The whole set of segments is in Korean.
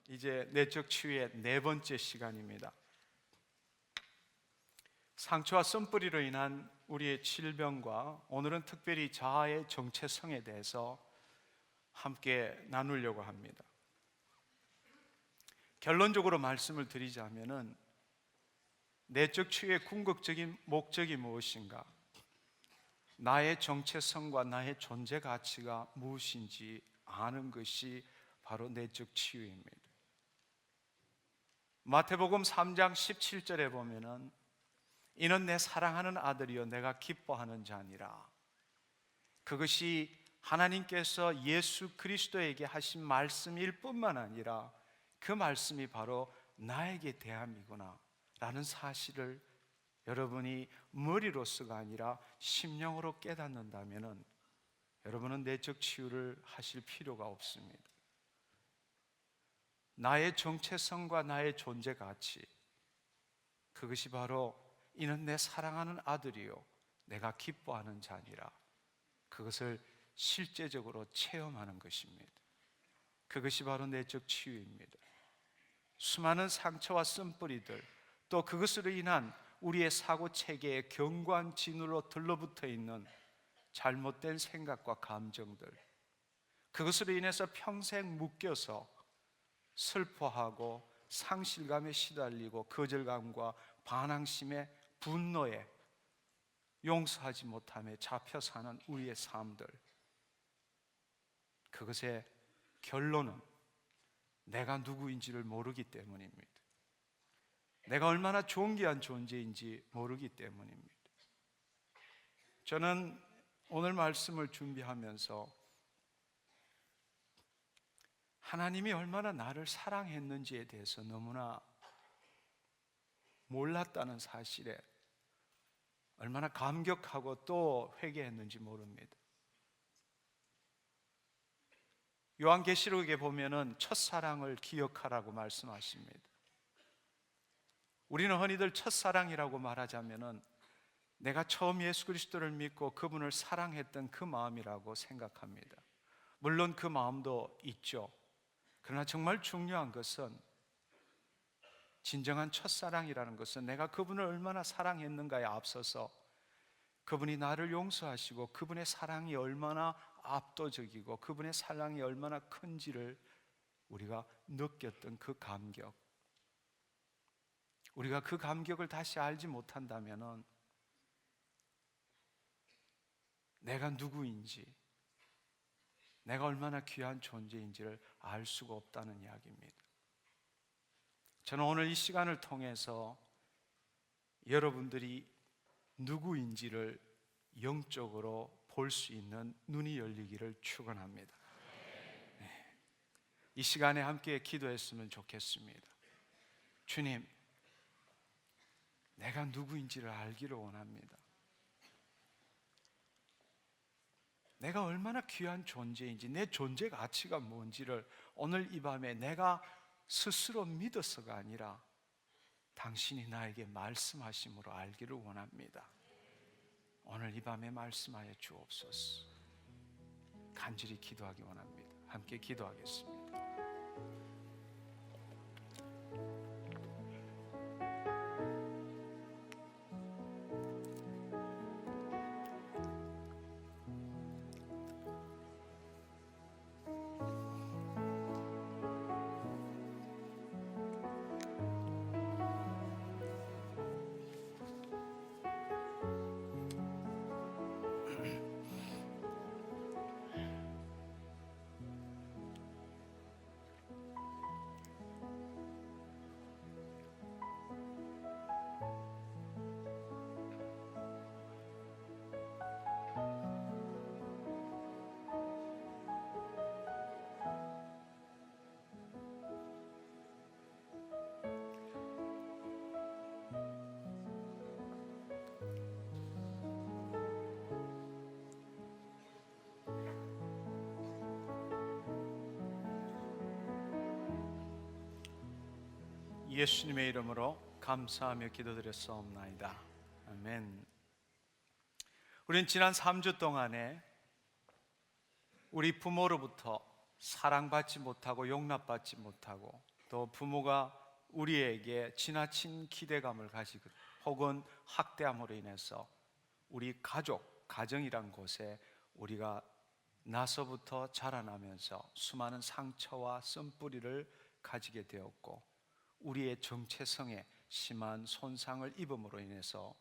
이제 내적 치유의 네 번째 시간입니다. 상처와 쓴뿌리로 인한 우리의 질병과 오늘은 특별히 자아의 정체성에 대해서 함께 나누려고 합니다. 결론적으로 말씀을 드리자면은 내적 치유의 궁극적인 목적이 무엇인가? 나의 정체성과 나의 존재 가치가 무엇인지 아는 것이 바로 내적 치유입니다. 마태복음 3장 17절에 보면은 이는 내 사랑하는 아들이요 내가 기뻐하는 자니라. 그것이 하나님께서 예수 그리스도에게 하신 말씀일 뿐만 아니라 그 말씀이 바로 나에게 대함이구나 라는 사실을 여러분이 머리로서가 아니라 심령으로 깨닫는다면 여러분은 내적 치유를 하실 필요가 없습니다. 나의 정체성과 나의 존재 가치, 그것이 바로 이는 내 사랑하는 아들이요 내가 기뻐하는 자니라. 그것을 실제적으로 체험하는 것입니다. 그것이 바로 내적 치유입니다. 수많은 상처와 쓴뿌리들, 또 그것으로 인한 우리의 사고 체계의 견고한 진으로 들러붙어 있는 잘못된 생각과 감정들, 그것으로 인해서 평생 묶여서 슬퍼하고 상실감에 시달리고 거절감과 반항심에 분노에 용서하지 못함에 잡혀 사는 우리의 삶들, 그것의 결론은 내가 누구인지를 모르기 때문입니다. 내가 얼마나 존귀한 존재인지 모르기 때문입니다. 저는 오늘 말씀을 준비하면서 하나님이 얼마나 나를 사랑했는지에 대해서 너무나 몰랐다는 사실에 얼마나 감격하고 또 회개했는지 모릅니다. 요한계시록에 보면은 첫사랑을 기억하라고 말씀하십니다. 우리는 흔히들 첫사랑이라고 말하자면은 내가 처음 예수 그리스도를 믿고 그분을 사랑했던 그 마음이라고 생각합니다. 물론 그 마음도 있죠. 그러나 정말 중요한 것은 진정한 첫사랑이라는 것은 내가 그분을 얼마나 사랑했는가에 앞서서 그분이 나를 용서하시고 그분의 사랑이 얼마나 압도적이고 그분의 사랑이 얼마나 큰지를 우리가 느꼈던 그 감격, 우리가 그 감격을 다시 알지 못한다면 내가 누구인지, 내가 얼마나 귀한 존재인지를 알 수가 없다는 이야기입니다. 저는 오늘 이 시간을 통해서 여러분들이 누구인지를 영적으로 볼 수 있는 눈이 열리기를 축원합니다. 네. 이 시간에 함께 기도했으면 좋겠습니다. 주님, 내가 누구인지를 알기를 원합니다. 내가 얼마나 귀한 존재인지, 내 존재 가치가 뭔지를 오늘 이 밤에 내가 스스로 믿어서가 아니라 당신이 나에게 말씀하심으로 알기를 원합니다. 오늘 이 밤에 말씀하여 주옵소서. 간절히 기도하기 원합니다. 함께 기도하겠습니다. 예수님의 이름으로 감사하며 기도드렸사옵나이다. 아멘. 우린 지난 3주 동안에 우리 부모로부터 사랑받지 못하고 용납받지 못하고 또 부모가 우리에게 지나친 기대감을 가지고 혹은 학대함으로 인해서 우리 가정이란 곳에 우리가 나서부터 자라나면서 수많은 상처와 쓴뿌리를 가지게 되었고, 우리의 정체성에 심한 손상을 입음으로 인해서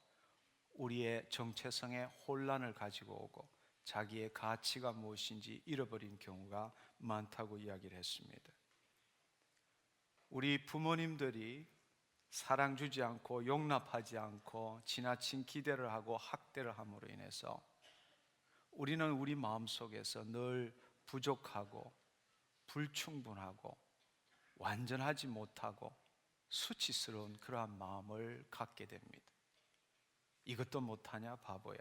우리의 정체성에 혼란을 가지고 오고 자기의 가치가 무엇인지 잃어버린 경우가 많다고 이야기를 했습니다. 우리 부모님들이 사랑 주지 않고 용납하지 않고 지나친 기대를 하고 학대를 함으로 인해서 우리는 우리 마음속에서 늘 부족하고 불충분하고 완전하지 못하고 수치스러운 그러한 마음을 갖게 됩니다. 이것도 못하냐 바보야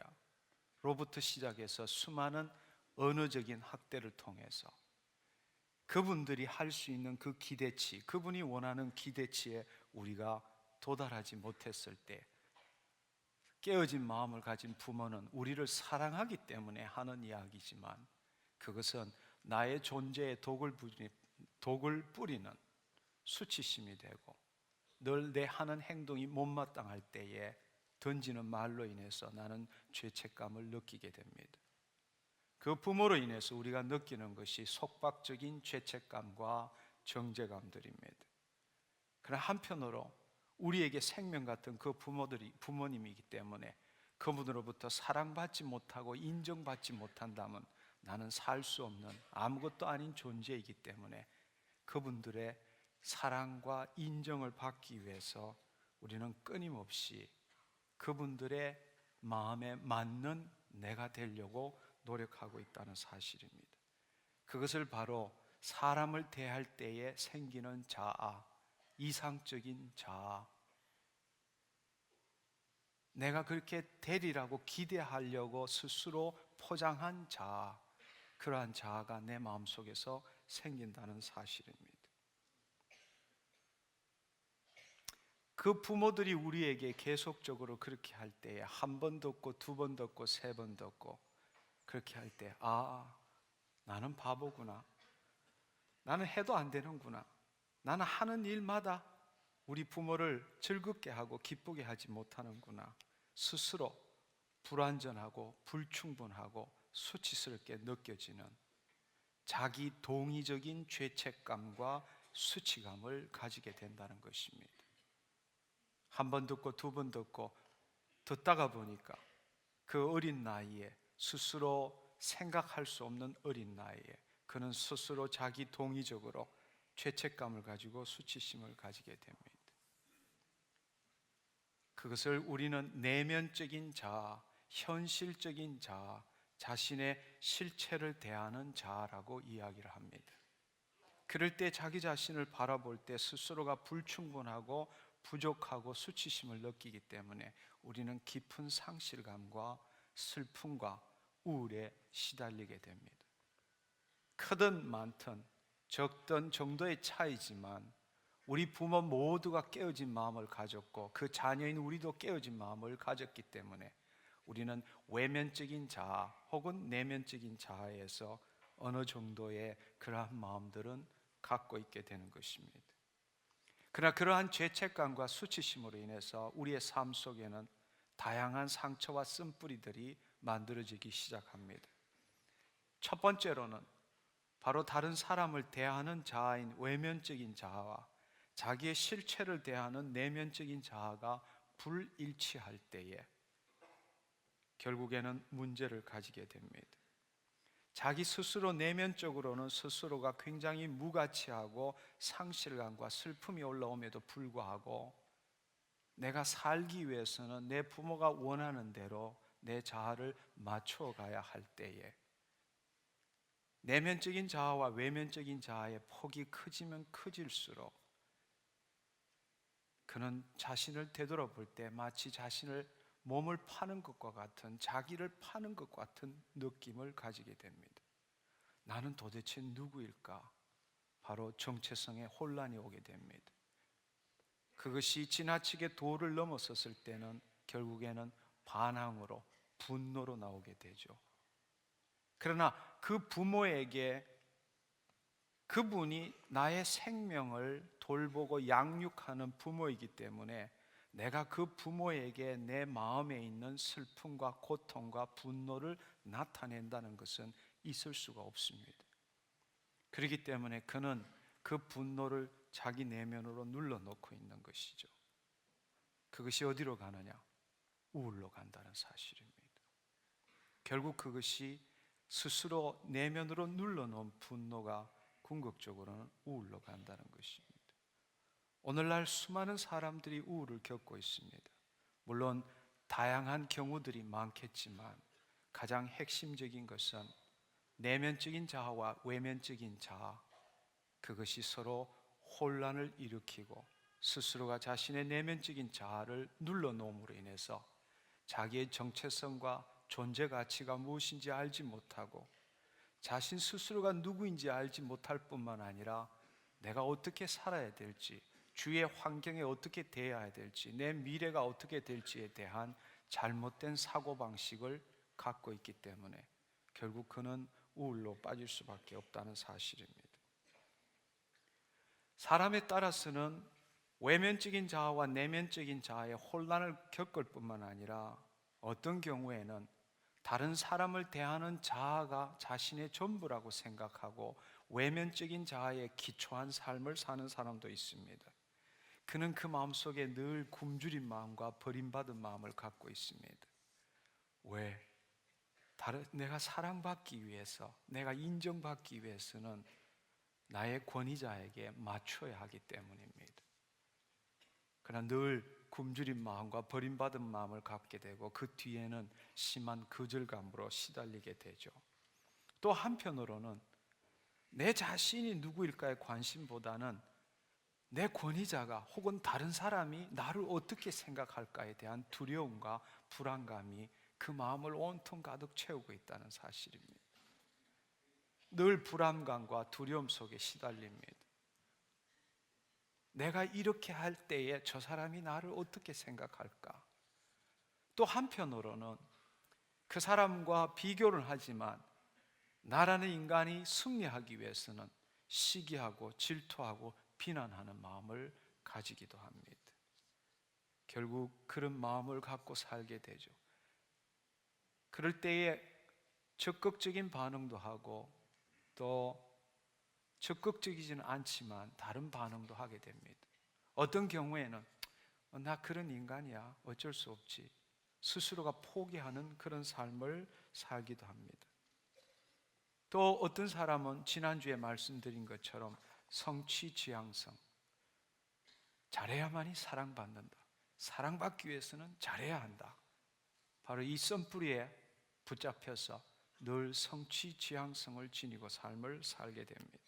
로부터 시작해서 수많은 언어적인 학대를 통해서 그분들이 할 수 있는 그 기대치, 그분이 원하는 기대치에 우리가 도달하지 못했을 때 깨어진 마음을 가진 부모는 우리를 사랑하기 때문에 하는 이야기지만 그것은 나의 존재에 독을 뿌리는 수치심이 되고 늘 내 하는 행동이 못마땅할 때에 던지는 말로 인해서 나는 죄책감을 느끼게 됩니다. 그 부모로 인해서 우리가 느끼는 것이 속박적인 죄책감과 정죄감들입니다. 그러나 한편으로 우리에게 생명 같은 그 부모님이기 때문에 그분으로부터 사랑받지 못하고 인정받지 못한다면 나는 살 수 없는 아무것도 아닌 존재이기 때문에 그분들의 사랑과 인정을 받기 위해서 우리는 끊임없이 그분들의 마음에 맞는 내가 되려고 노력하고 있다는 사실입니다. 그것을 바로 사람을 대할 때에 생기는 자아, 이상적인 자아, 내가 그렇게 되리라고 기대하려고 스스로 포장한 자아, 그러한 자아가 내 마음속에서 생긴다는 사실입니다. 그 부모들이 우리에게 계속적으로 그렇게 할 때에 한 번 듣고 두 번 듣고 세 번 듣고 그렇게 할 때 나는 바보구나, 나는 해도 안 되는구나, 나는 하는 일마다 우리 부모를 즐겁게 하고 기쁘게 하지 못하는구나, 스스로 불완전하고 불충분하고 수치스럽게 느껴지는 자기 동의적인 죄책감과 수치감을 가지게 된다는 것입니다. 한 번 듣고 두 번 듣고 듣다가 보니까 그 어린 나이에 스스로 생각할 수 없는 어린 나이에 그는 스스로 자기 동의적으로 죄책감을 가지고 수치심을 가지게 됩니다. 그것을 우리는 내면적인 자아, 현실적인 자아, 자신의 실체를 대하는 자아라고 이야기를 합니다. 그럴 때 자기 자신을 바라볼 때 스스로가 불충분하고 부족하고 수치심을 느끼기 때문에 우리는 깊은 상실감과 슬픔과 우울에 시달리게 됩니다. 크든 많든 적든 정도의 차이지만 우리 부모 모두가 깨어진 마음을 가졌고 그 자녀인 우리도 깨어진 마음을 가졌기 때문에 우리는 외면적인 자아 혹은 내면적인 자아에서 어느 정도의 그러한 마음들은 갖고 있게 되는 것입니다. 그러나 그러한 죄책감과 수치심으로 인해서 우리의 삶 속에는 다양한 상처와 쓴뿌리들이 만들어지기 시작합니다. 첫 번째로는 바로 다른 사람을 대하는 자아인 외면적인 자아와 자기의 실체를 대하는 내면적인 자아가 불일치할 때에 결국에는 문제를 가지게 됩니다. 자기 스스로 내면적으로는 스스로가 굉장히 무가치하고 상실감과 슬픔이 올라옴에도 불구하고 내가 살기 위해서는 내 부모가 원하는 대로 내 자아를 맞춰가야 할 때에 내면적인 자아와 외면적인 자아의 폭이 커지면 커질수록 그는 자신을 되돌아볼 때 마치 자신을 몸을 파는 것과 같은, 자기를 파는 것 같은 느낌을 가지게 됩니다. 나는 도대체 누구일까? 바로 정체성에 혼란이 오게 됩니다. 그것이 지나치게 도를 넘어섰을 때는 결국에는 반항으로, 분노로 나오게 되죠. 그러나 그 부모에게 그분이 나의 생명을 돌보고 양육하는 부모이기 때문에 내가 그 부모에게 내 마음에 있는 슬픔과 고통과 분노를 나타낸다는 것은 있을 수가 없습니다. 그렇기 때문에 그는 그 분노를 자기 내면으로 눌러놓고 있는 것이죠. 그것이 어디로 가느냐? 우울로 간다는 사실입니다. 결국 그것이 스스로 내면으로 눌러놓은 분노가 궁극적으로는 우울로 간다는 것입니다. 오늘날 수많은 사람들이 우울을 겪고 있습니다. 물론 다양한 경우들이 많겠지만 가장 핵심적인 것은 내면적인 자아와 외면적인 자아, 그것이 서로 혼란을 일으키고 스스로가 자신의 내면적인 자아를 눌러놓음으로 인해서 자기의 정체성과 존재 가치가 무엇인지 알지 못하고 자신 스스로가 누구인지 알지 못할 뿐만 아니라 내가 어떻게 살아야 될지, 주위의 환경에 어떻게 대해야 될지, 내 미래가 어떻게 될지에 대한 잘못된 사고방식을 갖고 있기 때문에 결국 그는 우울로 빠질 수밖에 없다는 사실입니다. 사람에 따라서는 외면적인 자아와 내면적인 자아의 혼란을 겪을 뿐만 아니라 어떤 경우에는 다른 사람을 대하는 자아가 자신의 전부라고 생각하고 외면적인 자아에 기초한 삶을 사는 사람도 있습니다. 그는 그 마음속에 늘 굶주린 마음과 버림받은 마음을 갖고 있습니다. 왜? 내가 사랑받기 위해서, 내가 인정받기 위해서는 나의 권위자에게 맞춰야 하기 때문입니다. 그러나 늘 굶주린 마음과 버림받은 마음을 갖게 되고 그 뒤에는 심한 거절감으로 시달리게 되죠. 또 한편으로는 내 자신이 누구일까의 관심보다는 내 권위자가 혹은 다른 사람이 나를 어떻게 생각할까에 대한 두려움과 불안감이 그 마음을 온통 가득 채우고 있다는 사실입니다. 늘 불안감과 두려움 속에 시달립니다. 내가 이렇게 할 때에 저 사람이 나를 어떻게 생각할까? 또 한편으로는 그 사람과 비교를 하지만 나라는 인간이 승리하기 위해서는 시기하고 질투하고 비난하는 마음을 가지기도 합니다. 결국 그런 마음을 갖고 살게 되죠. 그럴 때에 적극적인 반응도 하고 또 적극적이지는 않지만 다른 반응도 하게 됩니다. 어떤 경우에는 나 그런 인간이야, 어쩔 수 없지, 스스로가 포기하는 그런 삶을 살기도 합니다. 또 어떤 사람은 지난주에 말씀드린 것처럼 성취지향성, 잘해야만이 사랑받는다, 사랑받기 위해서는 잘해야 한다, 바로 이 썬뿌리에 붙잡혀서 늘 성취지향성을 지니고 삶을 살게 됩니다.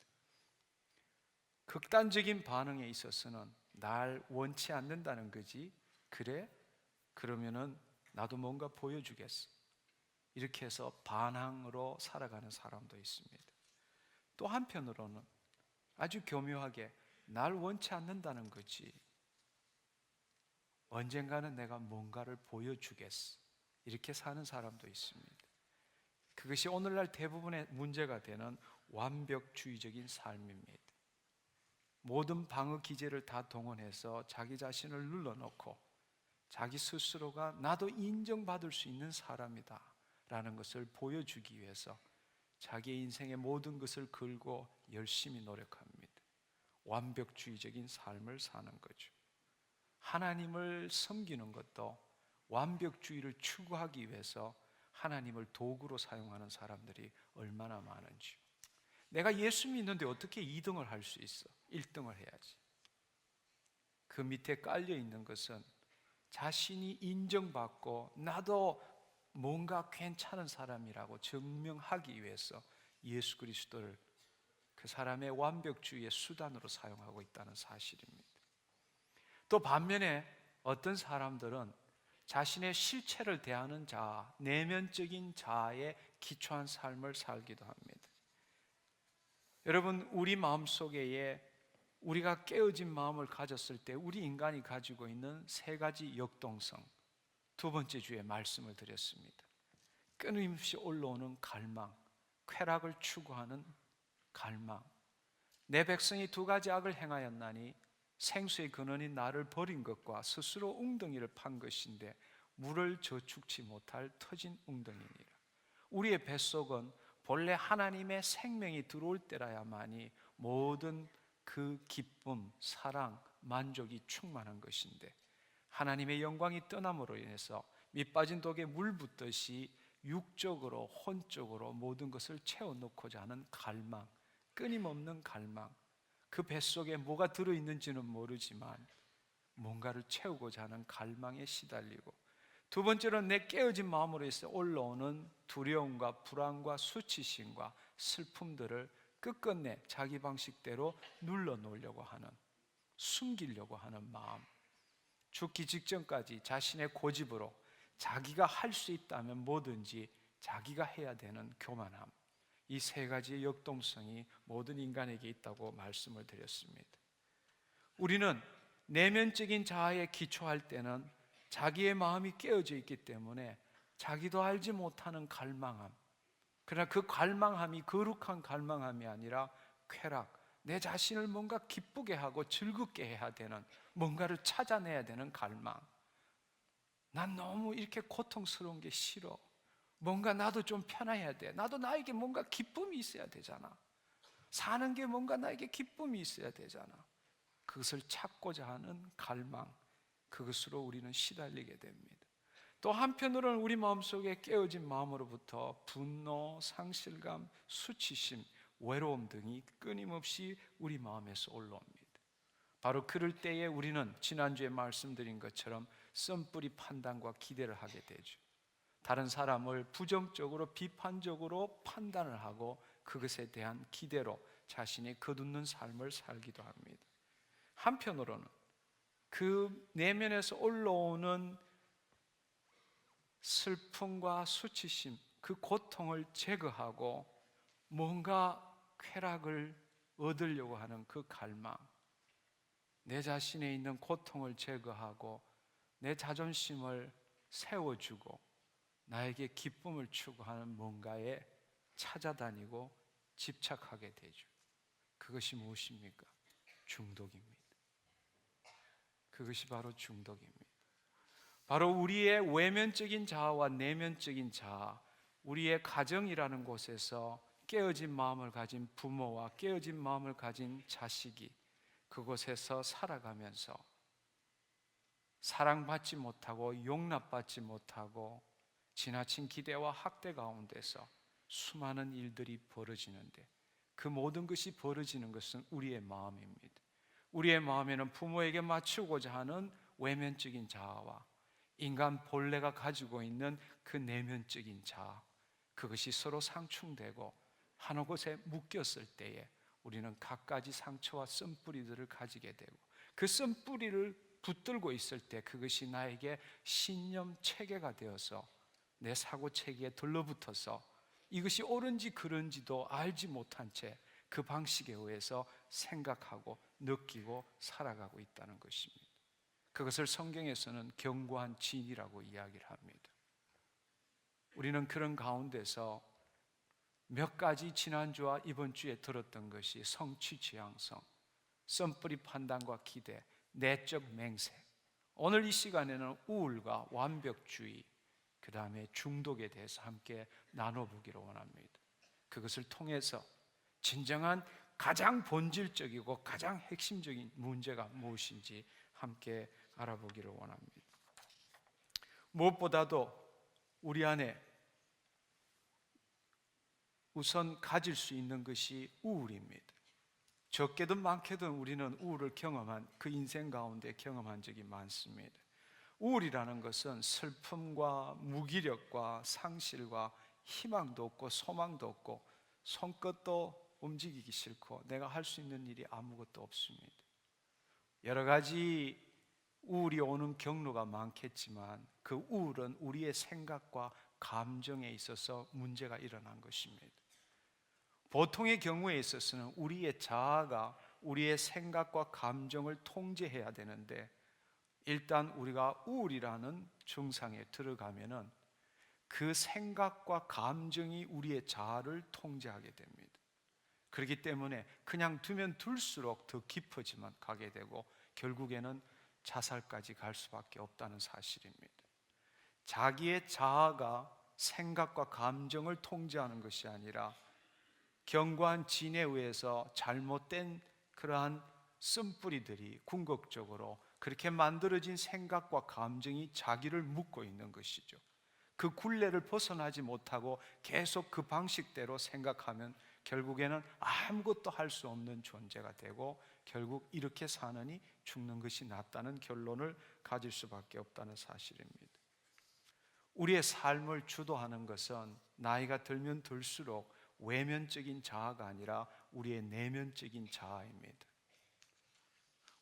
극단적인 반응에 있어서는 날 원치 않는다는 거지, 그래? 그러면은 나도 뭔가 보여주겠어, 이렇게 해서 반항으로 살아가는 사람도 있습니다. 또 한편으로는 아주 교묘하게 날 원치 않는다는 거지, 언젠가는 내가 뭔가를 보여주겠어, 이렇게 사는 사람도 있습니다. 그것이 오늘날 대부분의 문제가 되는 완벽주의적인 삶입니다. 모든 방어 기제를 다 동원해서 자기 자신을 눌러놓고 자기 스스로가 나도 인정받을 수 있는 사람이다 라는 것을 보여주기 위해서 자기의 인생의 모든 것을 걸고 열심히 노력합니다. 완벽주의적인 삶을 사는 거죠. 하나님을 섬기는 것도 완벽주의를 추구하기 위해서 하나님을 도구로 사용하는 사람들이 얼마나 많은지. 내가 예수 믿는데 어떻게 2등을 할 수 있어? 1등을 해야지. 그 밑에 깔려 있는 것은 자신이 인정받고 나도 뭔가 괜찮은 사람이라고 증명하기 위해서 예수 그리스도를 그 사람의 완벽주의의 수단으로 사용하고 있다는 사실입니다. 또 반면에 어떤 사람들은 자신의 실체를 대하는 자아, 내면적인 자아에 기초한 삶을 살기도 합니다. 여러분, 우리 마음속에 우리가 깨어진 마음을 가졌을 때 우리 인간이 가지고 있는 세 가지 역동성, 두 번째 주에 말씀을 드렸습니다. 끊임없이 올라오는 갈망, 쾌락을 추구하는 갈망, 내 백성이 두 가지 악을 행하였나니 생수의 근원인 나를 버린 것과 스스로 웅덩이를 판 것인데 물을 저축치 못할 터진 웅덩이니라. 우리의 뱃속은 본래 하나님의 생명이 들어올 때라야만이 모든 그 기쁨, 사랑, 만족이 충만한 것인데 하나님의 영광이 떠남으로 인해서 밑빠진 독에 물 붓듯이 육적으로 혼적으로 모든 것을 채워넣고자 하는 갈망, 끊임없는 갈망, 그 뱃속에 뭐가 들어있는지는 모르지만 뭔가를 채우고자 하는 갈망에 시달리고, 두 번째로는 내 깨어진 마음으로 해서 올라오는 두려움과 불안과 수치심과 슬픔들을 끝끝내 자기 방식대로 눌러놓으려고 하는, 숨기려고 하는 마음, 죽기 직전까지 자신의 고집으로 자기가 할 수 있다면 뭐든지 자기가 해야 되는 교만함, 이 세 가지의 역동성이 모든 인간에게 있다고 말씀을 드렸습니다. 우리는 내면적인 자아에 기초할 때는 자기의 마음이 깨어져 있기 때문에 자기도 알지 못하는 갈망함, 그러나 그 갈망함이 거룩한 갈망함이 아니라 쾌락, 내 자신을 뭔가 기쁘게 하고 즐겁게 해야 되는, 뭔가를 찾아내야 되는 갈망. 난 너무 이렇게 고통스러운 게 싫어. 뭔가 나도 좀 편해야 돼. 나도 나에게 뭔가 기쁨이 있어야 되잖아. 사는 게 뭔가 나에게 기쁨이 있어야 되잖아. 그것을 찾고자 하는 갈망, 그것으로 우리는 시달리게 됩니다. 또 한편으로는 우리 마음속에 깨어진 마음으로부터 분노, 상실감, 수치심, 외로움 등이 끊임없이 우리 마음에서 올라옵니다. 바로 그럴 때에 우리는 지난주에 말씀드린 것처럼 썸뿌리 판단과 기대를 하게 되죠. 다른 사람을 부정적으로 비판적으로 판단을 하고 그것에 대한 기대로 자신이 거듭는 삶을 살기도 합니다. 한편으로는 그 내면에서 올라오는 슬픔과 수치심, 그 고통을 제거하고 뭔가 쾌락을 얻으려고 하는 그 갈망, 내 자신에 있는 고통을 제거하고 내 자존심을 세워주고 나에게 기쁨을 추구하는 뭔가에 찾아다니고 집착하게 되죠. 그것이 무엇입니까? 중독입니다. 그것이 바로 중독입니다. 바로 우리의 외면적인 자아와 내면적인 자아, 우리의 가정이라는 곳에서 깨어진 마음을 가진 부모와 깨어진 마음을 가진 자식이 그곳에서 살아가면서 사랑받지 못하고 용납받지 못하고 지나친 기대와 학대 가운데서 수많은 일들이 벌어지는데, 그 모든 것이 벌어지는 것은 우리의 마음입니다. 우리의 마음에는 부모에게 맞추고자 하는 외면적인 자아와 인간 본래가 가지고 있는 그 내면적인 자아, 그것이 서로 상충되고 한 곳에 묶였을 때에 우리는 갖가지 상처와 씀뿌리들을 가지게 되고, 그 씀뿌리를 붙들고 있을 때 그것이 나에게 신념 체계가 되어서 내 사고 체계에 들러붙어서 이것이 옳은지 그른지도 알지 못한 채 그 방식에 의해서 생각하고 느끼고 살아가고 있다는 것입니다. 그것을 성경에서는 견고한 진이라고 이야기를 합니다. 우리는 그런 가운데서 몇 가지 지난주와 이번 주에 들었던 것이 성취 지향성, 썸뿌리 판단과 기대, 내적 맹세, 오늘 이 시간에는 우울과 완벽주의, 그 다음에 중독에 대해서 함께 나눠보기를 원합니다. 그것을 통해서 진정한 가장 본질적이고 가장 핵심적인 문제가 무엇인지 함께 알아보기를 원합니다. 무엇보다도 우리 안에 우선 가질 수 있는 것이 우울입니다. 적게든 많게든 우리는 우울을 경험한, 그 인생 가운데 경험한 적이 많습니다. 우울이라는 것은 슬픔과 무기력과 상실과 희망도 없고 소망도 없고 손끝도 움직이기 싫고 내가 할 수 있는 일이 아무것도 없습니다. 여러 가지 우울이 오는 경로가 많겠지만 그 우울은 우리의 생각과 감정에 있어서 문제가 일어난 것입니다. 보통의 경우에 있어서는 우리의 자아가 우리의 생각과 감정을 통제해야 되는데, 일단 우리가 우울이라는 증상에 들어가면은 그 생각과 감정이 우리의 자아를 통제하게 됩니다. 그렇기 때문에 그냥 두면 둘수록 더 깊어지만 가게 되고 결국에는 자살까지 갈 수밖에 없다는 사실입니다. 자기의 자아가 생각과 감정을 통제하는 것이 아니라 견고한 진에 의해서 잘못된 그러한 쓴뿌리들이 궁극적으로 그렇게 만들어진 생각과 감정이 자기를 묶고 있는 것이죠. 그 굴레를 벗어나지 못하고 계속 그 방식대로 생각하면 결국에는 아무것도 할 수 없는 존재가 되고 결국 이렇게 사느니 죽는 것이 낫다는 결론을 가질 수밖에 없다는 사실입니다. 우리의 삶을 주도하는 것은 나이가 들면 들수록 외면적인 자아가 아니라 우리의 내면적인 자아입니다.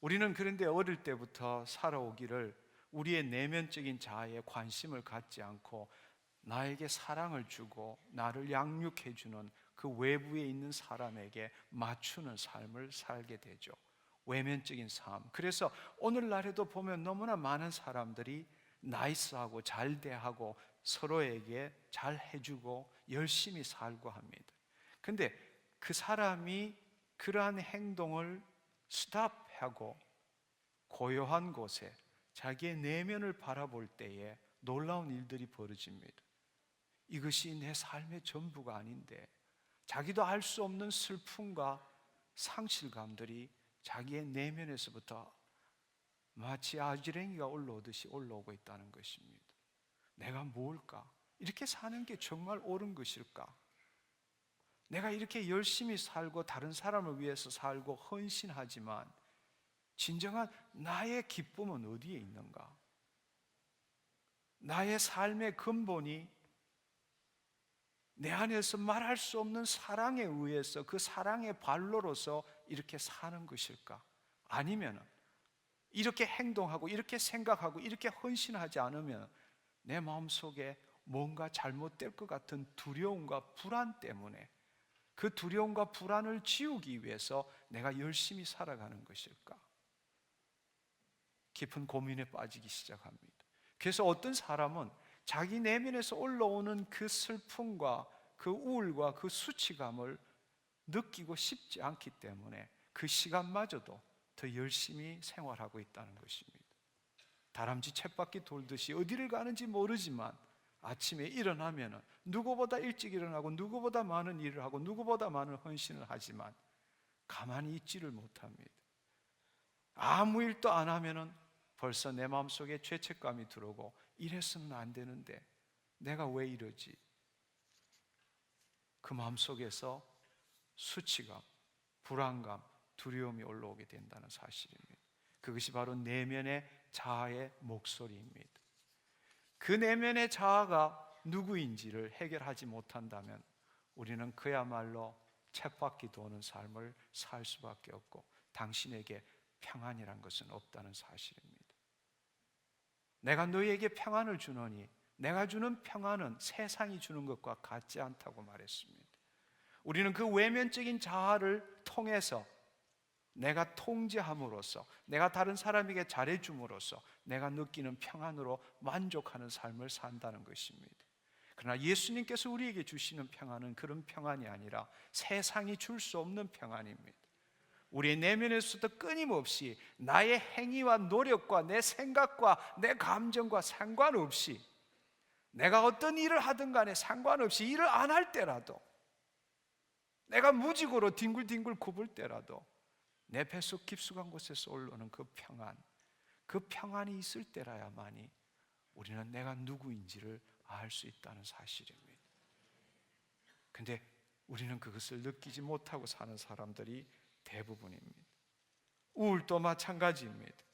우리는 그런데 어릴 때부터 살아오기를 우리의 내면적인 자아에 관심을 갖지 않고 나에게 사랑을 주고 나를 양육해 주는 그 외부에 있는 사람에게 맞추는 삶을 살게 되죠. 외면적인 삶. 그래서 오늘날에도 보면 너무나 많은 사람들이 나이스하고 잘 대하고 서로에게 잘 해주고 열심히 살고 합니다. 근데 그 사람이 그러한 행동을 스탑하고 고요한 곳에 자기의 내면을 바라볼 때에 놀라운 일들이 벌어집니다. 이것이 내 삶의 전부가 아닌데 자기도 알 수 없는 슬픔과 상실감들이 자기의 내면에서부터 마치 아지랭이가 올라오듯이 올라오고 있다는 것입니다. 내가 뭘까? 이렇게 사는 게 정말 옳은 것일까? 내가 이렇게 열심히 살고 다른 사람을 위해서 살고 헌신하지만 진정한 나의 기쁨은 어디에 있는가? 나의 삶의 근본이 내 안에서 말할 수 없는 사랑에 의해서 그 사랑의 발로로서 이렇게 사는 것일까? 아니면 이렇게 행동하고 이렇게 생각하고 이렇게 헌신하지 않으면 내 마음속에 뭔가 잘못될 것 같은 두려움과 불안 때문에 그 두려움과 불안을 지우기 위해서 내가 열심히 살아가는 것일까? 깊은 고민에 빠지기 시작합니다. 그래서 어떤 사람은 자기 내면에서 올라오는 그 슬픔과 그 우울과 그 수치감을 느끼고 싶지 않기 때문에 그 시간마저도 더 열심히 생활하고 있다는 것입니다. 다람쥐 쳇바퀴 돌듯이 어디를 가는지 모르지만 아침에 일어나면 누구보다 일찍 일어나고 누구보다 많은 일을 하고 누구보다 많은 헌신을 하지만 가만히 있지를 못합니다. 아무 일도 안 하면 벌써 내 마음속에 죄책감이 들어오고 이랬으면 안 되는데 내가 왜 이러지? 그 마음속에서 수치감, 불안감, 두려움이 올라오게 된다는 사실입니다. 그것이 바로 내면의 자아의 목소리입니다. 그 내면의 자아가 누구인지를 해결하지 못한다면 우리는 그야말로 쳇바퀴 도는 삶을 살 수밖에 없고 당신에게 평안이란 것은 없다는 사실입니다. 내가 너희에게 평안을 주노니 내가 주는 평안은 세상이 주는 것과 같지 않다고 말했습니다. 우리는 그 외면적인 자아를 통해서 내가 통제함으로써 내가 다른 사람에게 잘해줌으로써 내가 느끼는 평안으로 만족하는 삶을 산다는 것입니다. 그러나 예수님께서 우리에게 주시는 평안은 그런 평안이 아니라 세상이 줄 수 없는 평안입니다. 우리의 내면에서도 끊임없이 나의 행위와 노력과 내 생각과 내 감정과 상관없이 내가 어떤 일을 하든 간에 상관없이 일을 안 할 때라도 내가 무직으로 뒹굴뒹굴 굽을 때라도 내 뱃속 깊숙한 곳에서 올라오는 그 평안, 그 평안이 있을 때라야만이 우리는 내가 누구인지를 알 수 있다는 사실입니다. 근데 우리는 그것을 느끼지 못하고 사는 사람들이 대부분입니다. 우울도 마찬가지입니다.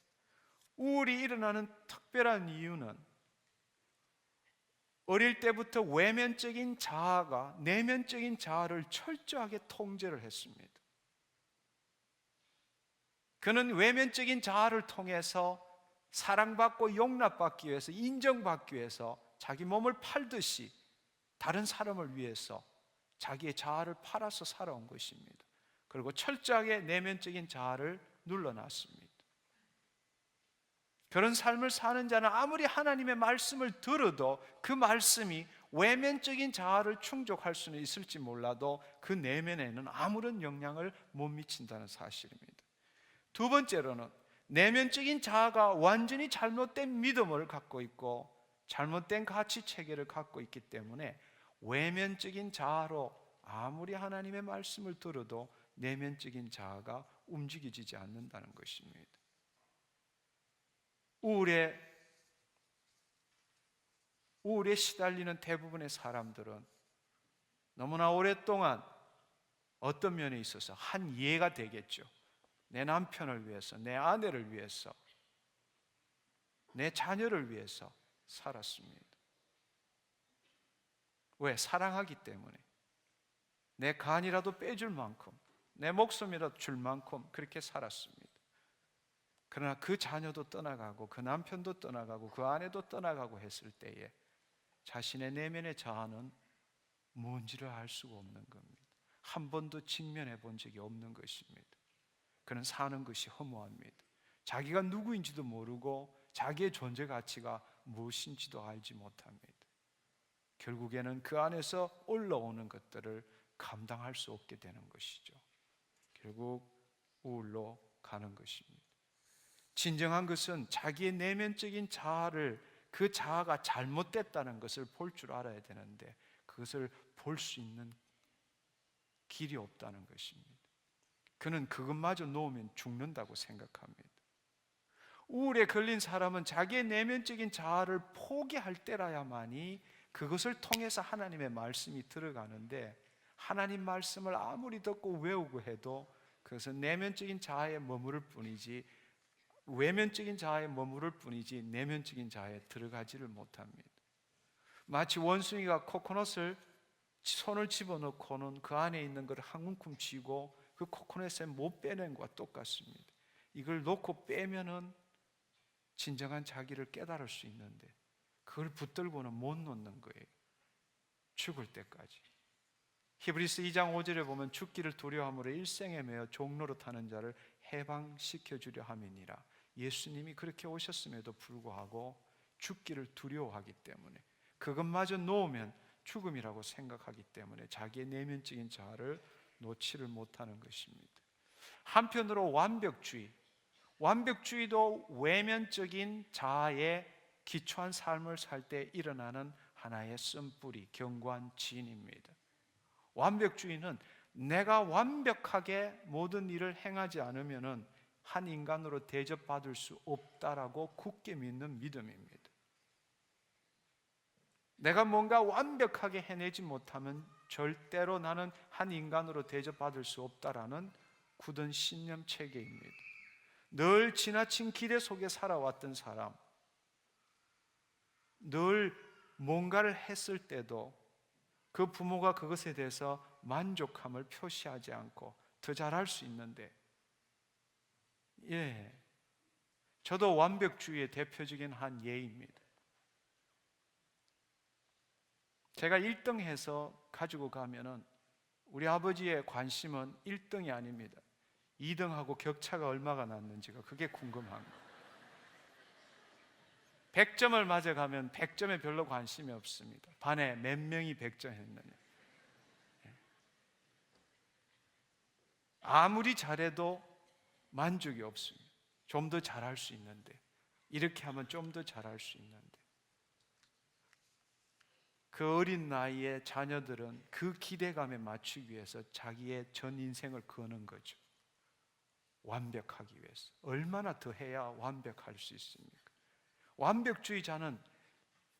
우울이 일어나는 특별한 이유는 어릴 때부터 외면적인 자아가 내면적인 자아를 철저하게 통제를 했습니다. 그는 외면적인 자아를 통해서 사랑받고 용납받기 위해서 인정받기 위해서 자기 몸을 팔듯이 다른 사람을 위해서 자기의 자아를 팔아서 살아온 것입니다. 그리고 철저하게 내면적인 자아를 눌러놨습니다. 그런 삶을 사는 자는 아무리 하나님의 말씀을 들어도 그 말씀이 외면적인 자아를 충족할 수는 있을지 몰라도 그 내면에는 아무런 영향을 못 미친다는 사실입니다. 두 번째로는 내면적인 자아가 완전히 잘못된 믿음을 갖고 있고 잘못된 가치 체계를 갖고 있기 때문에 외면적인 자아로 아무리 하나님의 말씀을 들어도 내면적인 자아가 움직이지 않는다는 것입니다. 우울에 시달리는 대부분의 사람들은 너무나 오랫동안 어떤 면에 있어서 한 이해가 되겠죠. 내 남편을 위해서, 내 아내를 위해서, 내 자녀를 위해서 살았습니다. 왜? 사랑하기 때문에. 내 간이라도 빼줄 만큼, 내 목숨이라도 줄 만큼 그렇게 살았습니다. 그러나 그 자녀도 떠나가고 그 남편도 떠나가고 그 아내도 떠나가고 했을 때에 자신의 내면의 자아는 뭔지를 알 수가 없는 겁니다. 한 번도 직면해 본 적이 없는 것입니다. 그는 사는 것이 허무합니다. 자기가 누구인지도 모르고 자기의 존재 가치가 무엇인지도 알지 못합니다. 결국에는 그 안에서 올라오는 것들을 감당할 수 없게 되는 것이죠. 결국 우울로 가는 것입니다. 진정한 것은 자기의 내면적인 자아를, 그 자아가 잘못됐다는 것을 볼 줄 알아야 되는데 그것을 볼 수 있는 길이 없다는 것입니다. 그는 그것마저 놓으면 죽는다고 생각합니다. 우울에 걸린 사람은 자기의 내면적인 자아를 포기할 때라야만이 그것을 통해서 하나님의 말씀이 들어가는데, 하나님 말씀을 아무리 듣고 외우고 해도 그것은 내면적인 자아에 머무를 뿐이지, 외면적인 자아에 머무를 뿐이지 내면적인 자아에 들어가지를 못합니다. 마치 원숭이가 코코넛을 손을 집어넣고는 그 안에 있는 것을 한 움큼 쥐고 그 코코넛에 못 빼낸 것과 똑같습니다. 이걸 놓고 빼면은 진정한 자기를 깨달을 수 있는데 그걸 붙들고는 못 놓는 거예요. 죽을 때까지. 히브리서 2장 5절에 보면 죽기를 두려워함으로 일생에 매어 종로로 타는 자를 해방시켜 주려 함이니라. 예수님이 그렇게 오셨음에도 불구하고 죽기를 두려워하기 때문에, 그것마저 놓으면 죽음이라고 생각하기 때문에 자기의 내면적인 자아를 놓지를 못하는 것입니다. 한편으로 완벽주의도 외면적인 자아에 기초한 삶을 살 때 일어나는 하나의 쓴뿌리, 경관지인입니다. 완벽주의는 내가 완벽하게 모든 일을 행하지 않으면 한 인간으로 대접받을 수 없다라고 굳게 믿는 믿음입니다. 내가 뭔가 완벽하게 해내지 못하면 절대로 나는 한 인간으로 대접받을 수 없다라는 굳은 신념 체계입니다. 늘 지나친 기대 속에 살아왔던 사람, 늘 뭔가를 했을 때도 그 부모가 그것에 대해서 만족함을 표시하지 않고 더 잘할 수 있는데, 저도 완벽주의의 대표적인 한 예입니다. 제가 1등 해서 가지고 가면은 우리 아버지의 관심은 1등이 아닙니다. 2등하고 격차가 얼마가 났는지가 그게 궁금한 거예요. 100점을 맞아가면 100점에 별로 관심이 없습니다. 반에 몇 명이 100점 했느냐. 아무리 잘해도 만족이 없습니다. 좀 더 잘할 수 있는데, 이렇게 하면 좀 더 잘할 수 있는데, 그 어린 나이에 자녀들은 그 기대감에 맞추기 위해서 자기의 전 인생을 거는 거죠. 완벽하기 위해서. 얼마나 더 해야 완벽할 수 있습니까? 완벽주의자는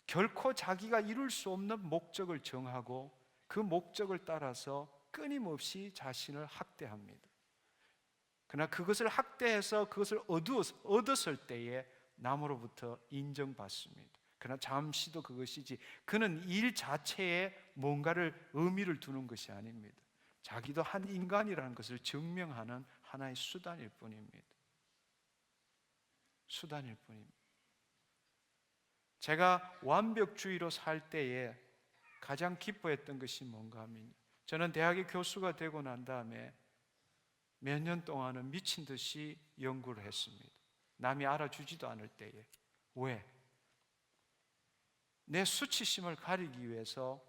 결코 자기가 이룰 수 없는 목적을 정하고 그 목적을 따라서 끊임없이 자신을 학대합니다. 그러나 그것을 학대해서 그것을 얻었을 때에 남으로부터 인정받습니다. 그러나 잠시도 그것이지, 그는 일 자체에 뭔가를 의미를 두는 것이 아닙니다. 자기도 한 인간이라는 것을 증명하는 하나의 수단일 뿐입니다. 수단일 뿐입니다. 제가 완벽주의로 살 때에 가장 기뻐했던 것이 뭔가 하면, 저는 대학의 교수가 되고 난 다음에 몇 년 동안은 미친 듯이 연구를 했습니다. 남이 알아주지도 않을 때에. 왜? 내 수치심을 가리기 위해서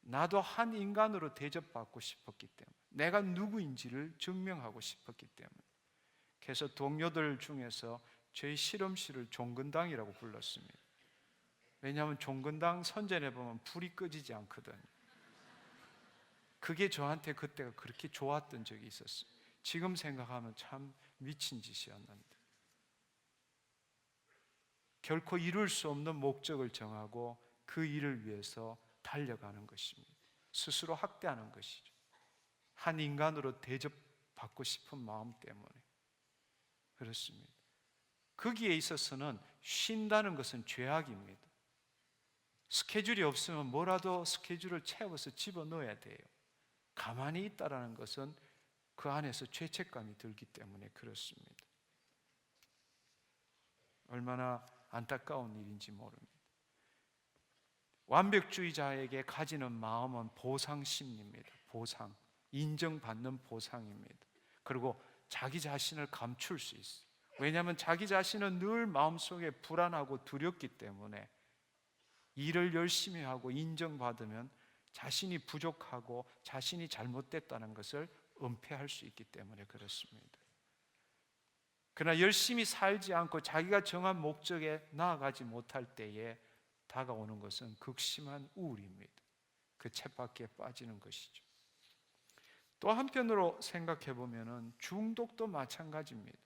나도 한 인간으로 대접받고 싶었기 때문에, 내가 누구인지를 증명하고 싶었기 때문에. 그래서 동료들 중에서 저희 실험실을 종근당이라고 불렀습니다. 왜냐하면 종근당 선전해 보면 불이 꺼지지 않거든요. 그게 저한테 그때가 그렇게 좋았던 적이 있었어요. 지금 생각하면 참 미친 짓이었는데, 결코 이룰 수 없는 목적을 정하고 그 일을 위해서 달려가는 것입니다. 스스로 학대하는 것이죠. 한 인간으로 대접받고 싶은 마음 때문에 그렇습니다. 거기에 있어서는 쉰다는 것은 죄악입니다. 스케줄이 없으면 뭐라도 스케줄을 채워서 집어넣어야 돼요. 가만히 있다라는 것은 그 안에서 죄책감이 들기 때문에 그렇습니다. 얼마나 안타까운 일인지 모릅니다. 완벽주의자에게 가지는 마음은 보상 심리입니다. 보상, 인정받는 보상입니다. 그리고 자기 자신을 감출 수 있어요. 왜냐하면 자기 자신은 늘 마음속에 불안하고 두렵기 때문에 일을 열심히 하고 인정받으면 자신이 부족하고 자신이 잘못됐다는 것을 은폐할 수 있기 때문에 그렇습니다. 그러나 열심히 살지 않고 자기가 정한 목적에 나아가지 못할 때에 다가오는 것은 극심한 우울입니다. 그 쳇바퀴에 빠지는 것이죠. 또 한편으로 생각해 보면 중독도 마찬가지입니다.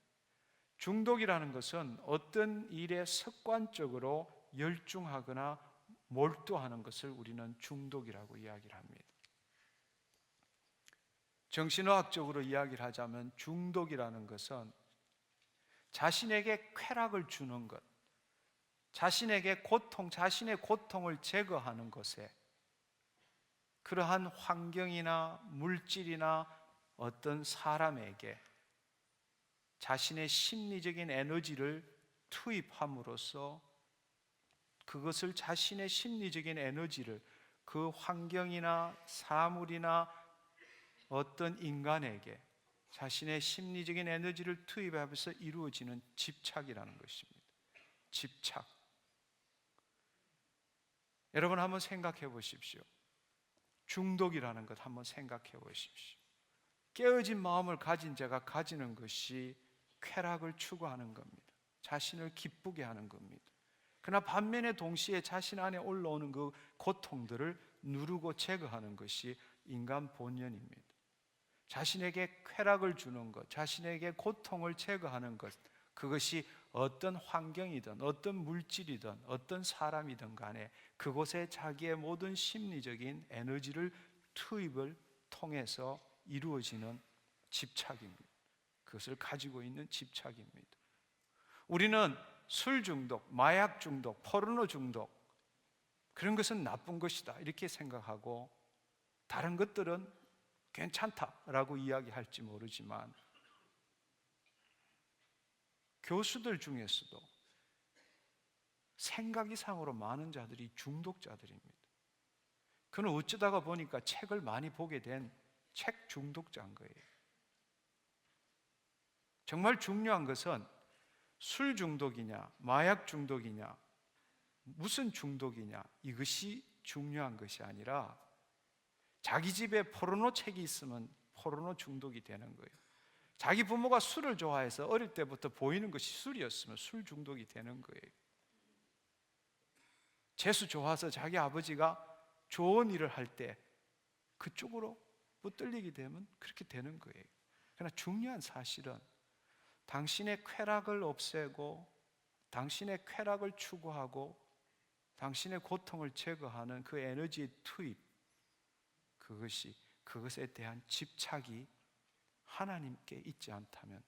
중독이라는 것은 어떤 일에 습관적으로 열중하거나 몰두하는 것을 우리는 중독이라고 이야기를 합니다. 정신의학적으로 이야기를 하자면 중독이라는 것은 자신에게 쾌락을 주는 것, 자신에게 고통, 자신의 고통을 제거하는 것에 그러한 환경이나 물질이나 어떤 사람에게 자신의 심리적인 에너지를 투입함으로써 그것을 자신의 심리적인 에너지를 그 환경이나 사물이나 어떤 인간에게 자신의 심리적인 에너지를 투입하면서 이루어지는 집착이라는 것입니다. 집착. 여러분 한번 생각해 보십시오. 중독이라는 것 한번 생각해 보십시오. 깨어진 마음을 가진 자가 가지는 것이 쾌락을 추구하는 겁니다. 자신을 기쁘게 하는 겁니다. 그러나 반면에 동시에 자신 안에 올라오는 그 고통들을 누르고 제거하는 것이 인간 본연입니다. 자신에게 쾌락을 주는 것, 자신에게 고통을 제거하는 것, 그것이 어떤 환경이든 어떤 물질이든 어떤 사람이든 간에 그곳에 자기의 모든 심리적인 에너지를 투입을 통해서 이루어지는 집착입니다. 그것을 가지고 있는 집착입니다. 우리는 술 중독, 마약 중독, 포르노 중독, 그런 것은 나쁜 것이다 이렇게 생각하고 다른 것들은 괜찮다라고 이야기할지 모르지만 교수들 중에서도 생각 이상으로 많은 자들이 중독자들입니다. 그는 어쩌다가 보니까 책을 많이 보게 된 책 중독자인 거예요. 정말 중요한 것은 술 중독이냐, 마약 중독이냐, 무슨 중독이냐, 이것이 중요한 것이 아니라 자기 집에 포르노 책이 있으면 포르노 중독이 되는 거예요. 자기 부모가 술을 좋아해서 어릴 때부터 보이는 것이 술이었으면 술 중독이 되는 거예요. 재수 좋아서 자기 아버지가 좋은 일을 할 때 그쪽으로 붙들리게 되면 그렇게 되는 거예요. 그러나 중요한 사실은 당신의 쾌락을 없애고 당신의 쾌락을 추구하고 당신의 고통을 제거하는 그 에너지의 투입, 그것에 대한 집착이 하나님께 있지 않다면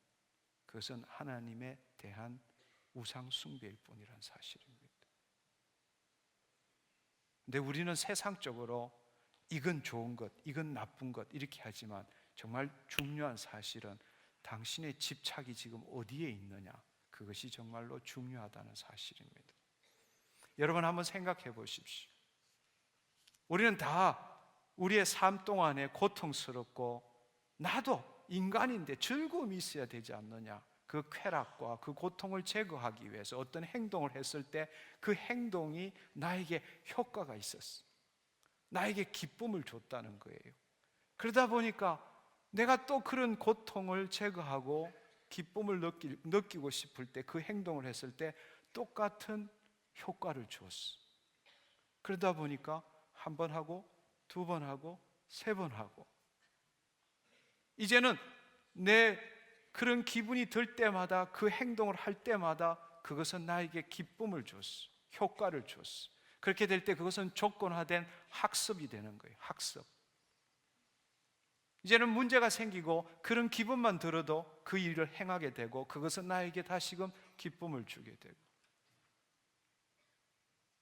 그것은 하나님에 대한 우상 숭배일 뿐이라는 사실입니다. 근데 우리는 세상적으로 이건 좋은 것, 이건 나쁜 것 이렇게 하지만 정말 중요한 사실은 당신의 집착이 지금 어디에 있느냐, 그것이 정말로 중요하다는 사실입니다. 여러분 한번 생각해 보십시오. 우리는 다 우리의 삶 동안에 고통스럽고 나도 인간인데 즐거움이 있어야 되지 않느냐, 그 쾌락과 그 고통을 제거하기 위해서 어떤 행동을 했을 때 그 행동이 나에게 효과가 있었어. 나에게 기쁨을 줬다는 거예요. 그러다 보니까 내가 또 그런 고통을 제거하고 기쁨을 느끼고 싶을 때 그 행동을 했을 때 똑같은 효과를 주었어. 그러다 보니까 한 번 하고 두 번 하고 세 번 하고 이제는 내 그런 기분이 들 때마다 그 행동을 할 때마다 그것은 나에게 기쁨을 줬어. 효과를 줬어. 그렇게 될 때 그것은 조건화된 학습이 되는 거예요. 학습. 이제는 문제가 생기고 그런 기분만 들어도 그 일을 행하게 되고 그것은 나에게 다시금 기쁨을 주게 되고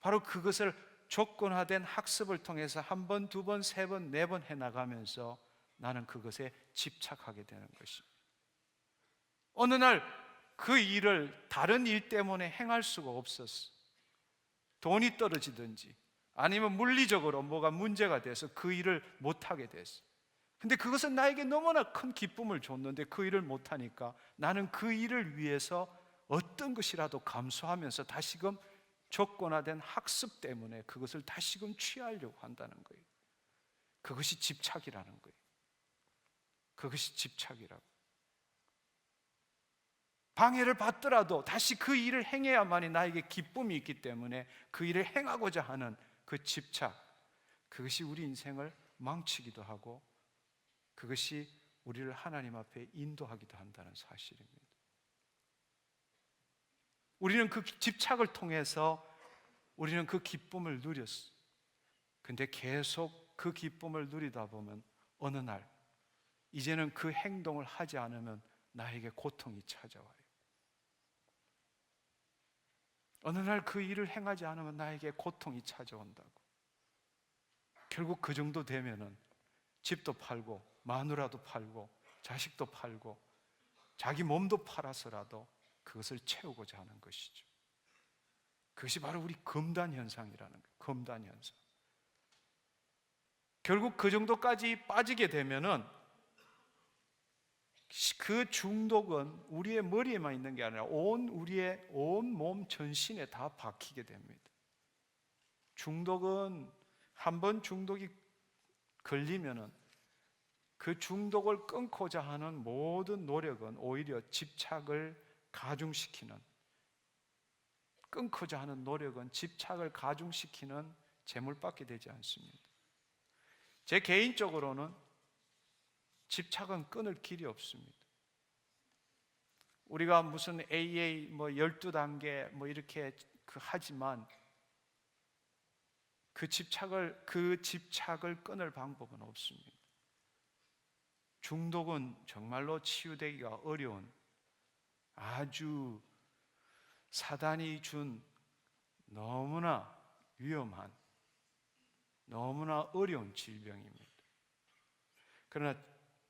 바로 그것을 조건화된 학습을 통해서 한 번, 두 번, 세 번, 네 번 해나가면서 나는 그것에 집착하게 되는 것입니다. 어느 날 그 일을 다른 일 때문에 행할 수가 없었어. 돈이 떨어지든지 아니면 물리적으로 뭐가 문제가 돼서 그 일을 못하게 됐어. 근데 그것은 나에게 너무나 큰 기쁨을 줬는데 그 일을 못하니까 나는 그 일을 위해서 어떤 것이라도 감수하면서 다시금 조건화된 학습 때문에 그것을 다시금 취하려고 한다는 거예요. 그것이 집착이라는 거예요. 그것이 집착이라고. 방해를 받더라도 다시 그 일을 행해야만이 나에게 기쁨이 있기 때문에 그 일을 행하고자 하는 그 집착, 그것이 우리 인생을 망치기도 하고 그것이 우리를 하나님 앞에 인도하기도 한다는 사실입니다. 우리는 그 집착을 통해서 우리는 그 기쁨을 누렸어. 근데 계속 그 기쁨을 누리다 보면 어느 날 이제는 그 행동을 하지 않으면 나에게 고통이 찾아와요. 어느 날 그 일을 행하지 않으면 나에게 고통이 찾아온다고. 결국 그 정도 되면은 집도 팔고 마누라도 팔고 자식도 팔고 자기 몸도 팔아서라도 그것을 채우고자 하는 것이죠. 그것이 바로 우리 금단 현상이라는 거예요. 금단 현상. 결국 그 정도까지 빠지게 되면은 그 중독은 우리의 머리에만 있는 게 아니라 우리의 온 몸 전신에 다 박히게 됩니다. 중독은 한 번 중독이 걸리면은 그 중독을 끊고자 하는 모든 노력은 오히려 집착을 가중시키는, 끊고자 하는 노력은 집착을 가중시키는 제물밖에 되지 않습니다. 제 개인적으로는 집착은 끊을 길이 없습니다. 우리가 무슨 AA 12단계 이렇게 하지만 그 집착을 끊을 방법은 없습니다. 중독은 정말로 치유되기가 어려운 아주 사단이 준 너무나 위험한, 너무나 어려운 질병입니다. 그러나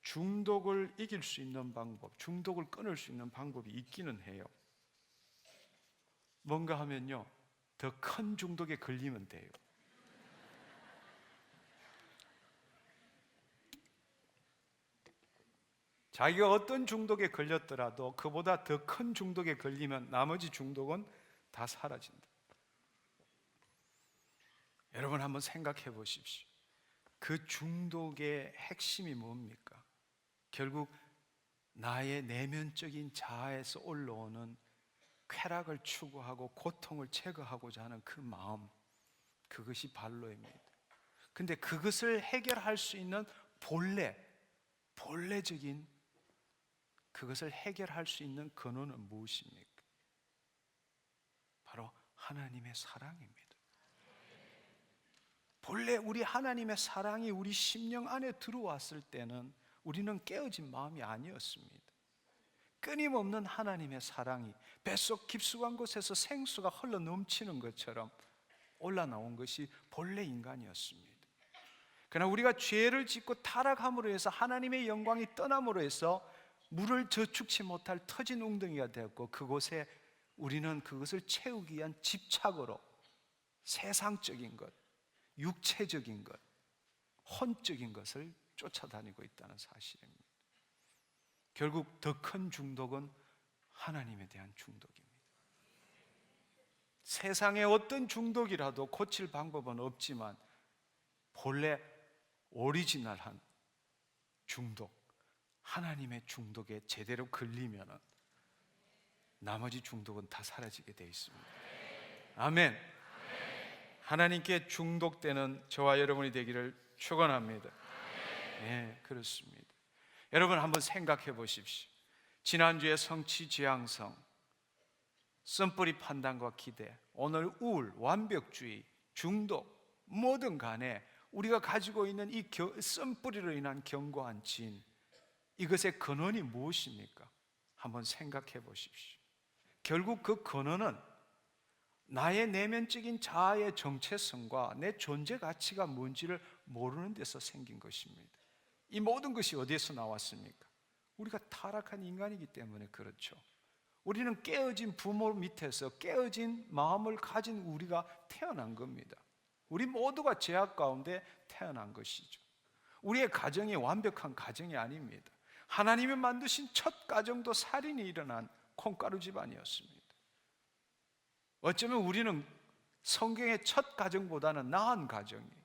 중독을 이길 수 있는 방법, 중독을 끊을 수 있는 방법이 있기는 해요. 뭔가 하면요, 더 큰 중독에 걸리면 돼요. 자기가 어떤 중독에 걸렸더라도 그보다 더 큰 중독에 걸리면 나머지 중독은 다 사라진다. 여러분 한번 생각해 보십시오. 그 중독의 핵심이 뭡니까? 결국 나의 내면적인 자아에서 올라오는 쾌락을 추구하고 고통을 제거하고자 하는 그 마음, 그것이 발로입니다. 근데 그것을 해결할 수 있는 본래적인 그것을 해결할 수 있는 근원은 무엇입니까? 바로 하나님의 사랑입니다. 본래 우리 하나님의 사랑이 우리 심령 안에 들어왔을 때는 우리는 깨어진 마음이 아니었습니다. 끊임없는 하나님의 사랑이 뱃속 깊숙한 곳에서 생수가 흘러 넘치는 것처럼 올라나온 것이 본래 인간이었습니다. 그러나 우리가 죄를 짓고 타락함으로 해서 하나님의 영광이 떠남으로 해서 물을 저축치 못할 터진 웅덩이가 되었고 그곳에 우리는 그것을 채우기 위한 집착으로 세상적인 것, 육체적인 것, 혼적인 것을 쫓아다니고 있다는 사실입니다. 결국 더 큰 중독은 하나님에 대한 중독입니다. 세상의 어떤 중독이라도 고칠 방법은 없지만 본래 오리지널한 중독, 하나님의 중독에 제대로 걸리면 나머지 중독은 다 사라지게 되어 있습니다. 아멘. 하나님께 중독되는 저와 여러분이 되기를 축원합니다. 네, 그렇습니다. 여러분 한번 생각해 보십시오. 지난주에 성취 지향성, 썸뿌리 판단과 기대, 오늘 우울, 완벽주의, 중독, 뭐든 간에 우리가 가지고 있는 이 썸뿌리로 인한 견고한 진, 이것의 근원이 무엇입니까? 한번 생각해 보십시오. 결국 그 근원은 나의 내면적인 자아의 정체성과 내 존재 가치가 뭔지를 모르는 데서 생긴 것입니다. 이 모든 것이 어디에서 나왔습니까? 우리가 타락한 인간이기 때문에 그렇죠. 우리는 깨어진 부모 밑에서 깨어진 마음을 가진 우리가 태어난 겁니다. 우리 모두가 죄악 가운데 태어난 것이죠. 우리의 가정이 완벽한 가정이 아닙니다. 하나님이 만드신 첫 가정도 살인이 일어난 콩가루 집안이었습니다. 어쩌면 우리는 성경의 첫 가정보다는 나은 가정이에요.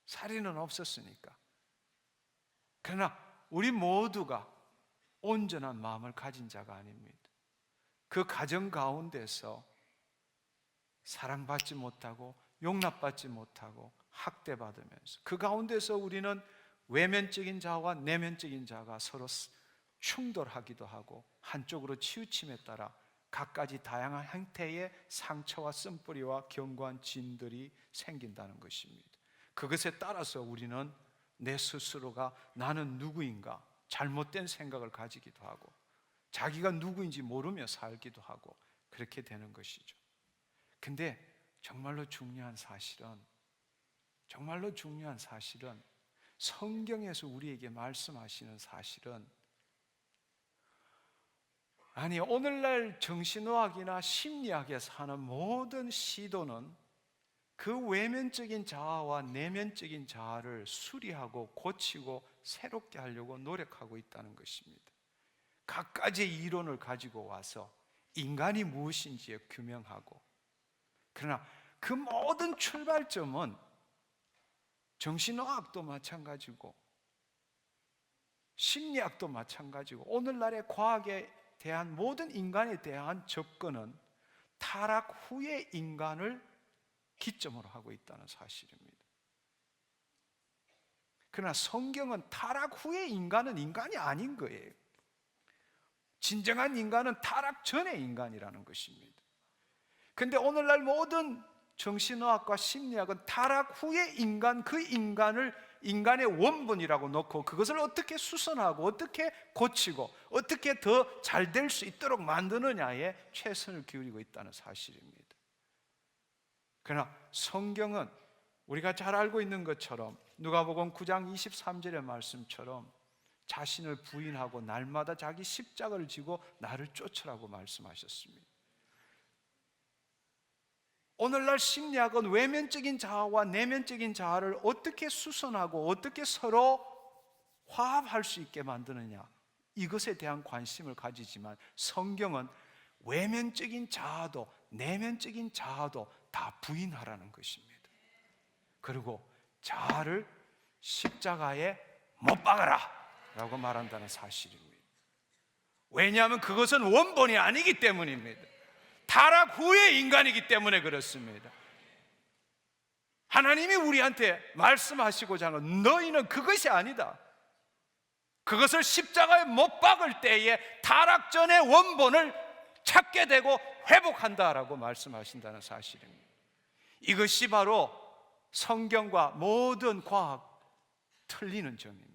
살인은 없었으니까. 그러나 우리 모두가 온전한 마음을 가진 자가 아닙니다. 그 가정 가운데서 사랑받지 못하고 용납받지 못하고 학대받으면서 그 가운데서 우리는 외면적인 자와 내면적인 자가 서로 충돌하기도 하고 한쪽으로 치우침에 따라 각가지 다양한 형태의 상처와 쓴뿌리와 견고한 진들이 생긴다는 것입니다. 그것에 따라서 우리는 내 스스로가 나는 누구인가 잘못된 생각을 가지기도 하고 자기가 누구인지 모르며 살기도 하고 그렇게 되는 것이죠. 근데 정말로 중요한 사실은 성경에서 우리에게 말씀하시는 사실은 아니 오늘날 정신의학이나 심리학에서 하는 모든 시도는 그 외면적인 자아와 내면적인 자아를 수리하고 고치고 새롭게 하려고 노력하고 있다는 것입니다. 각가지의 이론을 가지고 와서 인간이 무엇인지에 규명하고, 그러나 그 모든 출발점은 정신의학도 마찬가지고 심리학도 마찬가지고 오늘날의 과학에 대한 모든 인간에 대한 접근은 타락 후의 인간을 기점으로 하고 있다는 사실입니다. 그러나 성경은 타락 후의 인간은 인간이 아닌 거예요. 진정한 인간은 타락 전의 인간이라는 것입니다. 그런데 오늘날 모든 정신의학과 심리학은 타락 후의 인간, 그 인간을 인간의 원본이라고 놓고 그것을 어떻게 수선하고 어떻게 고치고 어떻게 더 잘 될 수 있도록 만드느냐에 최선을 기울이고 있다는 사실입니다. 그러나 성경은 우리가 잘 알고 있는 것처럼 누가복음 9장 23절의 말씀처럼 자신을 부인하고 날마다 자기 십자가를 지고 나를 쫓으라고 말씀하셨습니다. 오늘날 심리학은 외면적인 자아와 내면적인 자아를 어떻게 수선하고 어떻게 서로 화합할 수 있게 만드느냐, 이것에 대한 관심을 가지지만 성경은 외면적인 자아도 내면적인 자아도 다 부인하라는 것입니다. 그리고 자아를 십자가에 못 박아라 라고 말한다는 사실입니다. 왜냐하면 그것은 원본이 아니기 때문입니다. 타락 후의 인간이기 때문에 그렇습니다. 하나님이 우리한테 말씀하시고자 하는 건 너희는 그것이 아니다. 그것을 십자가에 못 박을 때에 타락 전의 원본을 찾게 되고 회복한다라고 말씀하신다는 사실입니다. 이것이 바로 성경과 모든 과학 틀리는 점입니다.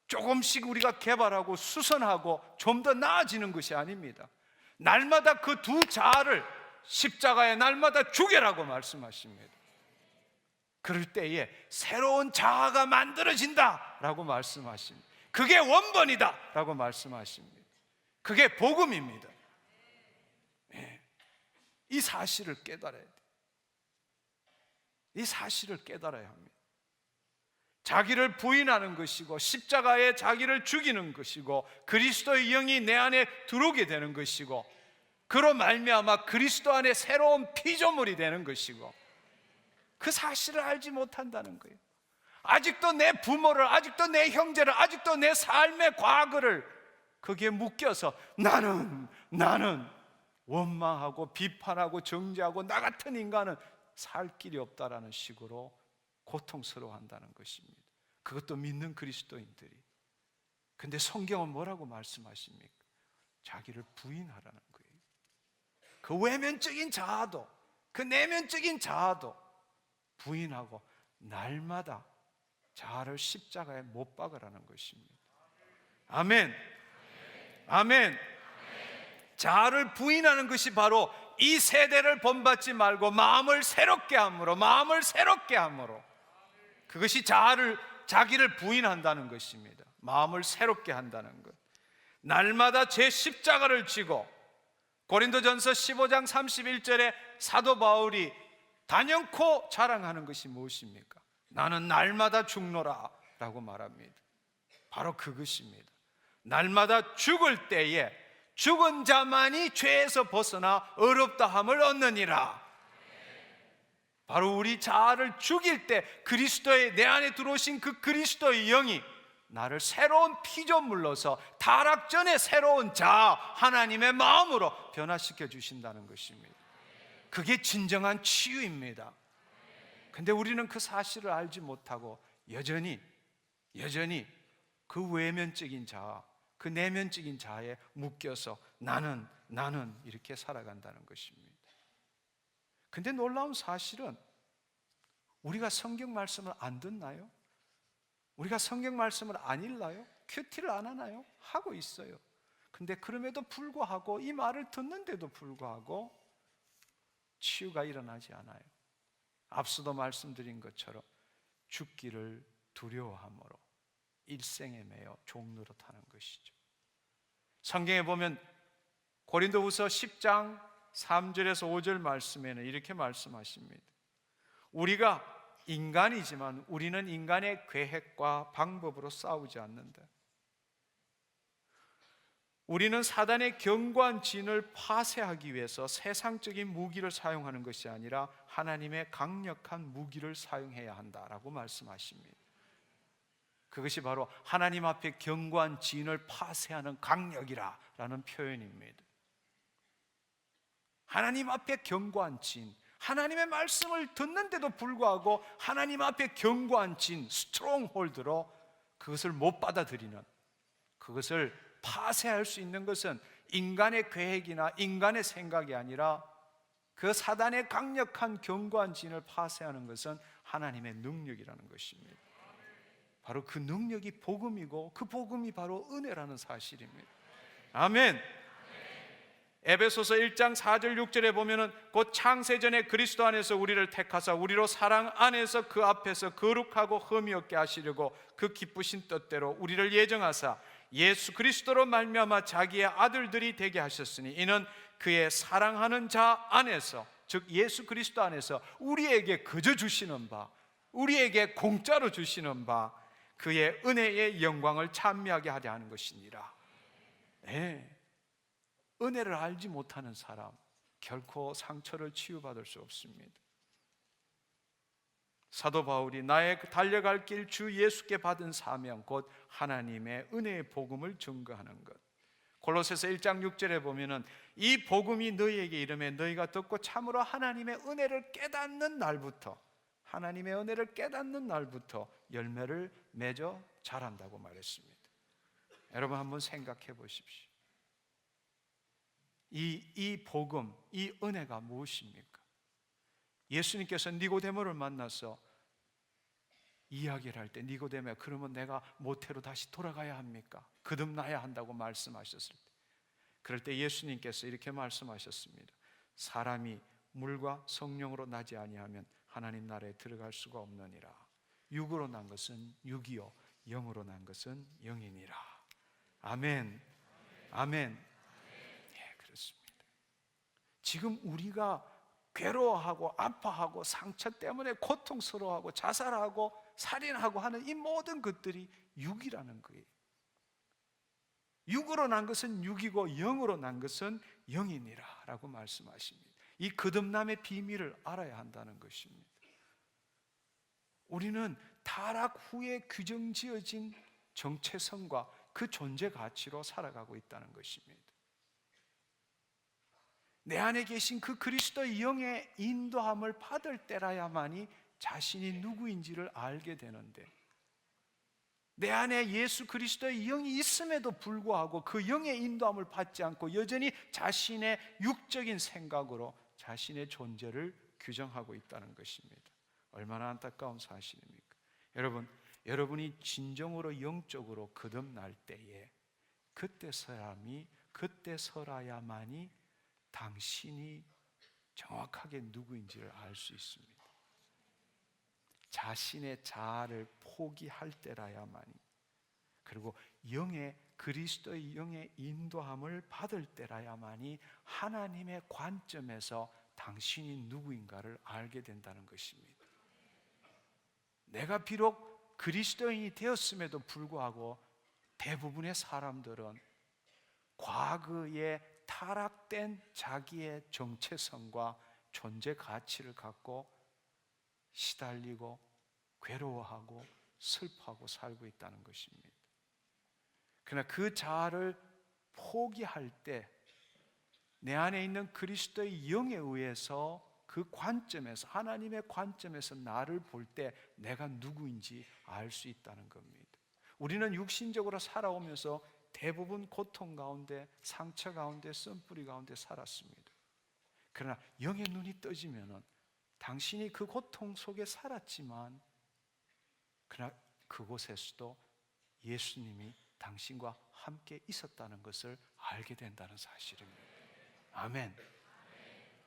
조금씩 우리가 개발하고 수선하고 좀 더 나아지는 것이 아닙니다. 날마다 그 두 자아를 십자가에 날마다 죽여라고 말씀하십니다. 그럴 때에 새로운 자아가 만들어진다 라고 말씀하십니다. 그게 원본이다 라고 말씀하십니다. 그게 복음입니다. 이 사실을 깨달아야 돼요. 이 사실을 깨달아야 합니다. 자기를 부인하는 것이고 십자가에 자기를 죽이는 것이고 그리스도의 영이 내 안에 들어오게 되는 것이고 그로 말미암아 그리스도 안에 새로운 피조물이 되는 것이고 그 사실을 알지 못한다는 거예요. 아직도 내 부모를, 아직도 내 형제를, 아직도 내 삶의 과거를 거기에 묶여서 나는 원망하고 비판하고 정죄하고 나 같은 인간은 살 길이 없다라는 식으로 고통스러워한다는 것입니다. 그것도 믿는 그리스도인들이. 근데 성경은 뭐라고 말씀하십니까? 자기를 부인하라는 거예요. 그 외면적인 자아도, 그 내면적인 자아도 부인하고 날마다 자아를 십자가에 못 박으라는 것입니다. 아멘. 아멘. 자아를 부인하는 것이 바로 이 세대를 본받지 말고 마음을 새롭게 함으로, 그것이 자기를 부인한다는 것입니다. 마음을 새롭게 한다는 것. 날마다 제 십자가를 지고, 고린도전서 15장 31절에 사도 바울이 단연코 자랑하는 것이 무엇입니까? 나는 날마다 죽노라 라고 말합니다. 바로 그것입니다. 날마다 죽을 때에 죽은 자만이 죄에서 벗어나 의롭다함을 얻느니라. 바로 우리 자아를 죽일 때 그리스도의 내 안에 들어오신 그 그리스도의 영이 나를 새로운 피조물로서 타락 전에 새로운 자아, 하나님의 마음으로 변화시켜 주신다는 것입니다. 그게 진정한 치유입니다. 근데 우리는 그 사실을 알지 못하고 여전히 그 외면적인 자아, 그 내면적인 자아에 묶여서 나는 이렇게 살아간다는 것입니다. 근데 놀라운 사실은 우리가 성경 말씀을 안 듣나요? 우리가 성경 말씀을 안 읽나요? 큐티를 안 하나요? 하고 있어요. 근데 그럼에도 불구하고 이 말을 듣는데도 불구하고 치유가 일어나지 않아요. 앞서도 말씀드린 것처럼 죽기를 두려워함으로 일생에 매여 종노릇하는 것이죠. 성경에 보면 고린도후서 10장 3절에서 5절 말씀에는 이렇게 말씀하십니다. 우리가 인간이지만 우리는 인간의 계획과 방법으로 싸우지 않는다. 우리는 사단의 견고한 진을 파쇄하기 위해서 세상적인 무기를 사용하는 것이 아니라 하나님의 강력한 무기를 사용해야 한다라고 말씀하십니다. 그것이 바로 하나님 앞에 견고한 진을 파쇄하는 강력이라는 표현입니다. 하나님 앞에 견고한 진, 하나님의 말씀을 듣는데도 불구하고 하나님 앞에 견고한 진, 스트롱홀드로 그것을 못 받아들이는, 그것을 파쇄할 수 있는 것은 인간의 계획이나 인간의 생각이 아니라 그 사단의 강력한 견고한 진을 파쇄하는 것은 하나님의 능력이라는 것입니다. 바로 그 능력이 복음이고 그 복음이 바로 은혜라는 사실입니다. 아멘. 에베소서 1장 4절 6절에 보면은 곧 창세전에 그리스도 안에서 우리를 택하사 우리로 사랑 안에서 그 앞에서 거룩하고 흠이 없게 하시려고 그 기쁘신 뜻대로 우리를 예정하사 예수 그리스도로 말미암아 자기의 아들들이 되게 하셨으니 이는 그의 사랑하는 자 안에서, 즉 예수 그리스도 안에서 우리에게 거저 주시는 바, 우리에게 공짜로 주시는 바 그의 은혜의 영광을 찬미하게 하려 하는 것이니라. 네. 은혜를 알지 못하는 사람 결코 상처를 치유받을 수 없습니다. 사도 바울이 나의 달려갈 길 주 예수께 받은 사명 곧 하나님의 은혜의 복음을 증거하는 것. 골로새서 1장 6절에 보면은 이 복음이 너희에게 이르매 너희가 듣고 참으로 하나님의 은혜를 깨닫는 날부터, 하나님의 은혜를 깨닫는 날부터 열매를 맺어 자란다고 말했습니다. 여러분 한번 생각해 보십시오. 이 복음, 이 은혜가 무엇입니까? 예수님께서 니고데모를 만나서 이야기를 할 때 니고데모야 그러면 내가 모태로 다시 돌아가야 합니까? 거듭나야 한다고 말씀하셨을 때, 그럴 때 예수님께서 이렇게 말씀하셨습니다. 사람이 물과 성령으로 나지 아니하면 하나님 나라에 들어갈 수가 없느니라. 육으로 난 것은 육이요 영으로 난 것은 영이니라. 아멘. 아멘. 지금 우리가 괴로워하고 아파하고 상처 때문에 고통스러워하고 자살하고 살인하고 하는 이 모든 것들이 육이라는 거예요. 육으로 난 것은 육이고 영으로 난 것은 영이니라 라고 말씀하십니다. 이 거듭남의 비밀을 알아야 한다는 것입니다. 우리는 타락 후에 규정지어진 정체성과 그 존재 가치로 살아가고 있다는 것입니다. 내 안에 계신 그 그리스도의 영의 인도함을 받을 때라야만이 자신이 누구인지를 알게 되는데, 내 안에 예수 그리스도의 영이 있음에도 불구하고 그 영의 인도함을 받지 않고 여전히 자신의 육적인 생각으로 자신의 존재를 규정하고 있다는 것입니다. 얼마나 안타까운 사실입니까? 여러분이 진정으로 영적으로 거듭날 때에 그때 서야만이 당신이 정확하게 누구인지를 알 수 있습니다. 자신의 자아를 포기할 때라야만이, 그리고 그리스도의 영의 인도함을 받을 때라야만이 하나님의 관점에서 당신이 누구인가를 알게 된다는 것입니다. 내가 비록 그리스도인이 되었음에도 불구하고 대부분의 사람들은 과거에 타락된 자기의 정체성과 존재 가치를 갖고 시달리고 괴로워하고 슬퍼하고 살고 있다는 것입니다. 그러나 그 자아를 포기할 때 내 안에 있는 그리스도의 영에 의해서 그 관점에서, 하나님의 관점에서 나를 볼 때 내가 누구인지 알 수 있다는 겁니다. 우리는 육신적으로 살아오면서 대부분 고통 가운데, 상처 가운데, 쓴뿌리 가운데 살았습니다. 그러나 영의 눈이 떠지면은 당신이 그 고통 속에 살았지만, 그러나 그곳에서도 예수님이 당신과 함께 있었다는 것을 알게 된다는 사실입니다. 아멘.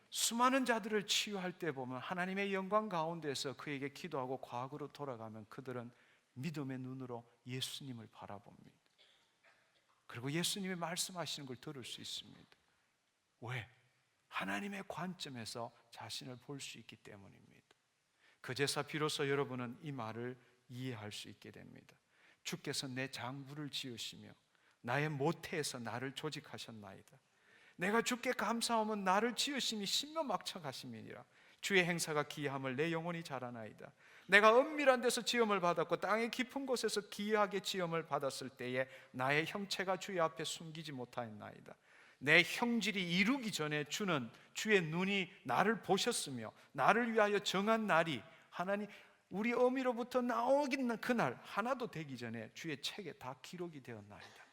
수많은 자들을 치유할 때 보면 하나님의 영광 가운데서 그에게 기도하고 과거로 돌아가면 그들은 믿음의 눈으로 예수님을 바라봅니다. 그리고 예수님이 말씀하시는 걸 들을 수 있습니다. 왜? 하나님의 관점에서 자신을 볼 수 있기 때문입니다. 그제서 비로소 여러분은 이 말을 이해할 수 있게 됩니다. 주께서 내 장부를 지으시며 나의 모태에서 나를 조직하셨나이다. 내가 주께 감사하면 나를 지으심이 신묘막창하심이니라. 주의 행사가 기이함을 내 영혼이 잘 아나이다. 내가 은밀한 데서 지음을 받았고 땅의 깊은 곳에서 기이하게 지음을 받았을 때에 나의 형체가 주의 앞에 숨기지 못하였나이다. 내 형질이 이루기 전에 주의 눈이 나를 보셨으며 나를 위하여 정한 날이, 하나님 우리 어미로부터 나오긴 그날 하나도 되기 전에 주의 책에 다 기록이 되었나이다.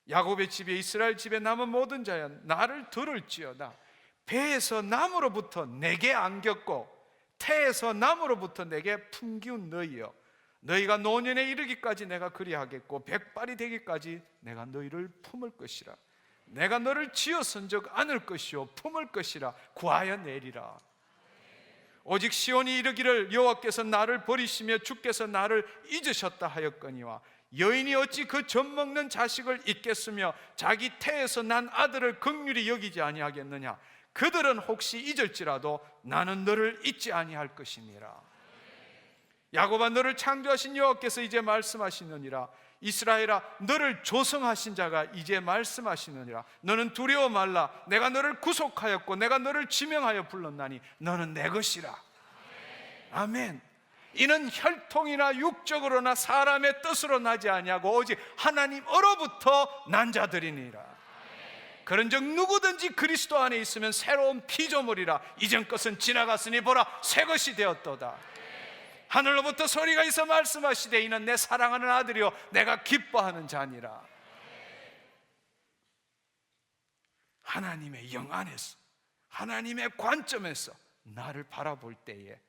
야곱의 집에, 이스라엘 집에 남은 모든 자여 나를 들을지어다. 배에서 남으로부터 내게 안겼고 태에서 남으로부터 내게 품기운 너희여, 너희가 노년에 이르기까지 내가 그리하겠고 백발이 되기까지 내가 너희를 품을 것이라. 내가 너를 지어선적 안을 것이요 품을 것이라 구하여 내리라. 오직 시온이 이르기를 여호와께서 나를 버리시며 주께서 나를 잊으셨다 하였거니와 여인이 어찌 그 젖먹는 자식을 잊겠으며 자기 태에서 난 아들을 긍휼히 여기지 아니하겠느냐. 그들은 혹시 잊을지라도 나는 너를 잊지 아니할 것이니라. 야곱아, 너를 창조하신 여호와께서 이제 말씀하시느니라. 이스라엘아, 너를 조성하신 자가 이제 말씀하시느니라. 너는 두려워 말라. 내가 너를 구속하였고 내가 너를 지명하여 불렀나니 너는 내 것이라. 아멘. 이는 혈통이나 육적으로나 사람의 뜻으로 나지 아니하고 오직 하나님으로부터 난 자들이니라. 그런즉 누구든지 그리스도 안에 있으면 새로운 피조물이라. 이전 것은 지나갔으니 보라 새 것이 되었도다. 하늘로부터 소리가 있어 말씀하시되 이는 내 사랑하는 아들이요 내가 기뻐하는 자니라. 하나님의 영 안에서, 하나님의 관점에서 나를 바라볼 때에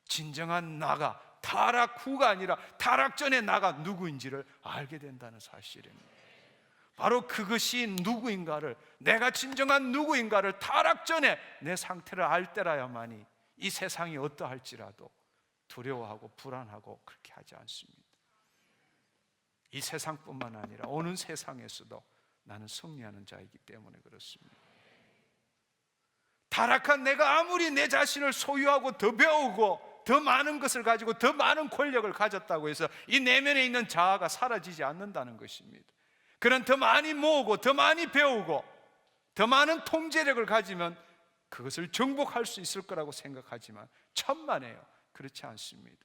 진정한 나가 타락 후가 아니라 타락 전의 나가 누구인지를 알게 된다는 사실입니다. 바로 그것이 누구인가를, 내가 진정한 누구인가를 타락 전에 내 상태를 알 때라야만이 이 세상이 어떠할지라도 두려워하고 불안하고 그렇게 하지 않습니다. 이 세상뿐만 아니라 어느 세상에서도 나는 승리하는 자이기 때문에 그렇습니다. 타락한 내가 아무리 내 자신을 소유하고 더 배우고 더 많은 것을 가지고 더 많은 권력을 가졌다고 해서 이 내면에 있는 자아가 사라지지 않는다는 것입니다. 그는 더 많이 모으고 더 많이 배우고 더 많은 통제력을 가지면 그것을 정복할 수 있을 거라고 생각하지만 천만에요, 그렇지 않습니다.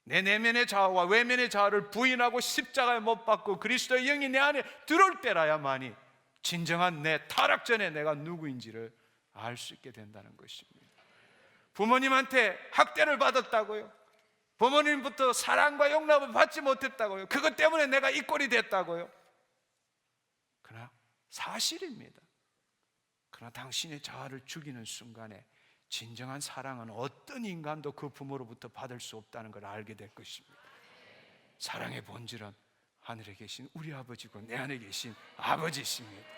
내 내면의 자아와 외면의 자아를 부인하고 십자가에 못 박고 그리스도의 영이 내 안에 들어올 때라야만이 진정한 내 타락 전에 내가 누구인지를 알 수 있게 된다는 것입니다. 부모님한테 학대를 받았다고요? 부모님부터 사랑과 용납을 받지 못했다고요? 그것 때문에 내가 이 꼴이 됐다고요? 그러나 사실입니다. 그러나 당신의 자아를 죽이는 순간에 진정한 사랑은 어떤 인간도 그 부모로부터 받을 수 없다는 걸 알게 될 것입니다. 사랑의 본질은 하늘에 계신 우리 아버지고 내 안에 계신 아버지십니다.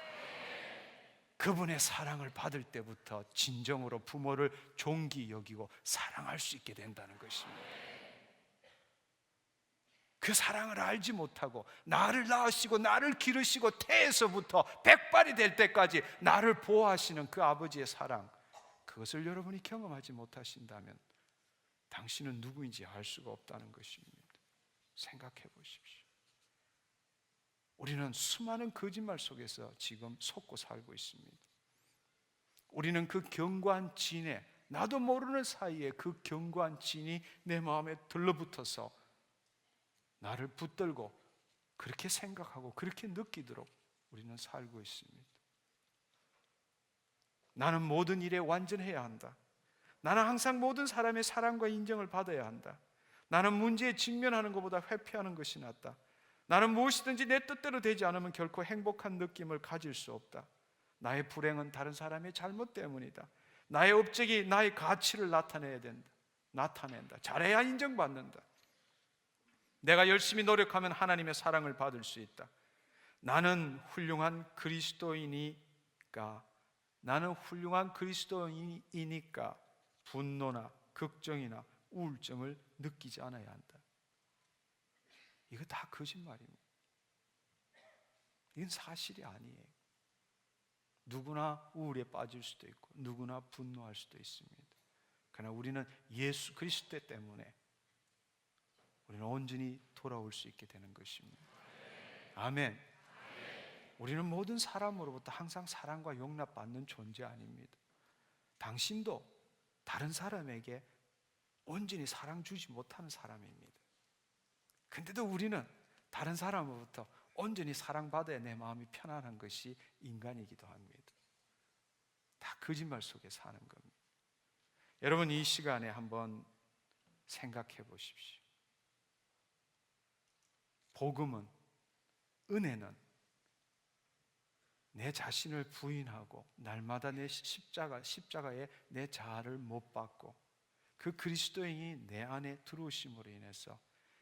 그분의 사랑을 받을 때부터 진정으로 부모를 존귀 여기고 사랑할 수 있게 된다는 것입니다. 그 사랑을 알지 못하고 나를 낳으시고 나를 기르시고 태에서부터 백발이 될 때까지 나를 보호하시는 그 아버지의 사랑, 그것을 여러분이 경험하지 못하신다면 당신은 누구인지 알 수가 없다는 것입니다. 생각해 보십시오. 우리는 수많은 거짓말 속에서 지금 속고 살고 있습니다. 우리는 그 견고한 진에, 나도 모르는 사이에 그 견고한 진이 내 마음에 들러붙어서 나를 붙들고 그렇게 생각하고 그렇게 느끼도록 우리는 살고 있습니다. 나는 모든 일에 완전해야 한다. 나는 항상 모든 사람의 사랑과 인정을 받아야 한다. 나는 문제에 직면하는 것보다 회피하는 것이 낫다. 나는 무엇이든지 내 뜻대로 되지 않으면 결코 행복한 느낌을 가질 수 없다. 나의 불행은 다른 사람의 잘못 때문이다. 나의 업적이 나의 가치를 나타내야 된다. 나타낸다. 잘해야 인정받는다. 내가 열심히 노력하면 하나님의 사랑을 받을 수 있다. 나는 훌륭한 그리스도이니까 분노나 걱정이나 우울증을 느끼지 않아야 한다. 이거 다 거짓말입니다. 이건 사실이 아니에요. 누구나 우울에 빠질 수도 있고 누구나 분노할 수도 있습니다. 그러나 우리는 예수 그리스도 때문에 우리는 온전히 돌아올 수 있게 되는 것입니다. 아멘. 우리는 모든 사람으로부터 항상 사랑과 용납받는 존재 아닙니다. 당신도 다른 사람에게 온전히 사랑 주지 못하는 사람입니다. 근데도 우리는 다른 사람으로부터 온전히 사랑받아야 내 마음이 편안한 것이 인간이기도 합니다. 다 거짓말 속에 사는 겁니다. 여러분, 이 시간에 한번 생각해 보십시오. 복음은, 은혜는 내 자신을 부인하고 날마다 내 십자가에 내 자아를 못 박고 그 그리스도인이 내 안에 들어오심으로 인해서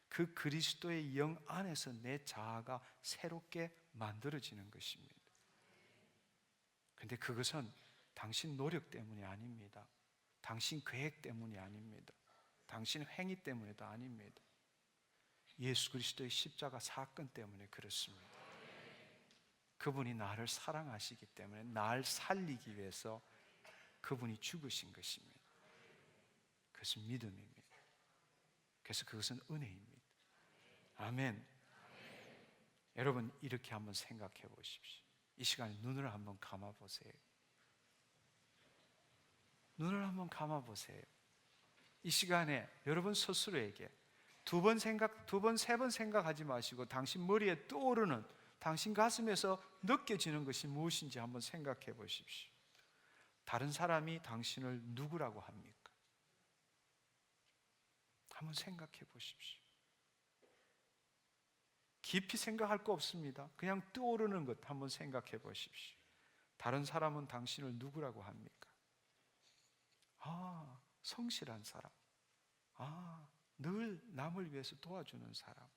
그 그리스도의 영 안에서 내 자아가 새롭게 만들어지는 것입니다. 그런데 그것은 당신 노력 때문이 아닙니다. 당신 계획 때문이 아닙니다. 당신 행위 때문에도 아닙니다. 예수 그리스도의 십자가 사건 때문에 그렇습니다. 그분이 나를 사랑하시기 때문에 날 살리기 위해서 그분이 죽으신 것입니다. 그것은 믿음입니다. 그래서 그것은 은혜입니다. 아멘. 여러분, 이렇게 한번 생각해 보십시오. 이 시간에 눈을 한번 감아 보세요. 눈을 한번 감아 보세요. 이 시간에 여러분 스스로에게 두 번, 세 번 생각하지 마시고 당신 머리에 떠오르는, 당신 가슴에서 느껴지는 것이 무엇인지 한번 생각해 보십시오. 다른 사람이 당신을 누구라고 합니까? 한번 생각해 보십시오. 깊이 생각할 거 없습니다. 그냥 떠오르는 것 한번 생각해 보십시오. 다른 사람은 당신을 누구라고 합니까? 성실한 사람. 늘 남을 위해서 도와주는 사람.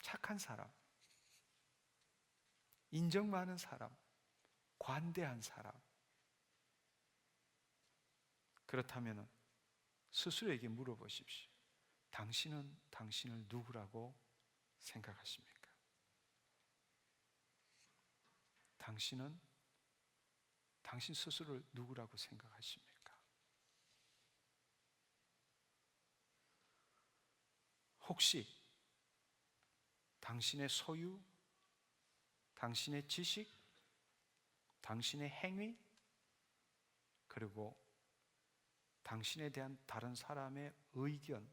착한 사람. 인정 많은 사람. 관대한 사람. 그렇다면 스스로에게 물어보십시오. 당신은 당신을 누구라고 생각하십니까? 당신은 당신 스스로를 누구라고 생각하십니까? 혹시 당신의 소유, 당신의 지식, 당신의 행위, 그리고 당신에 대한 다른 사람의 의견,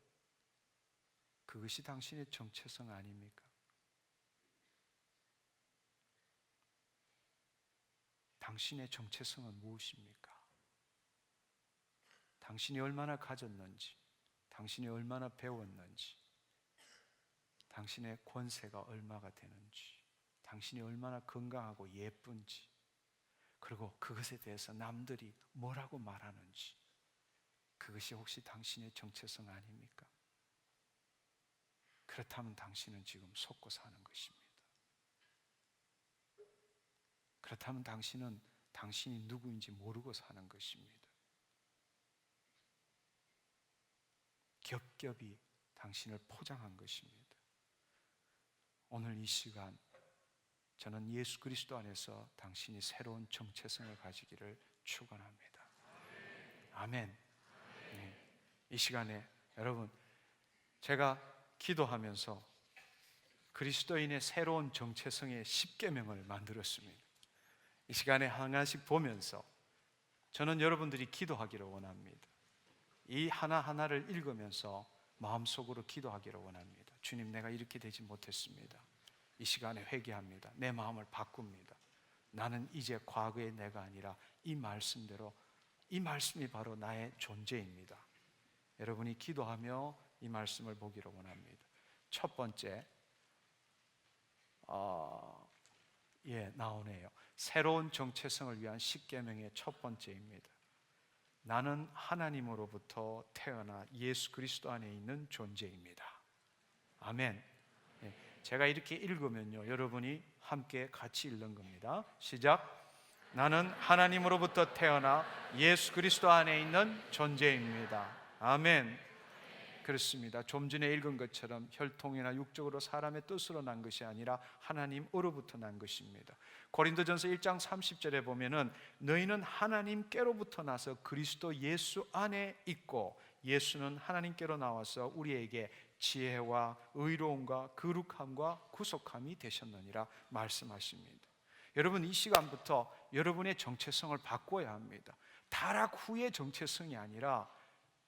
그것이 당신의 정체성 아닙니까? 당신의 정체성은 무엇입니까? 당신이 얼마나 가졌는지, 당신이 얼마나 배웠는지, 당신의 권세가 얼마가 되는지, 당신이 얼마나 건강하고 예쁜지, 그리고 그것에 대해서 남들이 뭐라고 말하는지, 그것이 혹시 당신의 정체성 아닙니까? 그렇다면 당신은 지금 속고 사는 것입니다. 그렇다면 당신은 당신이 누구인지 모르고 사는 것입니다. 겹겹이 당신을 포장한 것입니다. 오늘 이 시간 저는 예수 그리스도 안에서 당신이 새로운 정체성을 가지기를 축원합니다. 아멘. 네. 이 시간에 여러분, 제가 기도하면서 그리스도인의 새로운 정체성의 10계명을 만들었습니다. 이 시간에 하나씩 보면서 저는 여러분들이 기도하기를 원합니다. 이 하나하나를 읽으면서 마음속으로 기도하기를 원합니다. 주님, 내가 이렇게 되지 못했습니다. 이 시간에 회개합니다. 내 마음을 바꿉니다. 나는 이제 과거의 내가 아니라 이 말씀대로, 이 말씀이 바로 나의 존재입니다. 여러분이 기도하며 이 말씀을 보기를 원합니다. 첫 번째, 나오네요. 새로운 정체성을 위한 10계명의 첫 번째입니다. 나는 하나님으로부터 태어나 예수 그리스도 안에 있는 존재입니다. 아멘. 제가 이렇게 읽으면요, 여러분이 함께 같이 읽는 겁니다. 시작. 나는 하나님으로부터 태어나 예수 그리스도 안에 있는 존재입니다. 아멘. 그렇습니다. 좀 전에 읽은 것처럼 혈통이나 육적으로 사람의 뜻으로 난 것이 아니라 하나님으로부터 난 것입니다. 고린도전서 1장 30절에 보면은 너희는 하나님께로부터 나서 그리스도 예수 안에 있고 예수는 하나님께로 나와서 우리에게 지혜와 의로움과 거룩함과 구속함이 되셨느니라 말씀하십니다. 여러분, 이 시간부터 여러분의 정체성을 바꿔야 합니다. 타락 후의 정체성이 아니라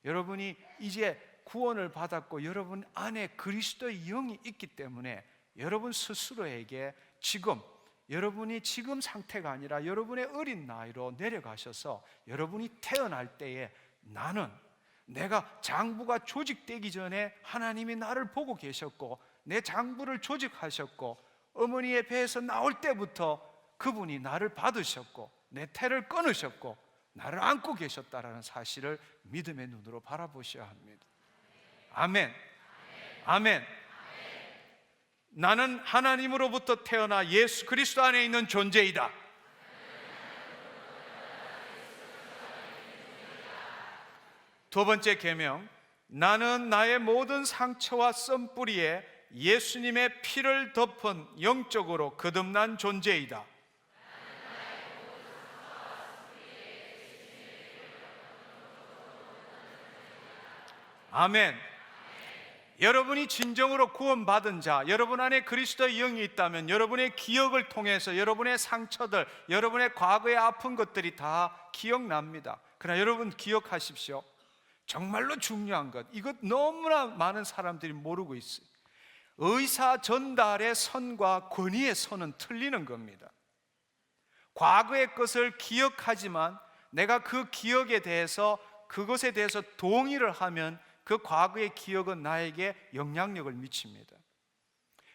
여러분이 이제 구원을 받았고 여러분 안에 그리스도의 영이 있기 때문에 여러분 스스로에게 지금, 여러분이 지금 상태가 아니라 여러분의 어린 나이로 내려가셔서 여러분이 태어날 때에 나는 내가 장부가 조직되기 전에 하나님이 나를 보고 계셨고 내 장부를 조직하셨고 어머니의 배에서 나올 때부터 그분이 나를 받으셨고 내 태를 끊으셨고 나를 안고 계셨다라는 사실을 믿음의 눈으로 바라보셔야 합니다. 아멘. 아멘. 나는 하나님으로부터 태어나 예수 그리스도 안에 있는 존재이다. 두 번째 계명, 나는 나의 모든 상처와 썸뿌리에 예수님의 피를 덮은 영적으로 거듭난 존재이다. 아멘. 여러분이 진정으로 구원받은 자, 여러분 안에 그리스도의 영이 있다면 여러분의 기억을 통해서 여러분의 상처들, 여러분의 과거의 아픈 것들이 다 기억납니다. 그러나 여러분 기억하십시오. 정말로 중요한 것, 이것 너무나 많은 사람들이 모르고 있어요. 의사 전달의 선과 권위의 선은 틀리는 겁니다. 과거의 것을 기억하지만 내가 그 기억에 대해서, 그것에 대해서 동의를 하면 그 과거의 기억은 나에게 영향력을 미칩니다.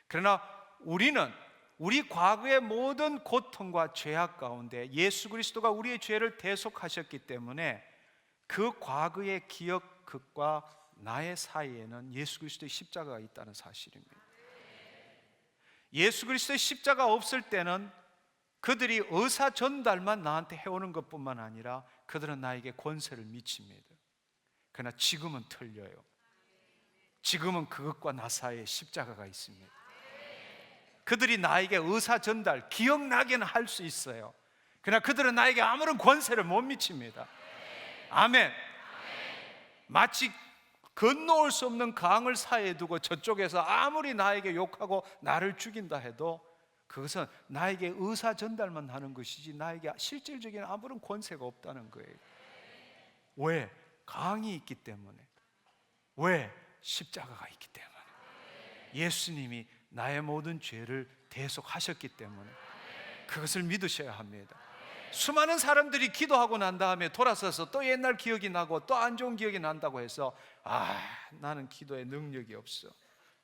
그러나 우리는 우리 과거의 모든 고통과 죄악 가운데 예수 그리스도가 우리의 죄를 대속하셨기 때문에 그 과거의 기억과 나의 사이에는 예수 그리스도의 십자가가 있다는 사실입니다. 예수 그리스도의 십자가 없을 때는 그들이 의사 전달만 나한테 해오는 것뿐만 아니라 그들은 나에게 권세를 미칩니다. 그러나 지금은 틀려요. 지금은 그것과 나 사이에 십자가가 있습니다. 그들이 나에게 의사 전달, 기억나게는 할 수 있어요. 그러나 그들은 나에게 아무런 권세를 못 미칩니다. 아멘. 마치 건너올 수 없는 강을 사이에 두고 저쪽에서 아무리 나에게 욕하고 나를 죽인다 해도 그것은 나에게 의사 전달만 하는 것이지 나에게 실질적인 아무런 권세가 없다는 거예요. 왜? 강이 있기 때문에. 왜? 십자가가 있기 때문에. 예수님이 나의 모든 죄를 대속하셨기 때문에 그것을 믿으셔야 합니다. 수많은 사람들이 기도하고 난 다음에 돌아서서 또 옛날 기억이 나고 또 안 좋은 기억이 난다고 해서 나는 기도에 능력이 없어,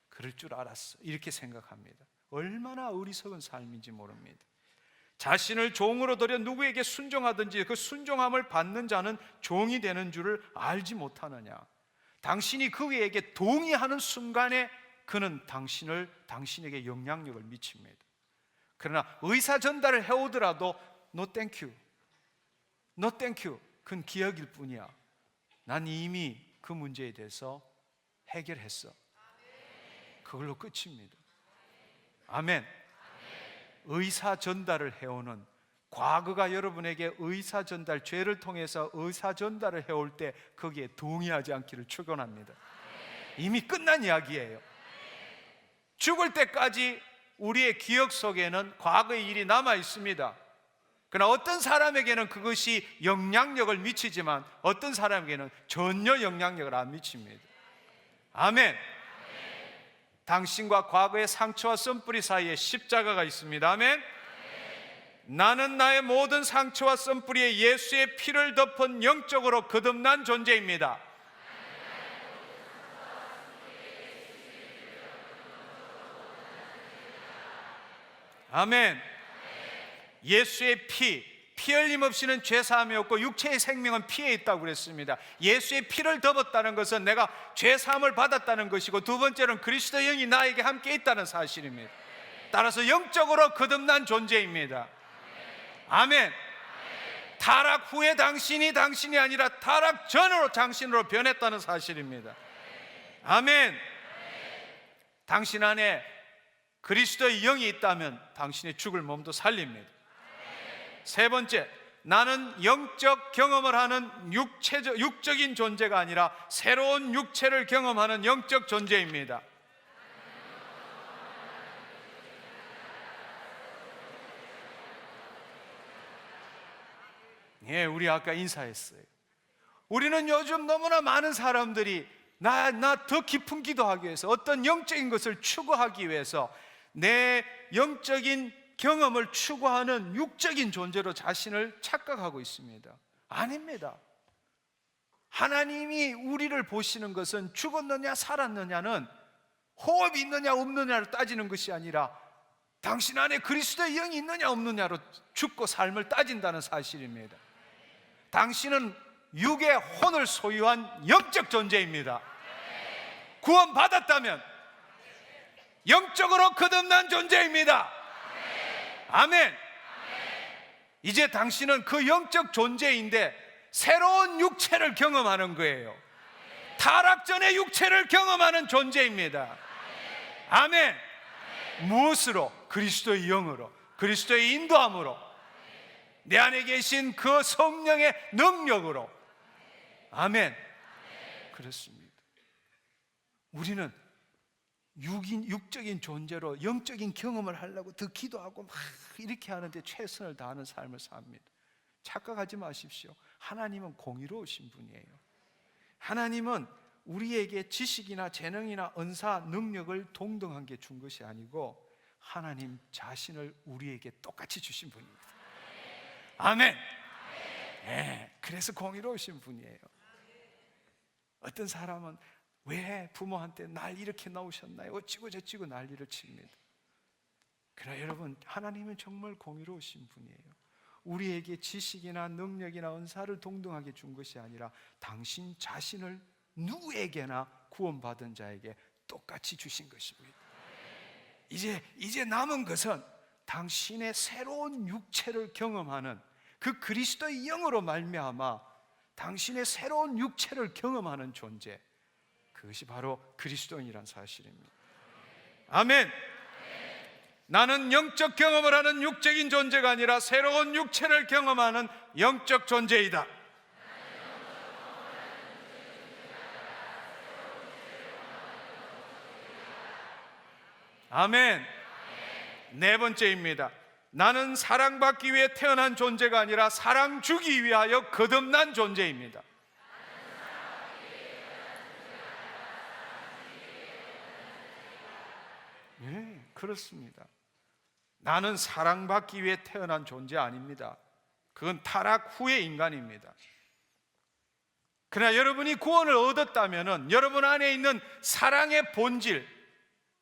그럴 줄 알았어, 이렇게 생각합니다. 얼마나 어리석은 삶인지 모릅니다. 자신을 종으로 들여 누구에게 순종하든지 그 순종함을 받는 자는 종이 되는 줄을 알지 못하느냐. 당신이 그에게 동의하는 순간에 그는 당신에게 영향력을 미칩니다. 그러나 의사 전달을 해오더라도 No thank you, no thank you, 그건 기억일 뿐이야. 난 이미 그 문제에 대해서 해결했어. 그걸로 끝입니다. 아멘. 의사 전달을 해오는, 과거가 여러분에게 의사 전달, 죄를 통해서 의사 전달을 해올 때 거기에 동의하지 않기를 축원합니다. 이미 끝난 이야기예요. 죽을 때까지 우리의 기억 속에는 과거의 일이 남아 있습니다. 그러나 어떤 사람에게는 그것이 영향력을 미치지만 어떤 사람에게는 전혀 영향력을 안 미칩니다. 아멘. 당신과 과거의 상처와 썸뿌리 사이에 십자가가 있습니다. 아멘. 나는 나의 모든 상처와 썸뿌리에 예수의 피를 덮은 영적으로 거듭난 존재입니다. 아멘. 예수의 피 흘림 없이는 죄 사함이 없고 육체의 생명은 피에 있다고 그랬습니다. 예수의 피를 덮었다는 것은 내가 죄 사함을 받았다는 것이고, 두 번째로는 그리스도 영이 나에게 함께 있다는 사실입니다. 따라서 영적으로 거듭난 존재입니다. 아멘. 타락 후에 당신이 아니라 타락 전으로 당신으로 변했다는 사실입니다. 아멘. 당신 안에 그리스도의 영이 있다면 당신의 죽을 몸도 살립니다. 세 번째, 나는 영적 경험을 하는 육적인 존재가 아니라 새로운 육체를 경험하는 영적 존재입니다. 예, 우리 아까 인사했어요. 우리는 요즘 너무나 많은 사람들이 나 더 깊은 기도하기 위해서, 어떤 영적인 것을 추구하기 위해서 내 영적인 경험을 추구하는 육적인 존재로 자신을 착각하고 있습니다. 아닙니다. 하나님이 우리를 보시는 것은 죽었느냐 살았느냐는 호흡이 있느냐 없느냐로 따지는 것이 아니라 당신 안에 그리스도의 영이 있느냐 없느냐로 죽고 삶을 따진다는 사실입니다. 당신은 육의 혼을 소유한 영적 존재입니다. 구원받았다면 영적으로 거듭난 존재입니다. 아멘. 이제 당신은 그 영적 존재인데 새로운 육체를 경험하는 거예요. 타락 전의 육체를 경험하는 존재입니다. 아멘. 무엇으로? 그리스도의 영으로, 그리스도의 인도함으로, 내 안에 계신 그 성령의 능력으로. 아멘. 그렇습니다. 우리는 육적인 존재로 영적인 경험을 하려고 더 기도하고 막 이렇게 하는데 최선을 다하는 삶을 삽니다. 착각하지 마십시오. 하나님은 공의로우신 분이에요. 하나님은 우리에게 지식이나 재능이나 은사, 능력을 동등한 게 준 것이 아니고 하나님 자신을 우리에게 똑같이 주신 분입니다. 아멘. 네, 그래서 공의로우신 분이에요. 어떤 사람은 왜 부모한테 날 이렇게 낳으셨나요? 어찌고 저찌고 난리를 칩니다. 그러나 여러분, 하나님은 정말 공의로우신 분이에요. 우리에게 지식이나 능력이나 은사를 동등하게 준 것이 아니라 당신 자신을 누구에게나 구원받은 자에게 똑같이 주신 것입니다. 이제 남은 것은 당신의 새로운 육체를 경험하는 그 그리스도의 영으로 말미암아 당신의 새로운 육체를 경험하는 존재, 그것이 바로 그리스도인이란 사실입니다. 아멘. 나는 영적 경험을 하는 육적인 존재가 아니라 새로운 육체를 경험하는 영적 존재이다. 아멘. 네 번째입니다. 나는 사랑받기 위해 태어난 존재가 아니라 사랑 주기 위하여 거듭난 존재입니다. 네, 그렇습니다. 나는 사랑받기 위해 태어난 존재 아닙니다. 그건 타락 후의 인간입니다. 그러나 여러분이 구원을 얻었다면 여러분 안에 있는 사랑의 본질,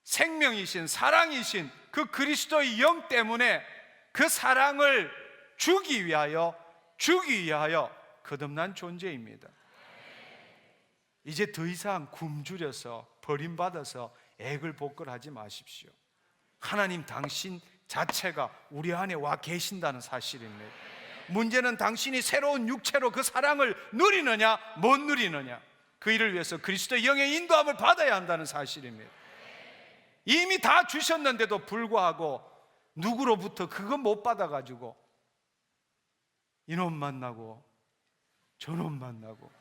생명이신 사랑이신 그 그리스도의 영 때문에 그 사랑을 주기 위하여 거듭난 존재입니다. 이제 더 이상 굶주려서 버림받아서 애걸복걸하지 마십시오. 하나님 당신 자체가 우리 안에 와 계신다는 사실입니다. 문제는 당신이 새로운 육체로 그 사랑을 누리느냐 못 누리느냐, 그 일을 위해서 그리스도의 영의 인도함을 받아야 한다는 사실입니다. 이미 다 주셨는데도 불구하고 누구로부터 그거 못 받아가지고 이놈 만나고 저놈 만나고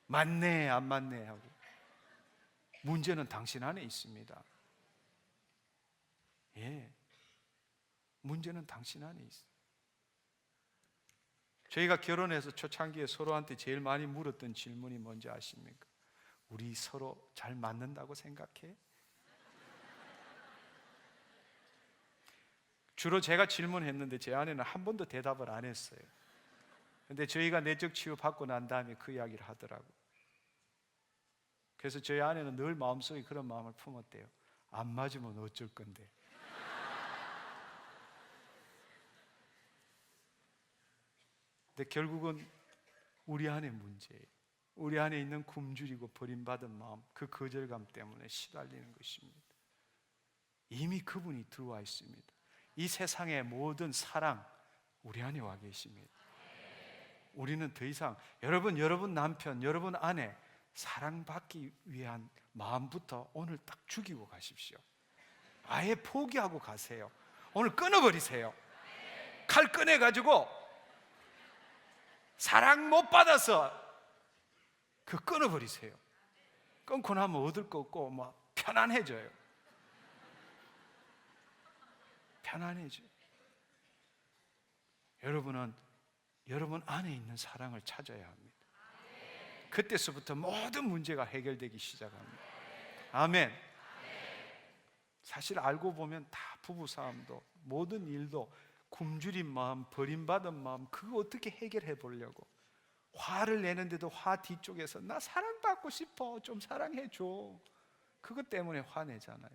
맞네 안 맞네 하고, 문제는 당신 안에 있습니다. 예, 문제는 당신 안에 있어요. 저희가 결혼해서 초창기에 서로한테 제일 많이 물었던 질문이 뭔지 아십니까? 우리 서로 잘 맞는다고 생각해? 주로 제가 질문했는데 제 아내는 한 번도 대답을 안 했어요. 근데 저희가 내적 치유 받고 난 다음에 그 이야기를 하더라고요. 그래서 저희 아내는 늘 마음속에 그런 마음을 품었대요. 안 맞으면 어쩔 건데. 근데 결국은 우리 안의 문제예요. 우리 안에 있는 굶주리고 버림받은 마음, 그 거절감 때문에 시달리는 것입니다. 이미 그분이 들어와 있습니다. 이 세상의 모든 사랑 우리 안에 와 계십니다. 우리는 더 이상 여러분 남편, 여러분 아내 사랑받기 위한 마음부터 오늘 딱 죽이고 가십시오. 아예 포기하고 가세요. 오늘 끊어버리세요. 칼 꺼내가지고 사랑 못 받아서 그 끊어버리세요. 끊고 나면 얻을 거 없고 막 편안해져요. 편안해져요. 여러분은 여러분 안에 있는 사랑을 찾아야 합니다. 그때서부터 모든 문제가 해결되기 시작합니다. 아멘. 사실 알고 보면 다 부부싸움도 모든 일도 굶주린 마음, 버림받은 마음, 그거 어떻게 해결해 보려고 화를 내는데도 화 뒤쪽에서 나 사랑받고 싶어, 좀 사랑해줘, 그것 때문에 화내잖아요.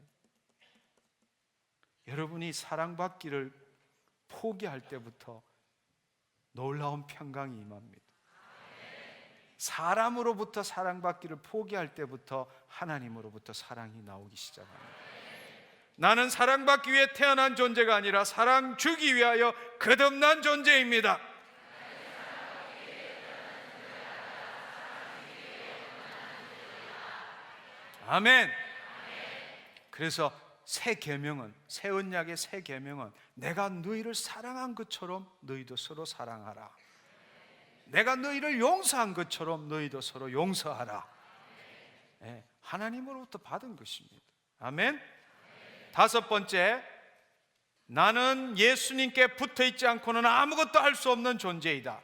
여러분이 사랑받기를 포기할 때부터 놀라운 평강이 임합니다. 사람으로부터 사랑받기를 포기할 때부터 하나님으로부터 사랑이 나오기 시작합니다. 나는 사랑받기 위해 태어난 존재가 아니라 사랑 주기 위하여 거듭난 존재입니다. 아멘. 그래서 새 계명은, 새 언약의 새 계명은 내가 너희를 사랑한 것처럼 너희도 서로 사랑하라. 내가 너희를 용서한 것처럼 너희도 서로 용서하라. 네, 하나님으로부터 받은 것입니다. 아멘. 다섯 번째, 나는 예수님께 붙어 있지 않고는 아무것도 할 수 없는 존재이다.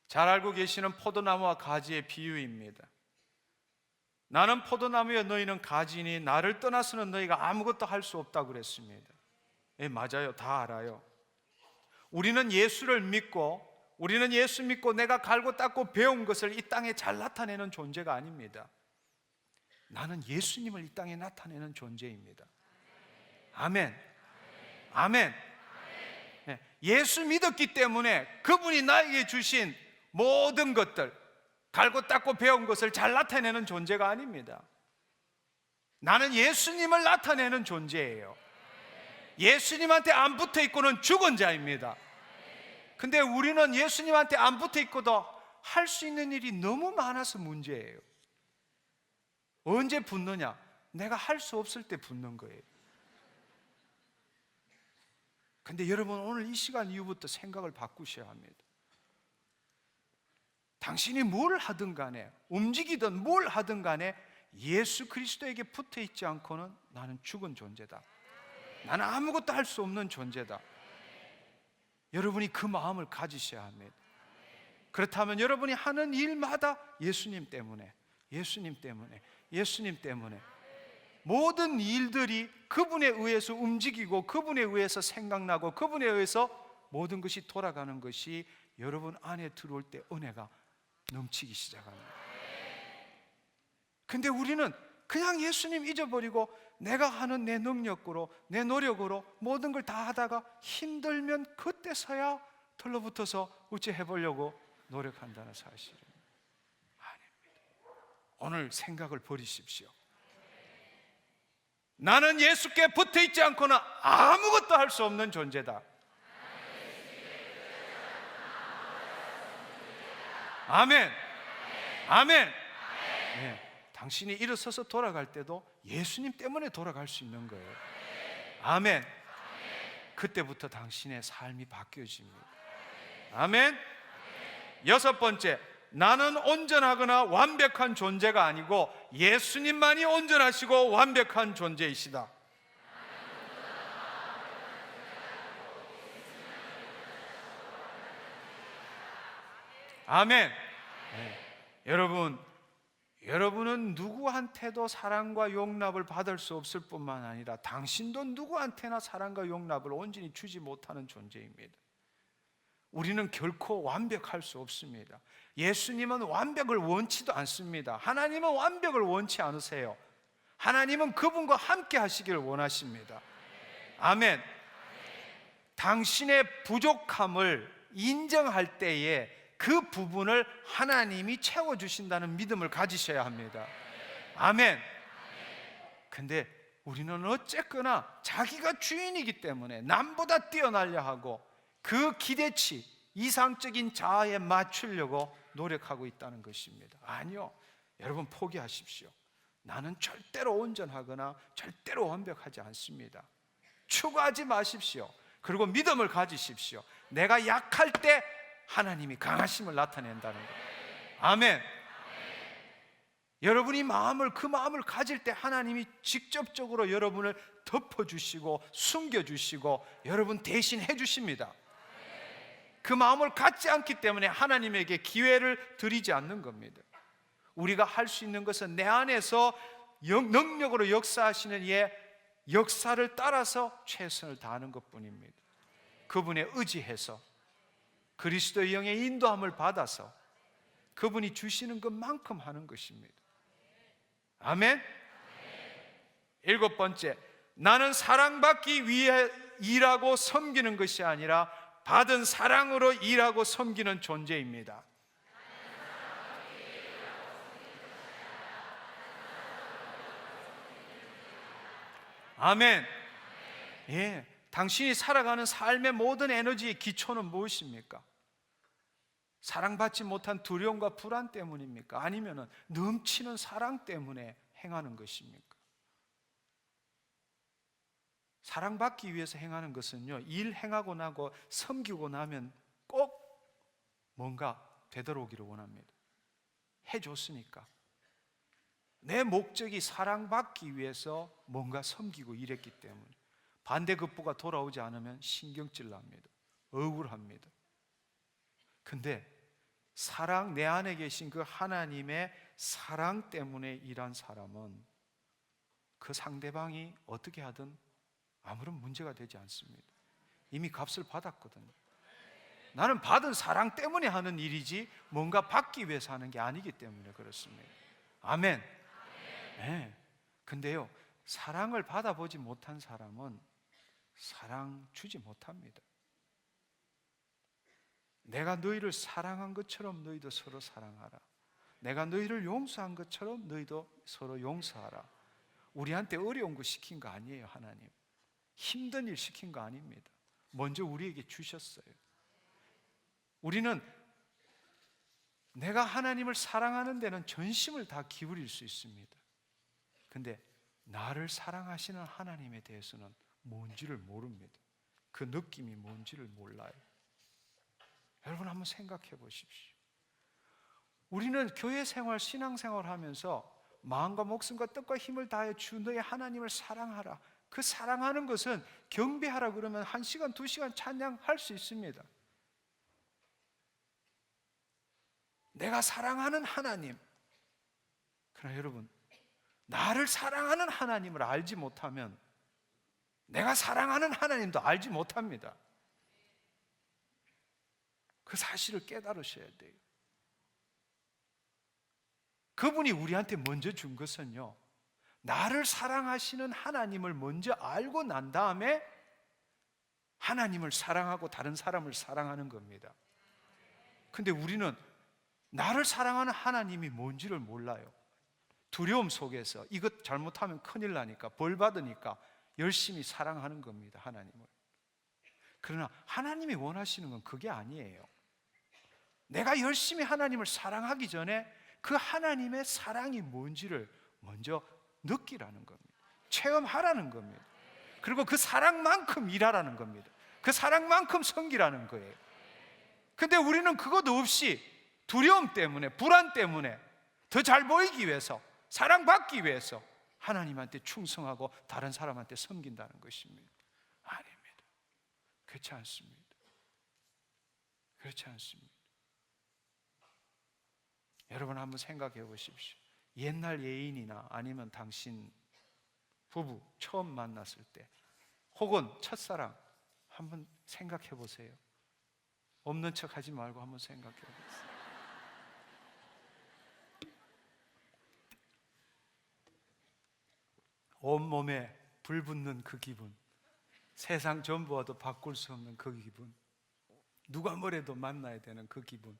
잘 알고 계시는 포도나무와 가지의 비유입니다. 나는 포도나무여 너희는 가지니 나를 떠나서는 너희가 아무것도 할 수 없다고 그랬습니다. 예, 맞아요. 다 알아요. 우리는 예수를 믿고, 우리는 예수 믿고 내가 갈고 닦고 배운 것을 이 땅에 잘 나타내는 존재가 아닙니다. 나는 예수님을 이 땅에 나타내는 존재입니다. 아멘. 아멘. 예수 믿었기 때문에 그분이 나에게 주신 모든 것들, 갈고 닦고 배운 것을 잘 나타내는 존재가 아닙니다. 나는 예수님을 나타내는 존재예요. 예수님한테 안 붙어 있고는 죽은 자입니다. 근데 우리는 예수님한테 안 붙어 있고도 할 수 있는 일이 너무 많아서 문제예요. 언제 붙느냐? 내가 할 수 없을 때 붙는 거예요. 근데 여러분, 오늘 이 시간 이후부터 생각을 바꾸셔야 합니다. 당신이 뭘 하든 간에, 움직이든 뭘 하든 간에 예수 그리스도에게 붙어 있지 않고는 나는 죽은 존재다. 나는 아무것도 할 수 없는 존재다. 여러분이 그 마음을 가지셔야 합니다. 그렇다면 여러분이 하는 일마다 예수님 때문에, 예수님 때문에, 예수님 때문에, 모든 일들이 그분에 의해서 움직이고 그분에 의해서 생각나고 그분에 의해서 모든 것이 돌아가는 것이 여러분 안에 들어올 때 은혜가 넘치기 시작합니다. 근데 우리는 그냥 예수님 잊어버리고 내가 하는 내 능력으로, 내 노력으로 모든 걸 다 하다가 힘들면 그때서야 털러붙어서 어찌 해보려고 노력한다는 사실은 아닙니다. 오늘 생각을 버리십시오. 나는 예수께 붙어 있지 않고는 아무것도 할 수 없는 존재다. 아멘. 아멘. 네, 당신이 일어서서 돌아갈 때도 예수님 때문에 돌아갈 수 있는 거예요. 아멘. 그때부터 당신의 삶이 바뀌어집니다. 아멘. 여섯 번째, 나는 온전하거나 완벽한 존재가 아니고 예수님만이 온전하시고 완벽한 존재이시다. 아멘. 네. 여러분은 누구한테도 사랑과 용납을 받을 수 없을 뿐만 아니라 당신도 누구한테나 사랑과 용납을 온전히 주지 못하는 존재입니다. 우리는 결코 완벽할 수 없습니다. 예수님은 완벽을 원치도 않습니다. 하나님은 완벽을 원치 않으세요. 하나님은 그분과 함께 하시기를 원하십니다. 아멘. 당신의 부족함을 인정할 때에 그 부분을 하나님이 채워주신다는 믿음을 가지셔야 합니다. 아멘. 근데 우리는 어쨌거나 자기가 주인이기 때문에 남보다 뛰어나려 하고 그 기대치, 이상적인 자아에 맞추려고 노력하고 있다는 것입니다. 아니요, 여러분 포기하십시오. 나는 절대로 온전하거나 절대로 완벽하지 않습니다. 추구하지 마십시오. 그리고 믿음을 가지십시오. 내가 약할 때 하나님이 강하심을 나타낸다는 거예요. 아멘. 여러분이 그 마음을 가질 때 하나님이 직접적으로 여러분을 덮어주시고 숨겨주시고 여러분 대신 해주십니다. 그 마음을 갖지 않기 때문에 하나님에게 기회를 드리지 않는 겁니다. 우리가 할 수 있는 것은 내 안에서 능력으로 역사하시는 이의 역사를 따라서 최선을 다하는 것뿐입니다. 그분에 의지해서 그리스도의 영의 인도함을 받아서 그분이 주시는 것만큼 하는 것입니다. 아멘. 일곱 번째, 나는 사랑받기 위해 일하고 섬기는 것이 아니라 받은 사랑으로 일하고 섬기는 존재입니다. 아멘. 예, 당신이 살아가는 삶의 모든 에너지의 기초는 무엇입니까? 사랑받지 못한 두려움과 불안 때문입니까? 아니면 넘치는 사랑 때문에 행하는 것입니까? 사랑받기 위해서 행하는 것은요, 일 행하고 나고 섬기고 나면 꼭 뭔가 되돌아오기를 원합니다. 해줬으니까. 내 목적이 사랑받기 위해서 뭔가 섬기고 일했기 때문에 반대급부가 돌아오지 않으면 신경질 납니다. 억울합니다. 근데 내 안에 계신 그 하나님의 사랑 때문에 일한 사람은 그 상대방이 어떻게 하든 아무런 문제가 되지 않습니다. 이미 값을 받았거든요. 나는 받은 사랑 때문에 하는 일이지 뭔가 받기 위해서 하는 게 아니기 때문에 그렇습니다. 아멘. 네. 근데요, 사랑을 받아보지 못한 사람은 사랑 주지 못합니다. 내가 너희를 사랑한 것처럼 너희도 서로 사랑하라. 내가 너희를 용서한 것처럼 너희도 서로 용서하라. 우리한테 어려운 거 시킨 거 아니에요. 하나님 힘든 일 시킨 거 아닙니다. 먼저 우리에게 주셨어요. 우리는 내가 하나님을 사랑하는 데는 전심을 다 기울일 수 있습니다. 근데 나를 사랑하시는 하나님에 대해서는 뭔지를 모릅니다. 그 느낌이 뭔지를 몰라요. 여러분 한번 생각해 보십시오. 우리는 교회 생활, 신앙 생활 하면서 마음과 목숨과 뜻과 힘을 다해 주 너의 하나님을 사랑하라. 그 사랑하는 것은 경배하라 그러면 1시간, 2시간 찬양할 수 있습니다. 내가 사랑하는 하나님. 그러나 여러분, 나를 사랑하는 하나님을 알지 못하면 내가 사랑하는 하나님도 알지 못합니다. 그 사실을 깨달으셔야 돼요. 그분이 우리한테 먼저 준 것은요, 나를 사랑하시는 하나님을 먼저 알고 난 다음에 하나님을 사랑하고 다른 사람을 사랑하는 겁니다. 근데 우리는 나를 사랑하는 하나님이 뭔지를 몰라요. 두려움 속에서 이것 잘못하면 큰일 나니까, 벌 받으니까 열심히 사랑하는 겁니다, 하나님을. 그러나 하나님이 원하시는 건 그게 아니에요. 내가 열심히 하나님을 사랑하기 전에 그 하나님의 사랑이 뭔지를 먼저 느끼라는 겁니다. 체험하라는 겁니다. 그리고 그 사랑만큼 일하라는 겁니다. 그 사랑만큼 섬기라는 거예요. 근데 우리는 그것도 없이 두려움 때문에, 불안 때문에 더 잘 보이기 위해서, 사랑받기 위해서 하나님한테 충성하고 다른 사람한테 섬긴다는 것입니다. 아닙니다. 그렇지 않습니다. 그렇지 않습니다. 여러분 한번 생각해 보십시오. 옛날 예인이나 아니면 당신 부부 처음 만났을 때, 혹은 첫사랑 한번 생각해 보세요. 없는 척 하지 말고 한번 생각해 보세요. 온몸에 불 붙는 그 기분, 세상 전부와도 바꿀 수 없는 그 기분, 누가 뭐래도 만나야 되는 그 기분,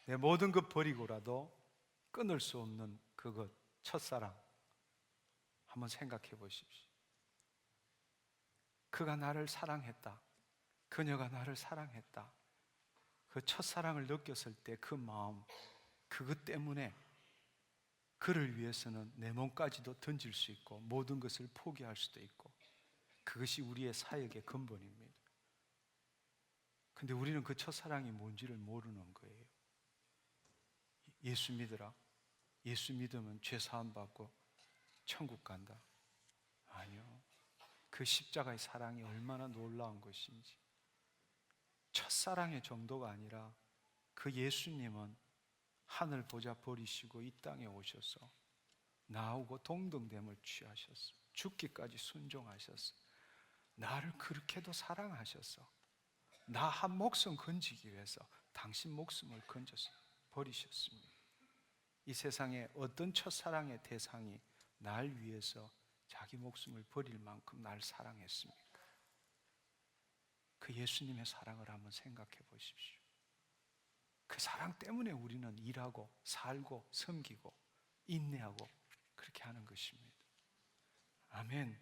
내 모든 것 버리고라도 끊을 수 없는 그것, 첫사랑 한번 생각해 보십시오. 그가 나를 사랑했다, 그녀가 나를 사랑했다. 그 첫사랑을 느꼈을 때 그 마음, 그것 때문에 그를 위해서는 내 몸까지도 던질 수 있고 모든 것을 포기할 수도 있고, 그것이 우리의 사역의 근본입니다. 근데 우리는 그 첫사랑이 뭔지를 모르는 거예요. 예수 믿으라, 예수 믿으면 죄 사함 받고 천국 간다. 아니요. 그 십자가의 사랑이 얼마나 놀라운 것인지, 첫사랑의 정도가 아니라 그 예수님은 하늘 보좌 버리시고 이 땅에 오셔서 나하고 동등됨을 취하셨어. 죽기까지 순종하셨어. 나를 그렇게도 사랑하셔서 나 한 목숨 건지기 위해서 당신 목숨을 건져서 버리셨습니다. 이 세상에 어떤 첫사랑의 대상이 날 위해서 자기 목숨을 버릴 만큼 날 사랑했습니까? 그 예수님의 사랑을 한번 생각해 보십시오. 그 사랑 때문에 우리는 일하고 살고 섬기고 인내하고 그렇게 하는 것입니다. 아멘.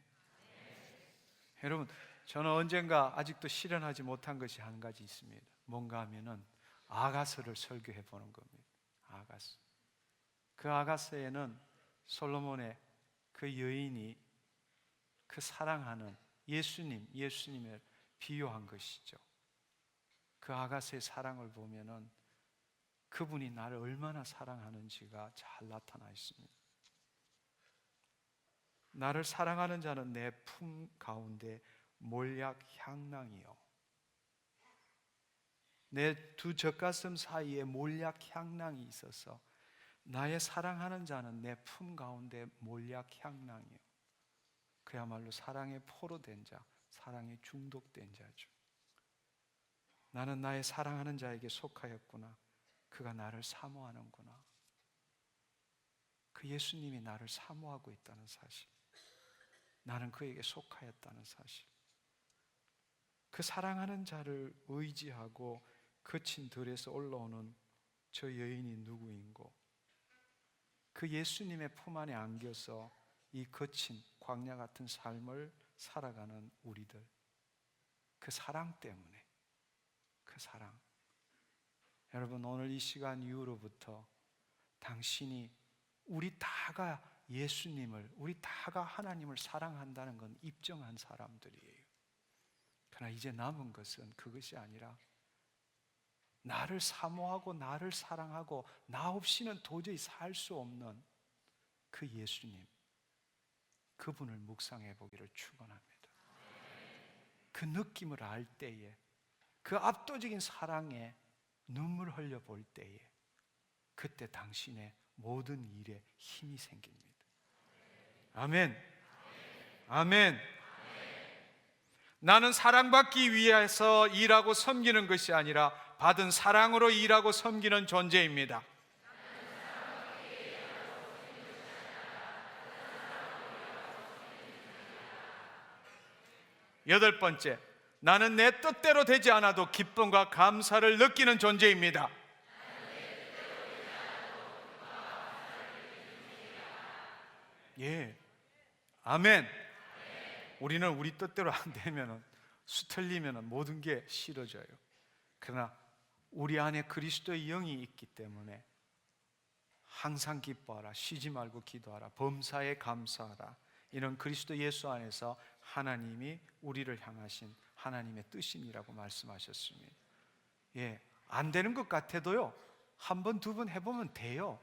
여러분, 저는 언젠가 아직도 실현하지 못한 것이 한 가지 있습니다. 뭔가 하면은 아가서를 설교해 보는 겁니다. 아가서. 그 아가서에는 솔로몬의 그 여인이 그 사랑하는 예수님을 비유한 것이죠. 그 아가서의 사랑을 보면은 그분이 나를 얼마나 사랑하는지가 잘 나타나 있습니다. 나를 사랑하는 자는 내 품 가운데 몰약 향낭이요, 내 두 젖가슴 사이에 몰약 향낭이 있어서 나의 사랑하는 자는 내 품 가운데 몰약 향낭이요. 그야말로 사랑에 포로된 자, 사랑에 중독된 자죠. 나는 나의 사랑하는 자에게 속하였구나. 그가 나를 사모하는구나. 그 예수님이 나를 사모하고 있다는 사실, 나는 그에게 속하였다는 사실, 그 사랑하는 자를 의지하고 거친 들에서 올라오는 저 여인이 누구인고, 그 예수님의 품 안에 안겨서 이 거친 광야 같은 삶을 살아가는 우리들, 그 사랑 때문에, 그 사랑, 여러분, 오늘 이 시간 이후로부터 당신이 우리 다가 예수님을, 우리 다가 하나님을 사랑한다는 건 입증한 사람들이에요. 그러나 이제 남은 것은 그것이 아니라 나를 사모하고 나를 사랑하고 나 없이는 도저히 살 수 없는 그 예수님, 그분을 묵상해 보기를 축원합니다. 그 느낌을 알 때에, 그 압도적인 사랑에 눈물 흘려 볼 때에, 그때 당신의 모든 일에 힘이 생깁니다. 아멘. 아멘. 나는 사랑받기 위해서 일하고 섬기는 것이 아니라 받은 사랑으로 일하고 섬기는 존재입니다. 여덟 번째, 나는 내 뜻대로 되지 않아도 기쁨과 감사를 느끼는 존재입니다. 예, 아멘. 우리는 우리 뜻대로 안 되면, 수틀리면 모든 게 싫어져요. 그러나 우리 안에 그리스도의 영이 있기 때문에 항상 기뻐하라, 쉬지 말고 기도하라, 범사에 감사하라. 이런 그리스도 예수 안에서 하나님이 우리를 향하신 하나님의 뜻이라고 말씀하셨습니다. 예, 안 되는 것 같아도요, 한 번, 두 번 해보면 돼요.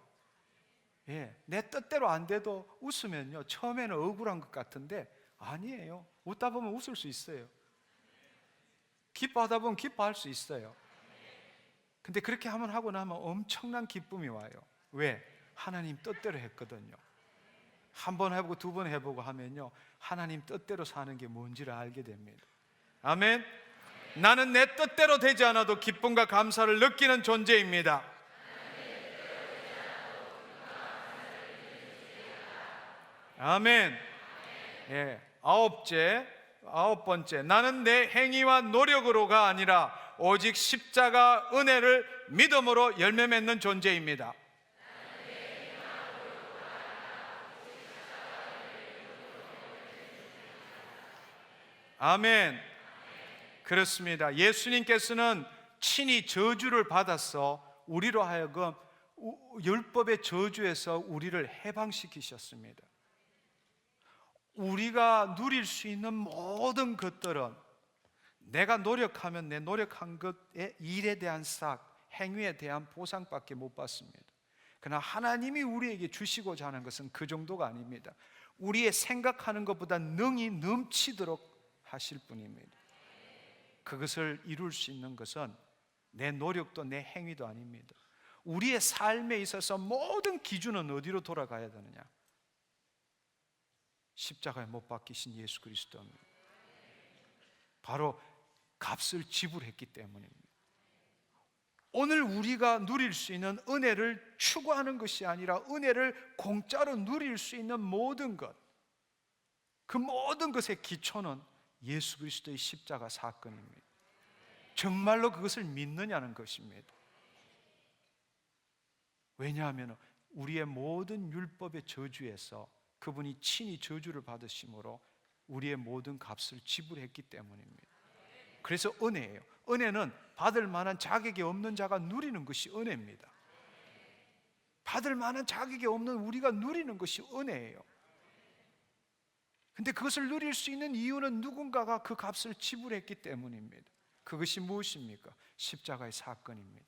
예, 내 뜻대로 안 돼도 웃으면요, 처음에는 억울한 것 같은데 아니에요. 웃다 보면 웃을 수 있어요. 기뻐하다 보면 기뻐할 수 있어요. 근데 그렇게 하고 나면 엄청난 기쁨이 와요. 왜? 하나님 뜻대로 했거든요. 한 번 해보고 두 번 해보고 하면요, 하나님 뜻대로 사는 게 뭔지를 알게 됩니다. 아멘. 나는 내 뜻대로 되지 않아도 기쁨과 감사를 느끼는 존재입니다. 아멘. 예, 아홉 번째, 나는 내 행위와 노력으로가 아니라 오직 십자가 은혜를 믿음으로 열매 맺는 존재입니다. 아멘. 그렇습니다. 예수님께서는 친히 저주를 받아서 우리로 하여금 율법의 저주에서 우리를 해방시키셨습니다. 우리가 누릴 수 있는 모든 것들은 내가 노력하면 내 노력한 것의 일에 대한 싹, 행위에 대한 보상밖에 못 받습니다. 그러나 하나님이 우리에게 주시고자 하는 것은 그 정도가 아닙니다. 우리의 생각하는 것보다 능히 넘치도록 하실 분입니다. 그것을 이룰 수 있는 것은 내 노력도 내 행위도 아닙니다. 우리의 삶에 있어서 모든 기준은 어디로 돌아가야 되느냐? 십자가에 못 박히신 예수 그리스도입니다. 바로 값을 지불했기 때문입니다. 오늘 우리가 누릴 수 있는 은혜를 추구하는 것이 아니라 은혜를 공짜로 누릴 수 있는 모든 것, 그 모든 것의 기초는 예수 그리스도의 십자가 사건입니다. 정말로 그것을 믿느냐는 것입니다. 왜냐하면 우리의 모든 율법의 저주에서 그분이 친히 저주를 받으심으로 우리의 모든 값을 지불했기 때문입니다. 그래서 은혜예요. 은혜는 받을 만한 자격이 없는 자가 누리는 것이 은혜입니다. 받을 만한 자격이 없는 우리가 누리는 것이 은혜예요. 근데 그것을 누릴 수 있는 이유는 누군가가 그 값을 지불했기 때문입니다. 그것이 무엇입니까? 십자가의 사건입니다.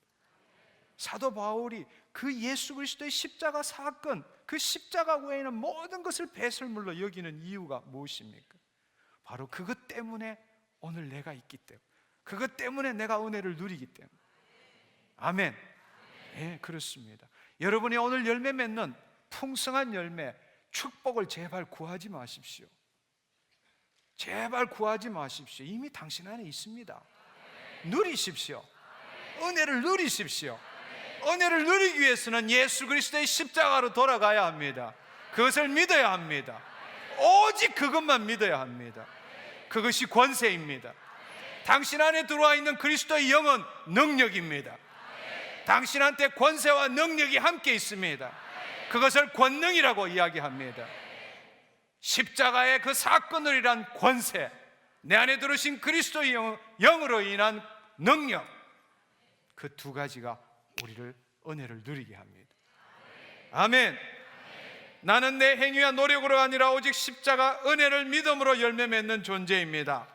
사도 바울이 그 예수 그리스도의 십자가 사건, 그 십자가 외에는 모든 것을 배설물로 여기는 이유가 무엇입니까? 바로 그것 때문에 오늘 내가 있기 때문에, 그것 때문에 내가 은혜를 누리기 때문에. 아멘. 예, 그렇습니다. 여러분이 오늘 열매 맺는 풍성한 열매, 축복을 제발 구하지 마십시오. 제발 구하지 마십시오. 이미 당신 안에 있습니다. 누리십시오. 은혜를 누리십시오. 은혜를 누리기 위해서는 예수 그리스도의 십자가로 돌아가야 합니다. 그것을 믿어야 합니다. 오직 그것만 믿어야 합니다. 그것이 권세입니다. 당신 안에 들어와 있는 그리스도의 영은 능력입니다. 당신한테 권세와 능력이 함께 있습니다. 그것을 권능이라고 이야기합니다. 십자가의 그 사건을 일한 권세, 내 안에 들으신 그리스도의 영으로 인한 능력, 그 두 가지가 우리를 은혜를 누리게 합니다. 아멘. 나는 내 행위와 노력으로 아니라 오직 십자가 은혜를 믿음으로 열매 맺는 존재입니다.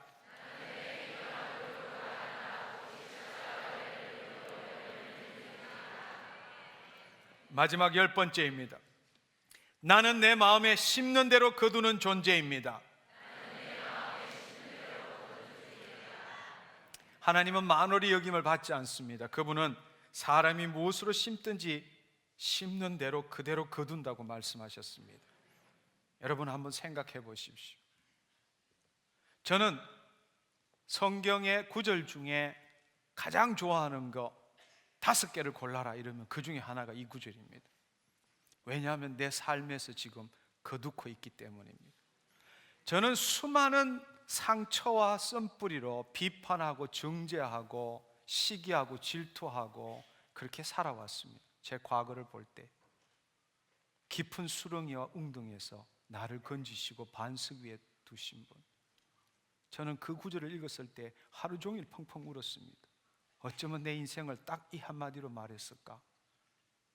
마지막 10번째입니다. 나는 내 마음에 심는 대로 거두는 존재입니다. 하나님은 만월이 여김을 받지 않습니다. 그분은 사람이 무엇으로 심든지 심는 대로 그대로 거둔다고 말씀하셨습니다. 여러분 한번 생각해 보십시오. 저는 성경의 구절 중에 가장 좋아하는 거 5개를 골라라 이러면 그 중에 하나가 이 구절입니다. 왜냐하면 내 삶에서 지금 거두고 있기 때문입니다. 저는 수많은 상처와 쓴뿌리로 비판하고 정죄하고 시기하고 질투하고 그렇게 살아왔습니다. 제 과거를 볼 때 깊은 수렁이와 웅덩이에서 나를 건지시고 반석 위에 두신 분, 저는 그 구절을 읽었을 때 하루 종일 펑펑 울었습니다. 어쩌면 내 인생을 딱 이 한마디로 말했을까?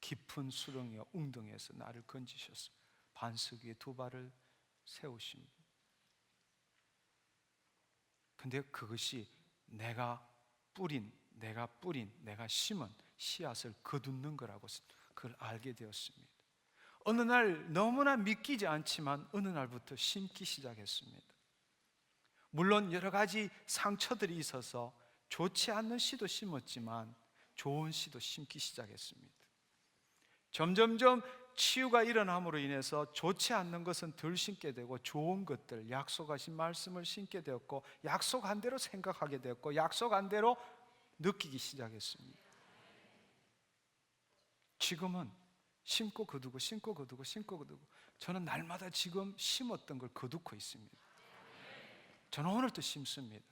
깊은 수렁이와 웅덩이에서 나를 건지셔서 반석 위에 두 발을 세우신 분. 근데 그것이 내가 심은 씨앗을 거두는 거라고 그걸 알게 되었습니다. 어느 날 너무나 믿기지 않지만 어느 날부터 심기 시작했습니다. 물론 여러 가지 상처들이 있어서 좋지 않는 씨도 심었지만 좋은 씨도 심기 시작했습니다. 점점점 치유가 일어남으로 인해서 좋지 않는 것은 덜 심게 되고 좋은 것들, 약속하신 말씀을 심게 되었고 약속한 대로 생각하게 되었고 약속한 대로 느끼기 시작했습니다. 지금은 심고 거두고 심고 거두고 심고 거두고 저는 날마다 지금 심었던 걸 거두고 있습니다. 저는 오늘도 심습니다.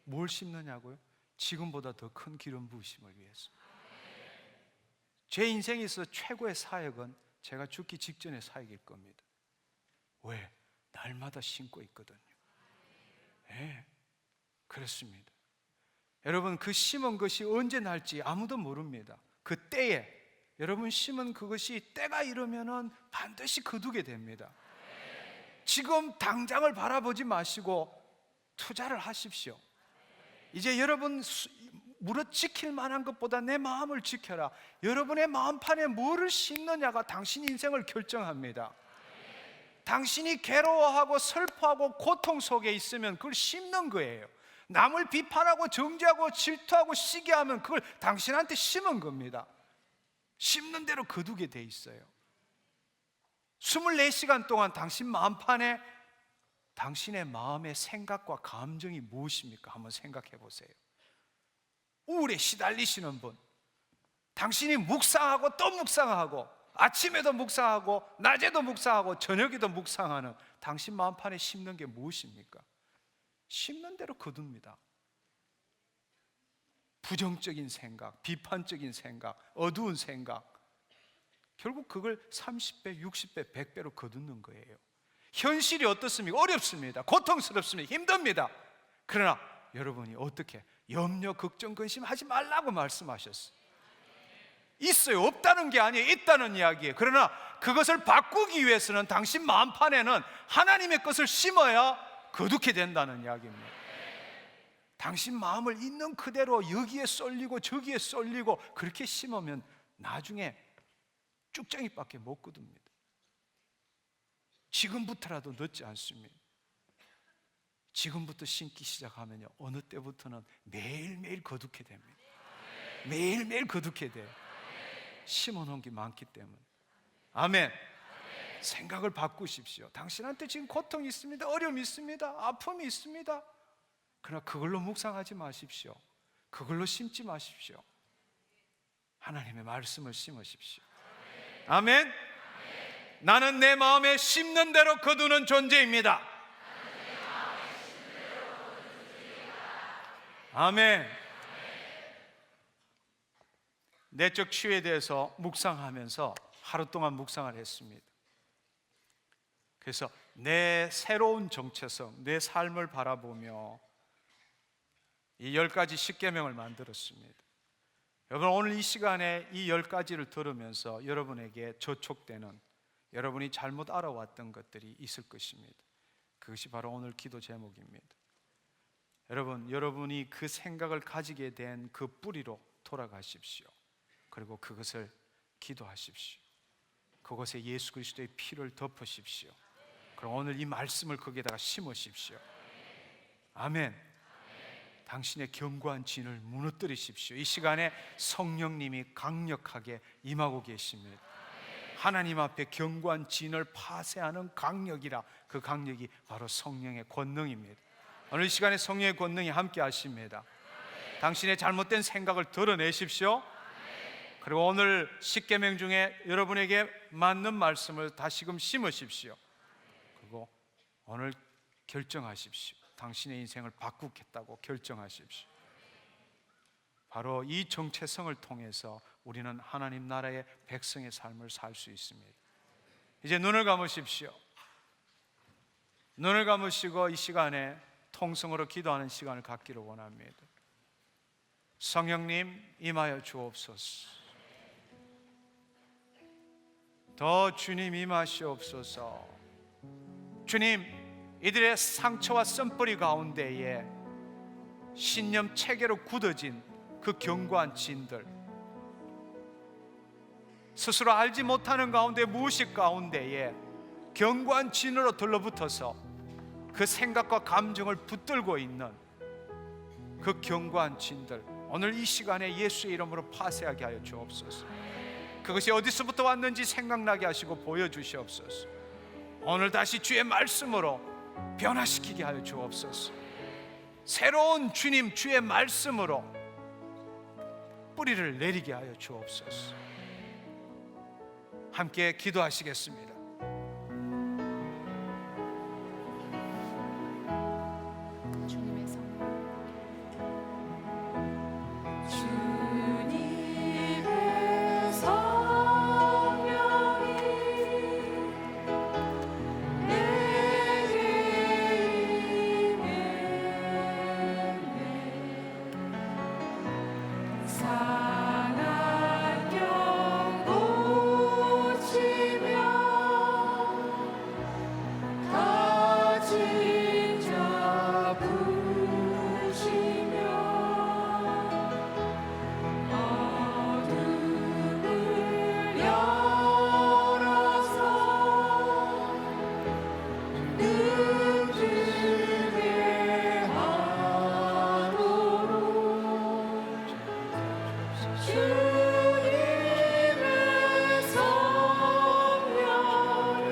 뭘 심느냐고요? 지금보다 더 큰 기름 부으심을 위해서. 제 인생에 있어 최고의 사역은 제가 죽기 직전의 사역일 겁니다. 왜? 날마다 심고 있거든요. 네, 그렇습니다. 여러분, 그 심은 것이 언제 날지 아무도 모릅니다. 그 때에 여러분 심은 그것이 때가 이르면은 반드시 거두게 됩니다. 지금 당장을 바라보지 마시고 투자를 하십시오. 이제 여러분 무릇 지킬 만한 것보다 내 마음을 지켜라. 여러분의 마음판에 뭐를 심느냐가 당신 인생을 결정합니다. 당신이 괴로워하고 슬퍼하고 고통 속에 있으면 그걸 심는 거예요. 남을 비판하고 정죄하고 질투하고 시기하면 그걸 당신한테 심은 겁니다. 심는 대로 거두게 돼 있어요. 24시간 동안 당신 마음판에 당신의 마음의 생각과 감정이 무엇입니까? 한번 생각해 보세요. 우울에 시달리시는 분, 당신이 묵상하고 또 묵상하고 아침에도 묵상하고 낮에도 묵상하고 저녁에도 묵상하는 당신 마음판에 심는 게 무엇입니까? 심는 대로 거둡니다. 부정적인 생각, 비판적인 생각, 어두운 생각, 결국 그걸 30배, 60배, 100배로 거두는 거예요. 현실이 어떻습니까? 어렵습니다. 고통스럽습니다. 힘듭니다. 그러나 여러분이 어떻게 염려, 걱정, 근심하지 말라고 말씀하셨어요. 있어요. 없다는 게 아니에요. 있다는 이야기예요. 그러나 그것을 바꾸기 위해서는 당신 마음판에는 하나님의 것을 심어야 거두게 된다는 이야기입니다. 당신 마음을 있는 그대로 여기에 쏠리고 저기에 쏠리고 그렇게 심으면 나중에 쭉정이밖에 못 거둡니다. 지금부터라도 늦지 않습니다. 지금부터 심기 시작하면요 어느 때부터는 매일매일 거두게 됩니다. 매일매일 거두게 돼요. 심어놓은 게 많기 때문에. 아멘. 생각을 바꾸십시오. 당신한테 지금 고통이 있습니다. 어려움이 있습니다. 아픔이 있습니다. 그러나 그걸로 묵상하지 마십시오. 그걸로 심지 마십시오. 하나님의 말씀을 심으십시오. 아멘. 나는 내 마음에 심는 대로 거두는 존재입니다. 아멘. 내적 치유에 대해서 묵상하면서 하루 동안 묵상을 했습니다. 그래서 내 새로운 정체성, 내 삶을 바라보며 이 10가지 십계명을 만들었습니다. 여러분, 오늘 이 시간에 이 10가지를 들으면서 여러분에게 저촉되는, 여러분이 잘못 알아왔던 것들이 있을 것입니다. 그것이 바로 오늘 기도 제목입니다. 여러분, 여러분이 그 생각을 가지게 된 그 뿌리로 돌아가십시오. 그리고 그것을 기도하십시오. 그것에 예수 그리스도의 피를 덮으십시오. 그럼 오늘 이 말씀을 거기에다가 심으십시오. 아멘. 당신의 견고한 진을 무너뜨리십시오. 이 시간에 성령님이 강력하게 임하고 계십니다. 하나님 앞에 견고한 진을 파쇄하는 강력이라, 그 강력이 바로 성령의 권능입니다. 오늘 이 시간에 성령의 권능이 함께 하십니다. 당신의 잘못된 생각을 드러내십시오. 그리고 오늘 십계명 중에 여러분에게 맞는 말씀을 다시금 심으십시오. 그리고 오늘 결정하십시오. 당신의 인생을 바꾸겠다고 결정하십시오. 바로 이 정체성을 통해서 우리는 하나님 나라의 백성의 삶을 살 수 있습니다. 이제 눈을 감으십시오. 눈을 감으시고 이 시간에 통성으로 기도하는 시간을 갖기를 원합니다. 성령님 임하여 주옵소서. 더 주님 임하시옵소서. 주님, 이들의 상처와 썸뿌리 가운데에 신념 체계로 굳어진 그 견고한 진들, 스스로 알지 못하는 가운데 무의식 가운데에 견고한 진으로 들러붙어서 그 생각과 감정을 붙들고 있는 그 견고한 진들, 오늘 이 시간에 예수의 이름으로 파쇄하게 하여 주옵소서. 그것이 어디서부터 왔는지 생각나게 하시고 보여주시옵소서. 오늘 다시 주의 말씀으로 변화시키게 하여 주옵소서. 새로운 주님 주의 말씀으로 뿌리를 내리게 하여 주옵소서. 함께 기도하시겠습니다. 주님의 성령, 주님의 성령이 내게 임했네. 상한 영 고치며 가진 자 부시며 어둠을 열어서 눈뜨게 하도록 주님의 성령이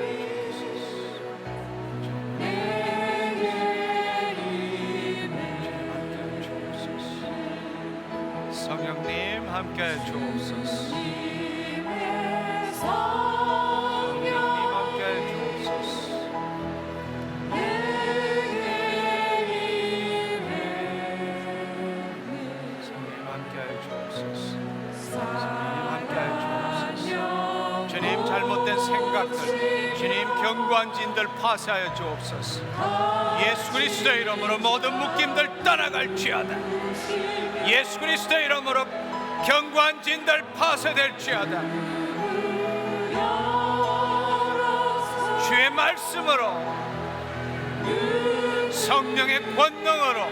내게 임해. 성령님 함께하여 주옵소서. 주님의 성령님 성령이 함께하여 주옵소서. 내게 임해. 성령님 함께하여 주옵소서. 함께하여 주님, 잘못된 생각들, 주님 견고한 진들 파쇄하여 주옵소서. 예수 그리스도의 이름으로 모든 묶임들 떠나갈지어다. 예수 그리스도의 이름으로 견고한 진들 파쇄될지어다. 주의 말씀으로, 성령의 권능으로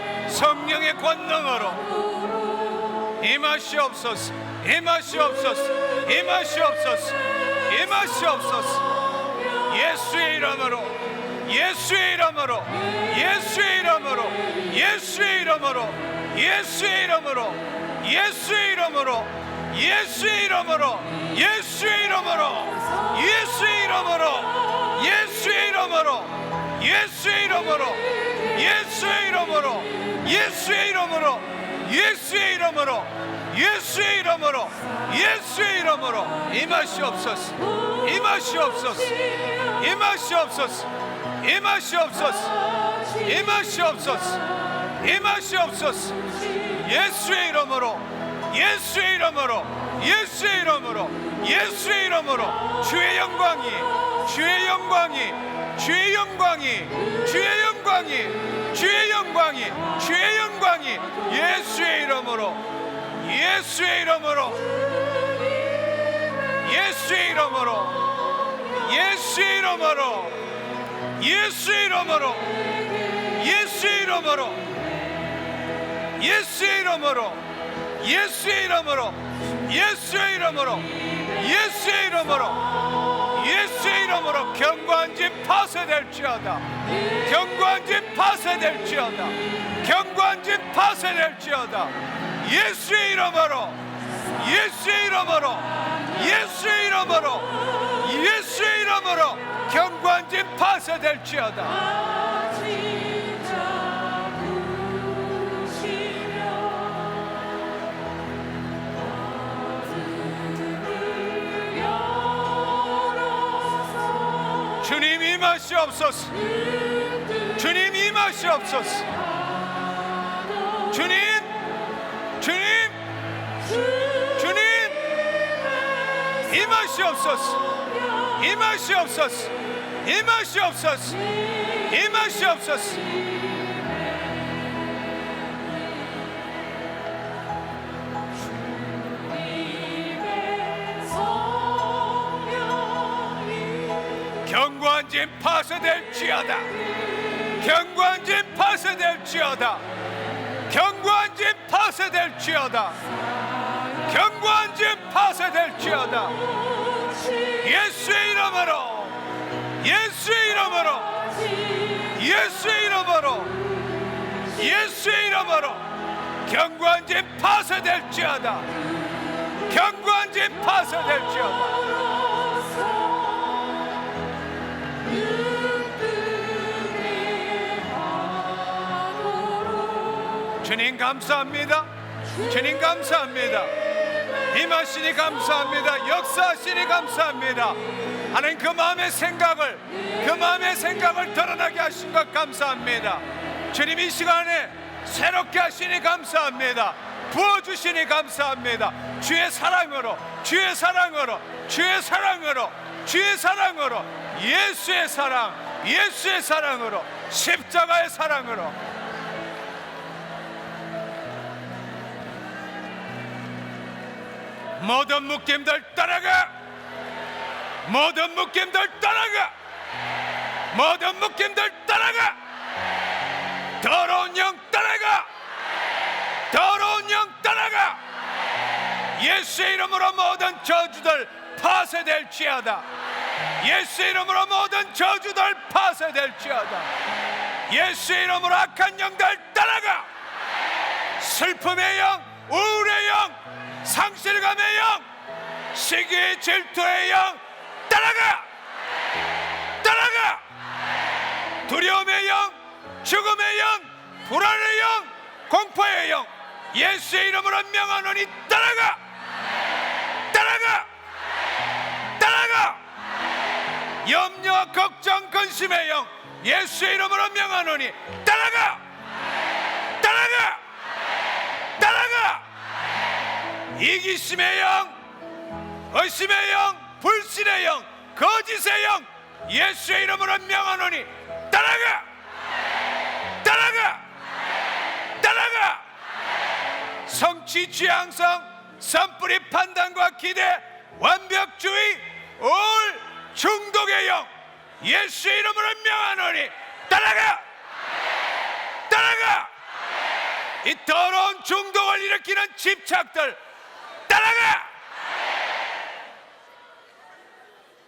임하시옵소서. 예수의 이름으로 임하시옵소서. 예수의 이름으로 주의 영광이 예수의 예수의 이름으로, 예수의 이름으로, 예수의 이름으로, 예수의 이름으로, 예수의 이름으로, 예수의 이름으로, 예수의 이름으로, 예수의 이름으로, 예수의 이름으로, 예수의 이름으로 견고한 집 파쇄될지어다. 견고한 집 파쇄될지어다. 견고한 집 파쇄될지어다. 예수의 이름으로, 예수의 이름으로, 예수의 이름으로, 예수의 이름으로 견고한 집 파쇄될지어다. 주님 임하시옵소서. 주님 임하시옵소서. 주님, 주님, 주님 임하시옵소서. 임하시옵소서. 임하시옵소서. 임하시옵소서. 견고한 집 파쇄될지어다. 견고한 집 파쇄될지어다. 견고한 집 파쇄될지어다. 견고한 집 파쇄될지어다. 예수의 이름으로, 예수의 이름으로, 예수의 이름으로, 예수의 이름으로 견고한 집 파쇄될지어다. 견고한 집 파쇄될지어다. 주님 감사합니다. 주님 감사합니다. 임하시니 감사합니다. 역사하시니 감사합니다. 하나님 그 마음의 생각을 드러나게 하신 것 감사합니다. 주님 이 시간에 새롭게 하시니 감사합니다. 부어주시니 감사합니다. 주의 사랑으로, 주의 사랑으로, 주의 사랑으로, 주의 사랑으로, 예수의 사랑, 예수의 사랑으로, 십자가의 사랑으로 모든 묶임들 떠나가, 모든 묶임들 떠나가, 모든 묶임들 떠나가, 더러운 영 떠나가, 더러운 영 떠나가. 예수의 이름으로 모든 저주들 파쇄될지어다. 예수의 이름으로 모든 저주들 파쇄될지어다. 예수의 이름으로 악한 영들 떠나가. 슬픔의 영, 우울의 영, 상실감의 영, 시기 질투의 영 떠나가, 떠나가. 두려움의 영, 죽음의 영, 불안의 영, 공포의 영 예수의 이름으로 명하노니 떠나가, 떠나가, 떠나가. 염려와 걱정, 근심의 영 예수의 이름으로 명하노니 떠나가, 떠나가, 떠나가. 이기심의 영, 의심의 영, 불신의 영, 거짓의 영 예수의 이름으로 명하노니 떠나가, 떠나가, 떠나가. 성취 지향성, 산뿌리 판단과 기대, 완벽주의, 우울, 중독의 영 예수의 이름으로 명하노니 떠나가, 떠나가. 이 더러운 중독을 일으키는 집착들 떠나가.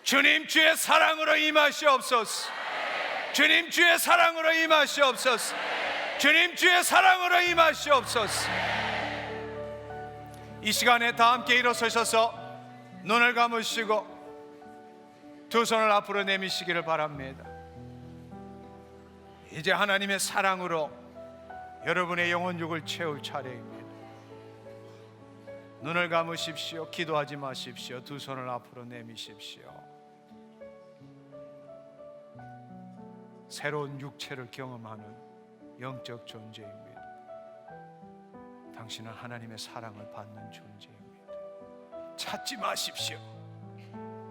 주님 주의 사랑으로 임하시옵소서. 주님 주의 사랑으로 임하시옵소서. 주님 주의 사랑으로 임하시옵소서. 이 시간에 다 함께 일어서셔서 눈을 감으시고 두 손을 앞으로 내미시기를 바랍니다. 이제 하나님의 사랑으로 여러분의 영혼육을 채울 차례입니다. 눈을 감으십시오. 기도하지 마십시오. 두 손을 앞으로 내미십시오. 새로운 육체를 경험하는 영적 존재입니다. 당신은 하나님의 사랑을 받는 존재입니다. 찾지 마십시오.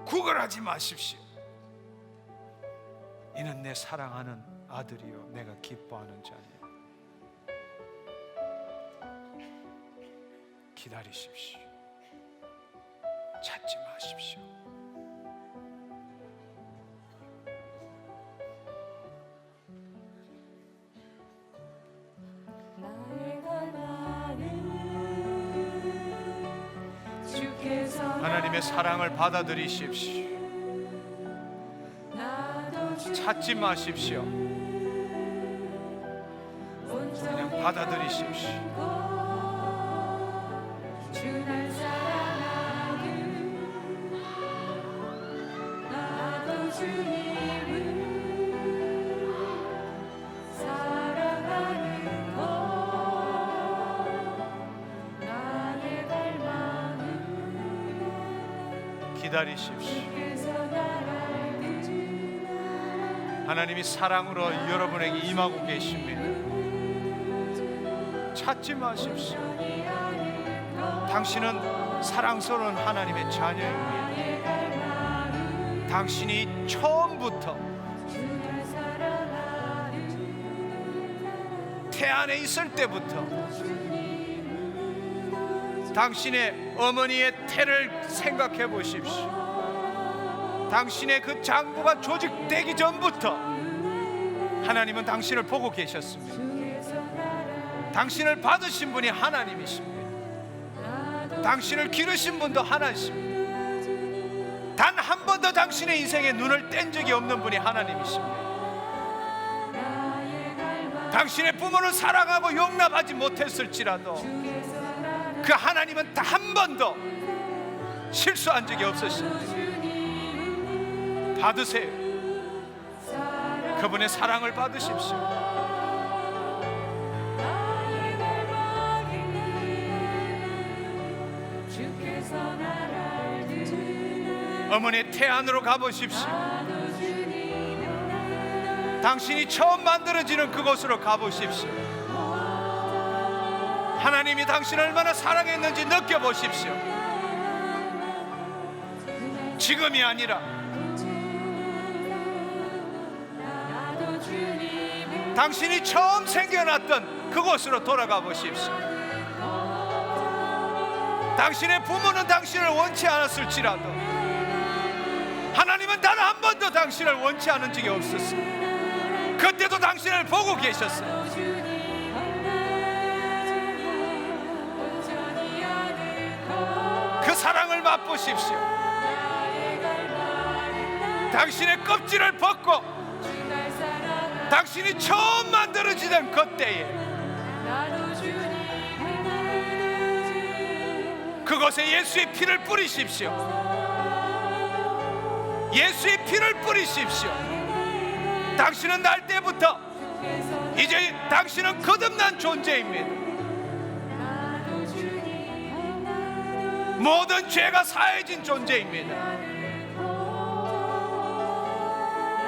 구걸하지 마십시오. 이는 내 사랑하는 아들이요 내가 기뻐하는 자니라. 기다리십시오. 찾지 마십시오. 나의 갈망은 주께서 하나님의 사랑을 받아들이십시오. 나도 찾지 마십시오. 그냥 받아들이십시오. 주를 사랑하는 나도 주님을 사랑하는 것 나의 갈망은 기다리십시오. 주께서 나를 하나님이 사랑으로 여러분에게 임하고 계십니다. 찾지 마십시오. 당신은 사랑스러운 하나님의 자녀입니다. 당신이 처음부터 태안에 있을 때부터 당신의 어머니의 태를 생각해 보십시오. 당신의 그 장부가 조직되기 전부터 하나님은 당신을 보고 계셨습니다. 당신을 받으신 분이 하나님이십니다. 당신을 기르신 분도 하나님이십니다. 단 한 번도 당신의 인생에 눈을 뗀 적이 없는 분이 하나님이십니다. 당신의 부모를 사랑하고 용납하지 못했을지라도 그 하나님은 단 한 번도 실수한 적이 없으십니다. 받으세요. 그분의 사랑을 받으십시오. 어머니의 태 안으로 가보십시오. 당신이 처음 만들어지는 그곳으로 가보십시오. 하나님이 당신을 얼마나 사랑했는지 느껴보십시오. 지금이 아니라 당신이 처음 생겨났던 그곳으로 돌아가 보십시오. 당신의 부모는 당신을 원치 않았을지라도 하나님은 단 한 번도 당신을 원치 않은 적이 없었어요. 그때도 당신을 보고 계셨어요. 그 사랑을 맛보십시오. 당신의 껍질을 벗고 당신이 처음 만들어지던 그때에 그곳에 예수의 피를 뿌리십시오. 예수의 피를 뿌리십시오. 당신은 날 때부터 이제 당신은 거듭난 존재입니다. 모든 죄가 사해진 존재입니다.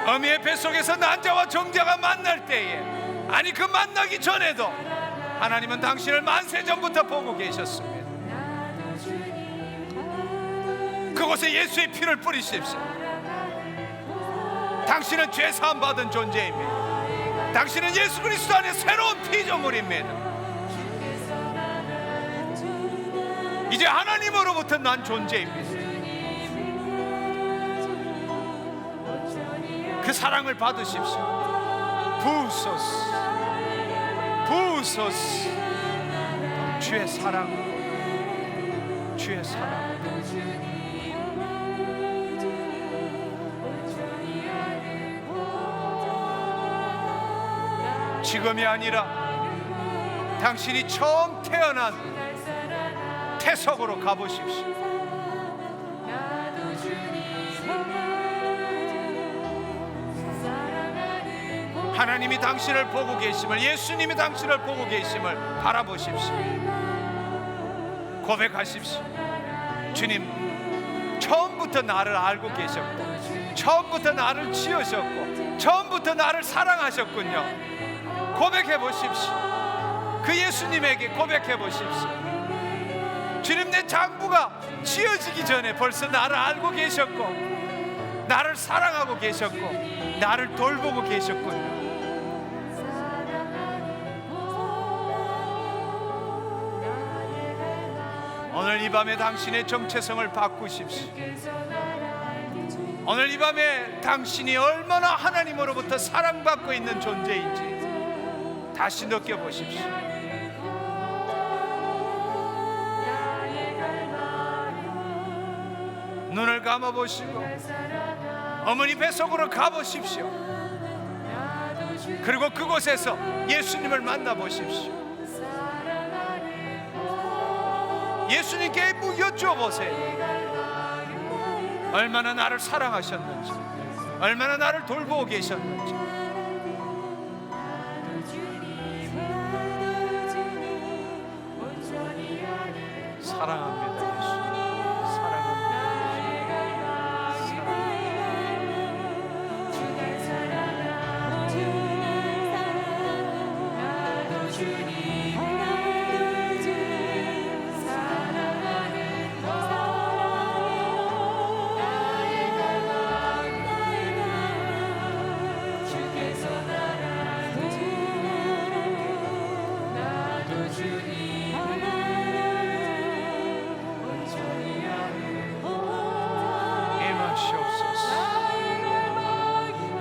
어미의 뱃속에서 난자와 정자가 만날 때에, 아니 그 만나기 전에도 하나님은 당신을 만세 전부터 보고 계셨습니다. 그곳에 예수의 피를 뿌리십시오. 당신은 죄 사함 받은 존재입니다. 당신은 예수 그리스도 안에 새로운 피조물입니다. 이제 하나님으로부터 난 존재입니다. 그 사랑을 받으십시오. 부으소서, 부으소서. 주의 사랑, 주의 사랑. 지금이 아니라 당신이 처음 태어난 태석으로 가보십시오. 하나님이 당신을 보고 계심을, 예수님이 당신을 보고 계심을 바라보십시오. 고백하십시오. 주님, 처음부터 나를 알고 계셨고, 처음부터 나를 지으셨고, 처음부터 나를 사랑하셨군요. 고백해 보십시오. 그 예수님에게 고백해 보십시오. 주님, 내 장부가 지어지기 전에 벌써 나를 알고 계셨고, 나를 사랑하고 계셨고, 나를 돌보고 계셨군요. 오늘 이 밤에 당신의 정체성을 바꾸십시오. 주께서 나를 오늘 이 밤에 당신이 얼마나 하나님으로부터 사랑받고 있는 존재인지 다시 느껴보십시오. 눈을 감아보시고 어머니 뱃속으로 가보십시오. 그리고 그곳에서 예수님을 만나보십시오. 예수님께 여쭈어보세요. 얼마나 나를 사랑하셨는지, 얼마나 나를 돌보고 계셨는지. 사랑합니다, 예수.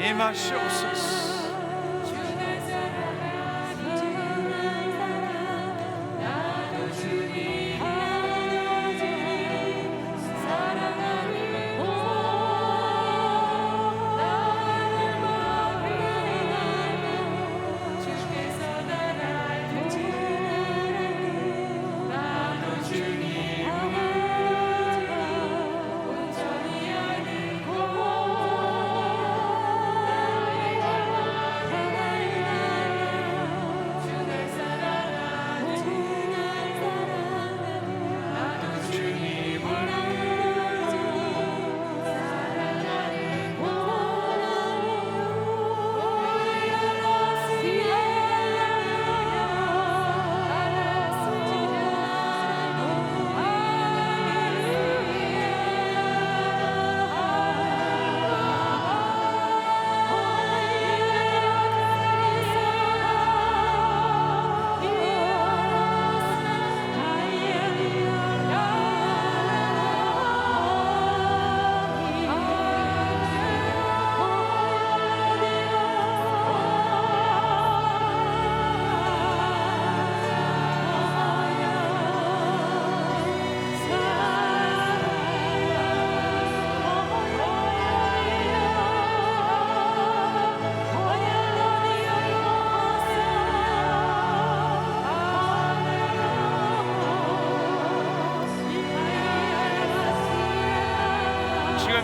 임하시옵소서.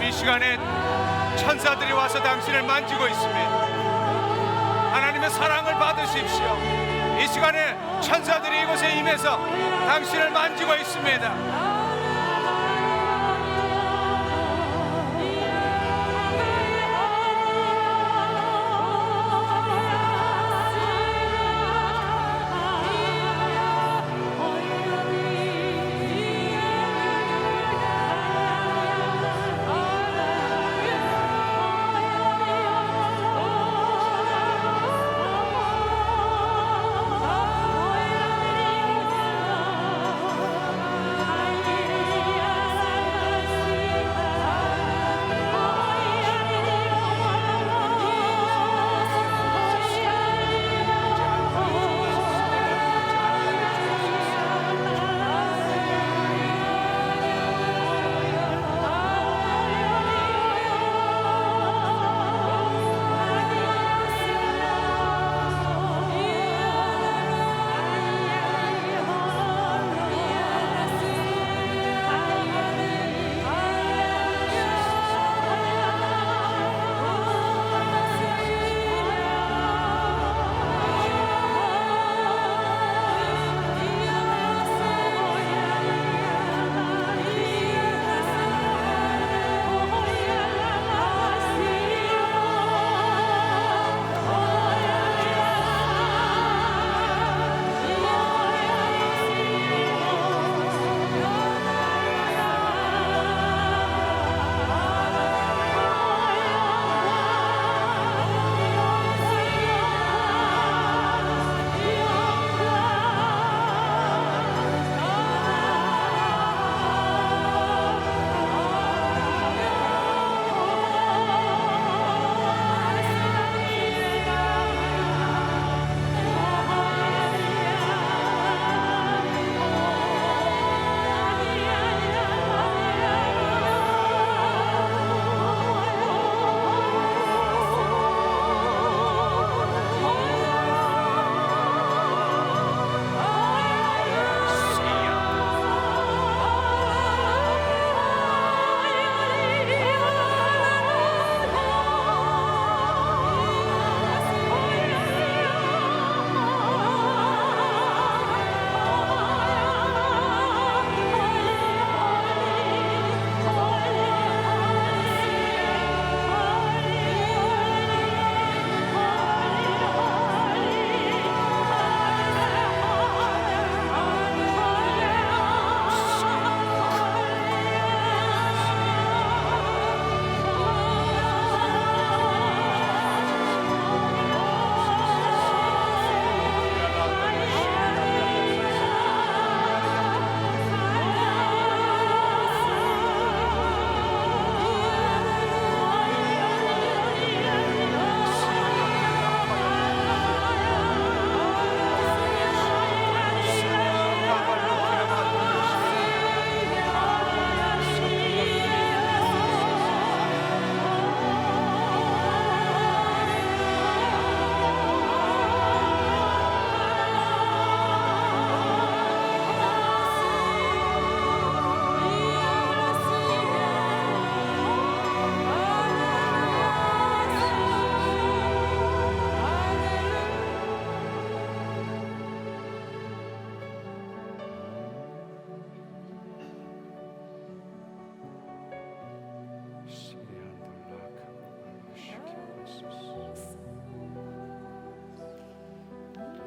이 시간에 천사들이 와서 당신을 만지고 있습니다. 하나님의 사랑을 받으십시오. 이 시간에 천사들이 이곳에 임해서 당신을 만지고 있습니다.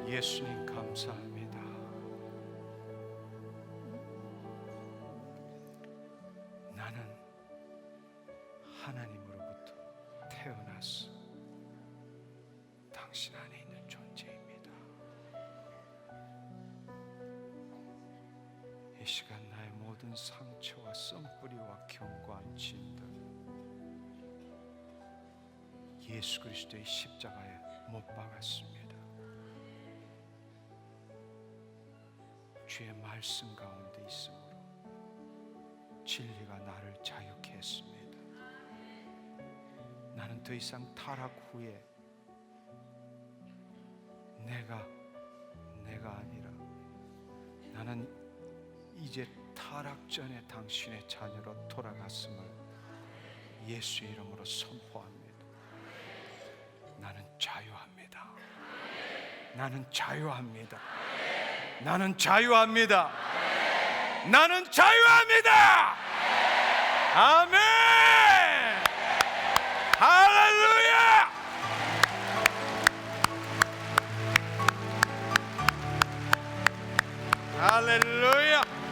예수님 감사합니다. 나는 하나님으로부터 태어났어. 당신 안에 있는 존재입니다. 이 시간 나의 모든 상처와 썸뿌리와 견고한 짐들 예수 그리스도의 십자가에 못 박았습니다. 주의 말씀 가운데 있으므로 진리가 나를 자유케 했습니다. 나는 더 이상 타락 후에 내가 아니라 나는 이제 타락 전에 당신의 자녀로 돌아갔음을 예수의 이름으로 선포합니다. 나는 자유합니다. 나는 자유합니다. 나는 자유합니다. 나는 자유합니다. 아멘. 할렐루야. 할렐루야.